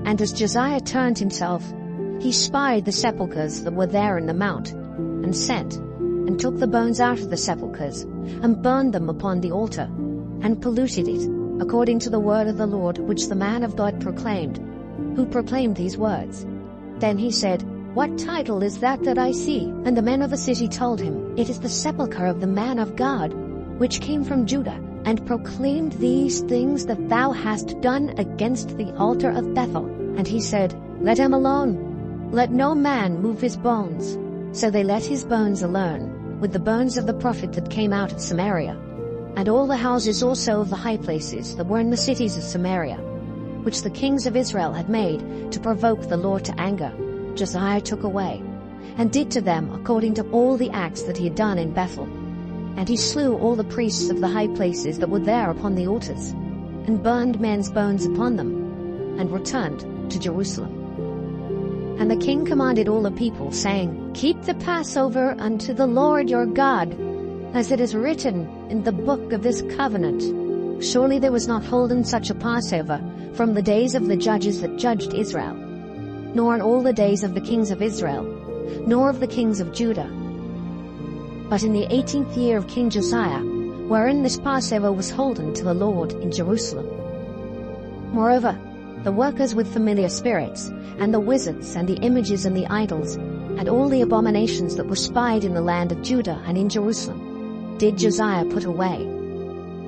And as Josiah turned himself, he spied the sepulchres that were there in the mount, and sent, and took the bones out of the sepulchres, and burned them upon the altar, and polluted it, according to the word of the Lord which the man of God proclaimed, who proclaimed these words. Then he said, What title is that I see? And the men of the city told him, It is the sepulchre of the man of God, which came from Judah, and proclaimed these things that thou hast done against the altar of Bethel. And he said, Let him alone. Let no man move his bones. So they let his bones alone, with the bones of the prophet that came out of Samaria, and all the houses also of the high places that were in the cities of Samaria, which the kings of Israel had made to provoke the Lord to anger, Josiah took away, and did to them according to all the acts that he had done in Bethel. And he slew all the priests of the high places that were there upon the altars, and burned men's bones upon them, and returned to Jerusalem. And the king commanded all the people, saying, Keep the Passover unto the Lord your God, as it is written in the book of this covenant. Surely there was not holden such a Passover from the days of the judges that judged Israel, nor in all the days of the kings of Israel, nor of the kings of Judah. But in the 18th year of King Josiah, wherein this Passover was holden to the Lord in Jerusalem. Moreover, the workers with familiar spirits, and the wizards, and the images, and the idols, and all the abominations that were spied in the land of Judah and in Jerusalem, did Josiah put away,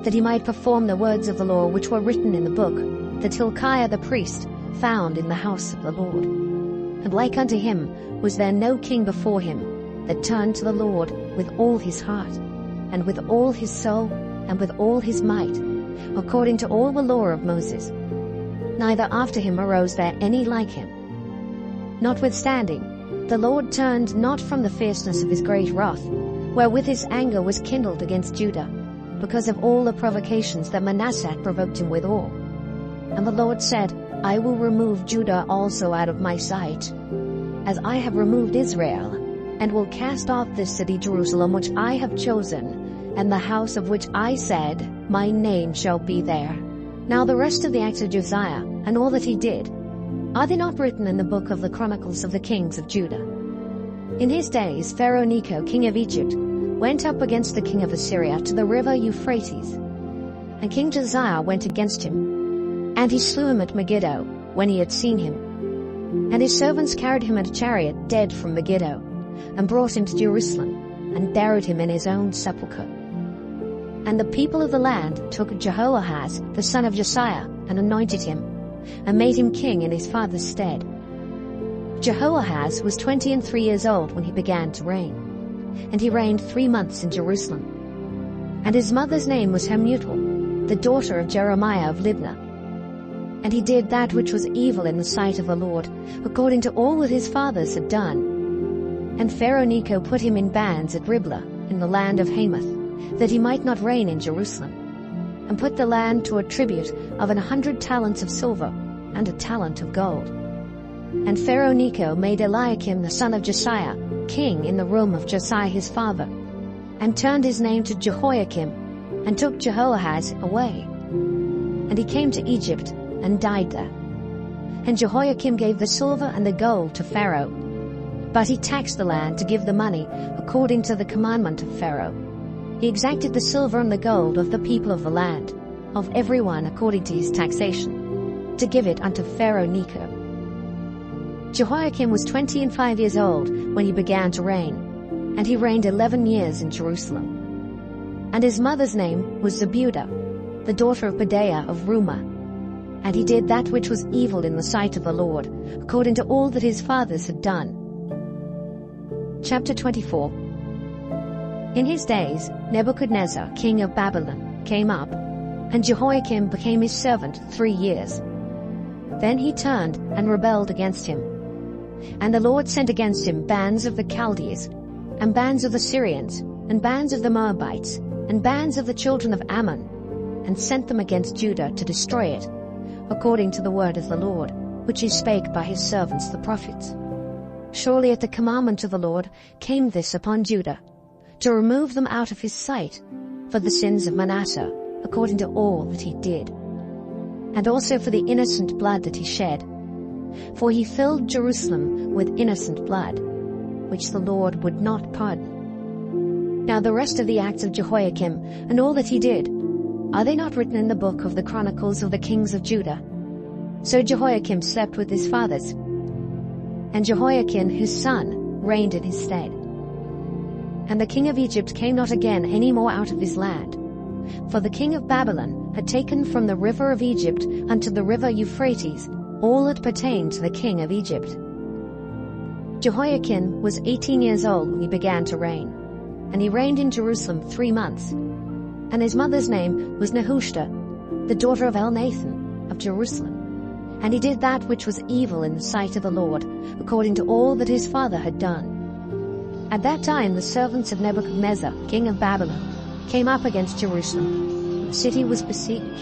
that he might perform the words of the law which were written in the book, that Hilkiah the priest found in the house of the Lord. And like unto him was there no king before him, that turned to the Lord with all his heart, and with all his soul, and with all his might, according to all the law of Moses. Neither after him arose there any like him. Notwithstanding, the Lord turned not from the fierceness of his great wrath, wherewith his anger was kindled against Judah, because of all the provocations that Manasseh had provoked him withal. And the Lord said, I will remove Judah also out of my sight, as I have removed Israel, and will cast off this city Jerusalem which I have chosen, and the house of which I said, my name shall be there. Now the rest of the acts of Josiah, and all that he did, are they not written in the book of the Chronicles of the kings of Judah? In his days Pharaoh Necho, king of Egypt, went up against the king of Assyria to the river Euphrates. And King Josiah went against him, and he slew him at Megiddo, when he had seen him. And his servants carried him in a chariot dead from Megiddo, and brought him to Jerusalem, and buried him in his own sepulchre. And the people of the land took Jehoahaz, the son of Josiah, and anointed him, and made him king in his father's stead. Jehoahaz was 23 years old when he began to reign, and he reigned 3 months in Jerusalem. And his mother's name was Hamutal, the daughter of Jeremiah of Libnah. And he did that which was evil in the sight of the Lord, according to all that his fathers had done. And Pharaoh Necho put him in bands at Riblah, in the land of Hamath, that he might not reign in Jerusalem, and put the land to a tribute of 100 talents of silver, and a talent of gold. And Pharaoh Necho made Eliakim the son of Josiah king in the room of Josiah his father, and turned his name to Jehoiakim, and took Jehoahaz away. And he came to Egypt, and died there. And Jehoiakim gave the silver and the gold to Pharaoh, but he taxed the land to give the money according to the commandment of Pharaoh. He exacted the silver and the gold of the people of the land, of every one according to his taxation, to give it unto Pharaoh Necho. Jehoiakim was 25 years old when he began to reign, and he reigned 11 years in Jerusalem. And his mother's name was Zebudah, the daughter of Pedaiah of Rumah. And he did that which was evil in the sight of the Lord, according to all that his fathers had done. Chapter 24. In his days Nebuchadnezzar, king of Babylon, came up, and Jehoiakim became his servant 3 years. Then he turned and rebelled against him. And the Lord sent against him bands of the Chaldees, and bands of the Syrians, and bands of the Moabites, and bands of the children of Ammon, and sent them against Judah to destroy it, according to the word of the Lord, which he spake by his servants the prophets. Surely at the commandment of the Lord came this upon Judah, to remove them out of his sight, for the sins of Manasseh, according to all that he did, and also for the innocent blood that he shed. For he filled Jerusalem with innocent blood, which the Lord would not pardon. Now the rest of the acts of Jehoiakim, and all that he did, are they not written in the book of the Chronicles of the kings of Judah? So Jehoiakim slept with his fathers, and Jehoiakim his son reigned in his stead. And the king of Egypt came not again any more out of his land, for the king of Babylon had taken from the river of Egypt unto the river Euphrates all that pertained to the king of Egypt. Jehoiakim was 18 years old when he began to reign, and he reigned in Jerusalem 3 months. And his mother's name was Nehushta, the daughter of Elnathan of Jerusalem. And he did that which was evil in the sight of the Lord, according to all that his father had done. At that time the servants of Nebuchadnezzar, king of Babylon, came up against Jerusalem. The city was besieged.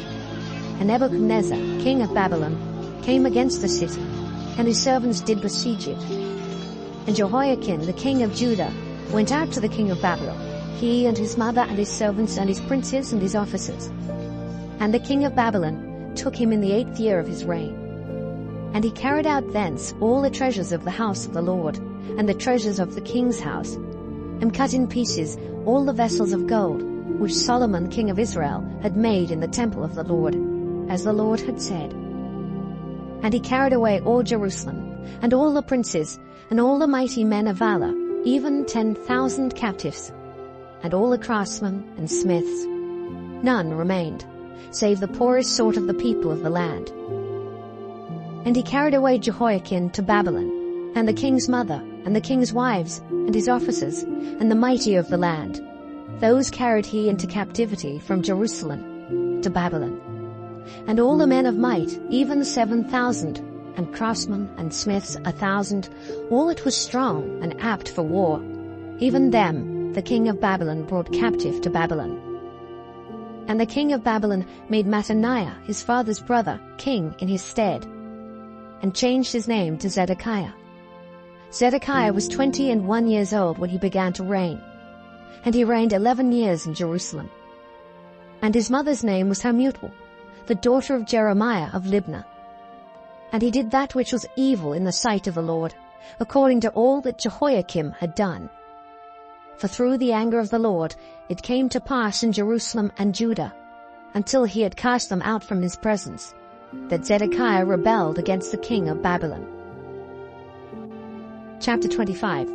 And Nebuchadnezzar, king of Babylon, came against the city, and his servants did besiege it. And Jehoiakim, the king of Judah, went out to the king of Babylon, he and his mother and his servants and his princes and his officers. And the king of Babylon took him in the 8th year of his reign. And he carried out thence all the treasures of the house of the Lord, and the treasures of the king's house, and cut in pieces all the vessels of gold, which Solomon king of Israel had made in the temple of the Lord, as the Lord had said. And he carried away all Jerusalem, and all the princes, and all the mighty men of valor, even 10,000 captives, and all the craftsmen and smiths. None remained, save the poorest sort of the people of the land. And he carried away Jehoiakim to Babylon, and the king's mother, and the king's wives, and his officers, and the mighty of the land. Those carried he into captivity from Jerusalem to Babylon. And all the men of might, even 7,000, and craftsmen and smiths 1,000, all that was strong and apt for war, even them the king of Babylon brought captive to Babylon. And the king of Babylon made Mattaniah, his father's brother, king in his stead, and changed his name to Zedekiah. Zedekiah was 21 years old when he began to reign, and he reigned 11 years in Jerusalem. And his mother's name was Hamutal, the daughter of Jeremiah of Libnah. And he did that which was evil in the sight of the Lord, according to all that Jehoiakim had done. For through the anger of the Lord it came to pass in Jerusalem and Judah, until he had cast them out from his presence, that Zedekiah rebelled against the king of Babylon. Chapter 25.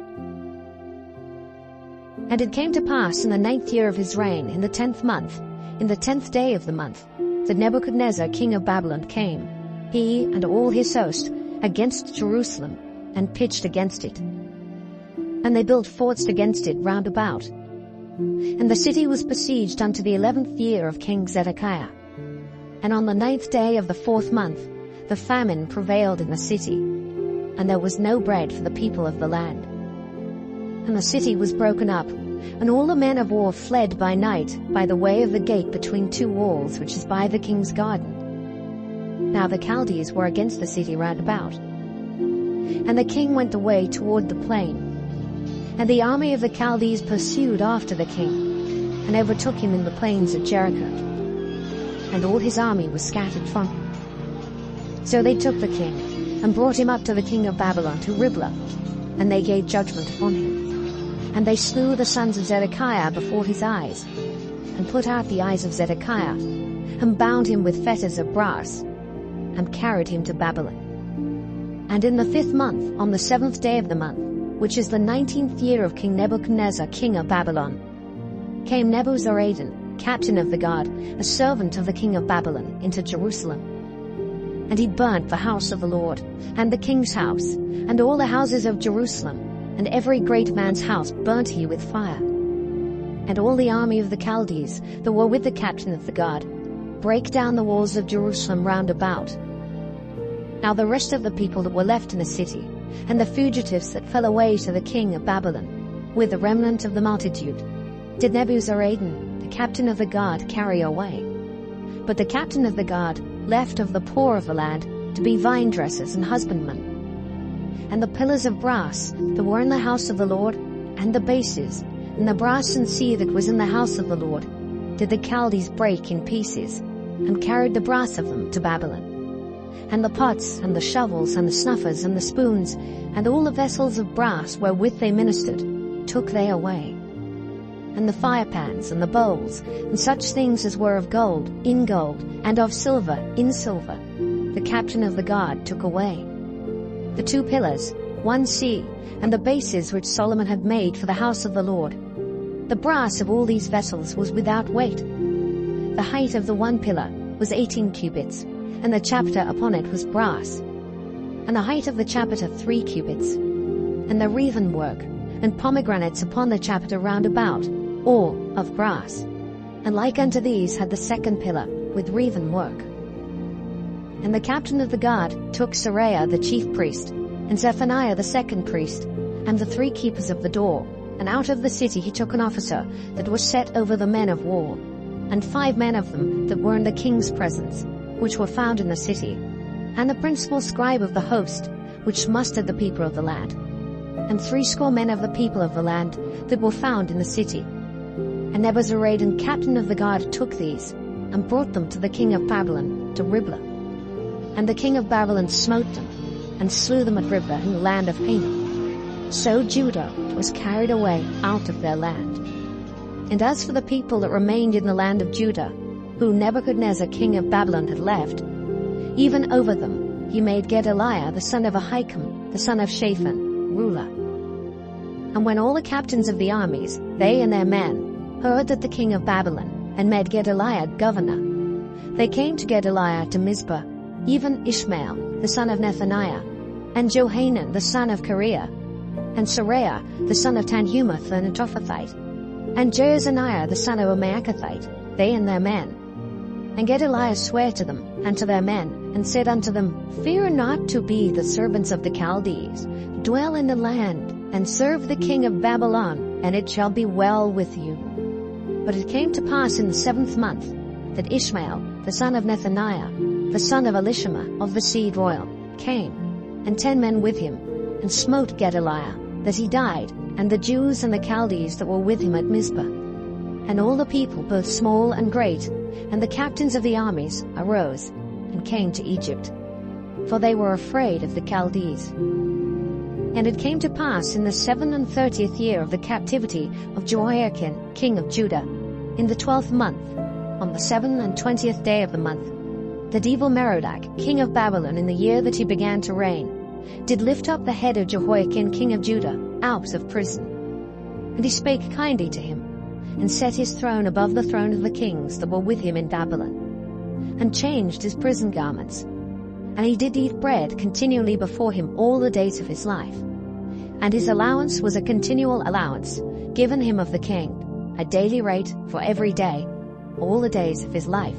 And it came to pass in the 9th year of his reign, in the 10th month, in the 10th day of the month, that Nebuchadnezzar king of Babylon came, he and all his host, against Jerusalem, and pitched against it. And they built forts against it round about. And the city was besieged unto the 11th year of King Zedekiah. And on the 9th day of the 4th month, the famine prevailed in the city, and there was no bread for the people of the land. And the city was broken up, and all the men of war fled by night by the way of the gate between two walls, which is by the king's garden. Now the Chaldees were against the city round about. And the king went away toward the plain, and the army of the Chaldees pursued after the king, and overtook him in the plains of Jericho. And all his army was scattered from him. So they took the king, and brought him up to the king of Babylon, to Riblah, and they gave judgment upon him. And they slew the sons of Zedekiah before his eyes, and put out the eyes of Zedekiah, and bound him with fetters of brass, and carried him to Babylon. And in the 5th month, on the 7th day of the month, which is the 19th year of King Nebuchadnezzar king of Babylon, came Nebuzaradan, captain of the guard, a servant of the king of Babylon, into Jerusalem. And he burnt the house of the Lord, and the king's house, and all the houses of Jerusalem, and every great man's house burnt he with fire. And all the army of the Chaldees that were with the captain of the guard brake down the walls of Jerusalem round about. Now the rest of the people that were left in the city, and the fugitives that fell away to the king of Babylon, with the remnant of the multitude, did Nebuzaradan, the captain of the guard, carry away. But the captain of the guard left of the poor of the land to be vine dressers and husbandmen. And the pillars of brass that were in the house of the Lord, and the bases, and the brass and sea that was in the house of the Lord, did the Chaldees break in pieces, and carried the brass of them to Babylon. And the pots, and the shovels, and the snuffers, and the spoons, and all the vessels of brass wherewith they ministered, took they away. And the firepans, and the bowls, and such things as were of gold, in gold, and of silver, in silver, the captain of the guard took away. The 2 pillars, 1 sea, and the bases which Solomon had made for the house of the Lord. The brass of all these vessels was without weight. The height of the 1 pillar was 18 cubits, and the chapiter upon it was brass, and the height of the chapiter 3 cubits, and the wreathen work, and pomegranates upon the chapiter round about, all of brass. And like unto these had the 2nd pillar, with wreathen work. And the captain of the guard took Seraiah the chief priest, and Zephaniah the 2nd priest, and the 3 keepers of the door, and out of the city he took an officer that was set over the men of war, and 5 men of them that were in the king's presence, which were found in the city, and the principal scribe of the host, which mustered the people of the land, and 70 men of the people of the land that were found in the city. And Nebuzaradan captain of the guard took these, and brought them to the king of Babylon, to Riblah. And the king of Babylon smote them, and slew them at Riblah in the land of Hamath. So Judah was carried away out of their land. And as for the people that remained in the land of Judah, who Nebuchadnezzar king of Babylon had left, even over them he made Gedaliah the son of Ahikam, the son of Shaphan, ruler. And when all the captains of the armies, they and their men, heard that the king of Babylon had made Gedaliah governor, they came to Gedaliah to Mizpah, even Ishmael the son of Nethaniah, and Johanan the son of Kareah, and Seraiah the son of Tanhumeth the Netophathite, and Jaazaniah the son of a Maacathite, they and their men. And Gedaliah sware to them and to their men, and said unto them, Fear not to be the servants of the Chaldees, dwell in the land, and serve the king of Babylon, and it shall be well with you. But it came to pass in the 7th month, that Ishmael, the son of Nethaniah, the son of Elishama of the seed royal, came, and 10 men with him, and smote Gedaliah, that he died, and the Jews and the Chaldees that were with him at Mizpah. And all the people, both small and great, and the captains of the armies, arose, and came to Egypt, for they were afraid of the Chaldees. And it came to pass in the 37th year of the captivity of Jehoiakim, king of Judah, in the 12th month, on the 27th day of the month, that Evil-Merodach, king of Babylon, in the year that he began to reign, did lift up the head of Jehoiakim, king of Judah, out of prison. And he spake kindly to him, and set his throne above the throne of the kings that were with him in Babylon, and changed his prison garments. And he did eat bread continually before him all the days of his life. And his allowance was a continual allowance, given him of the king, a daily rate for every day, all the days of his life.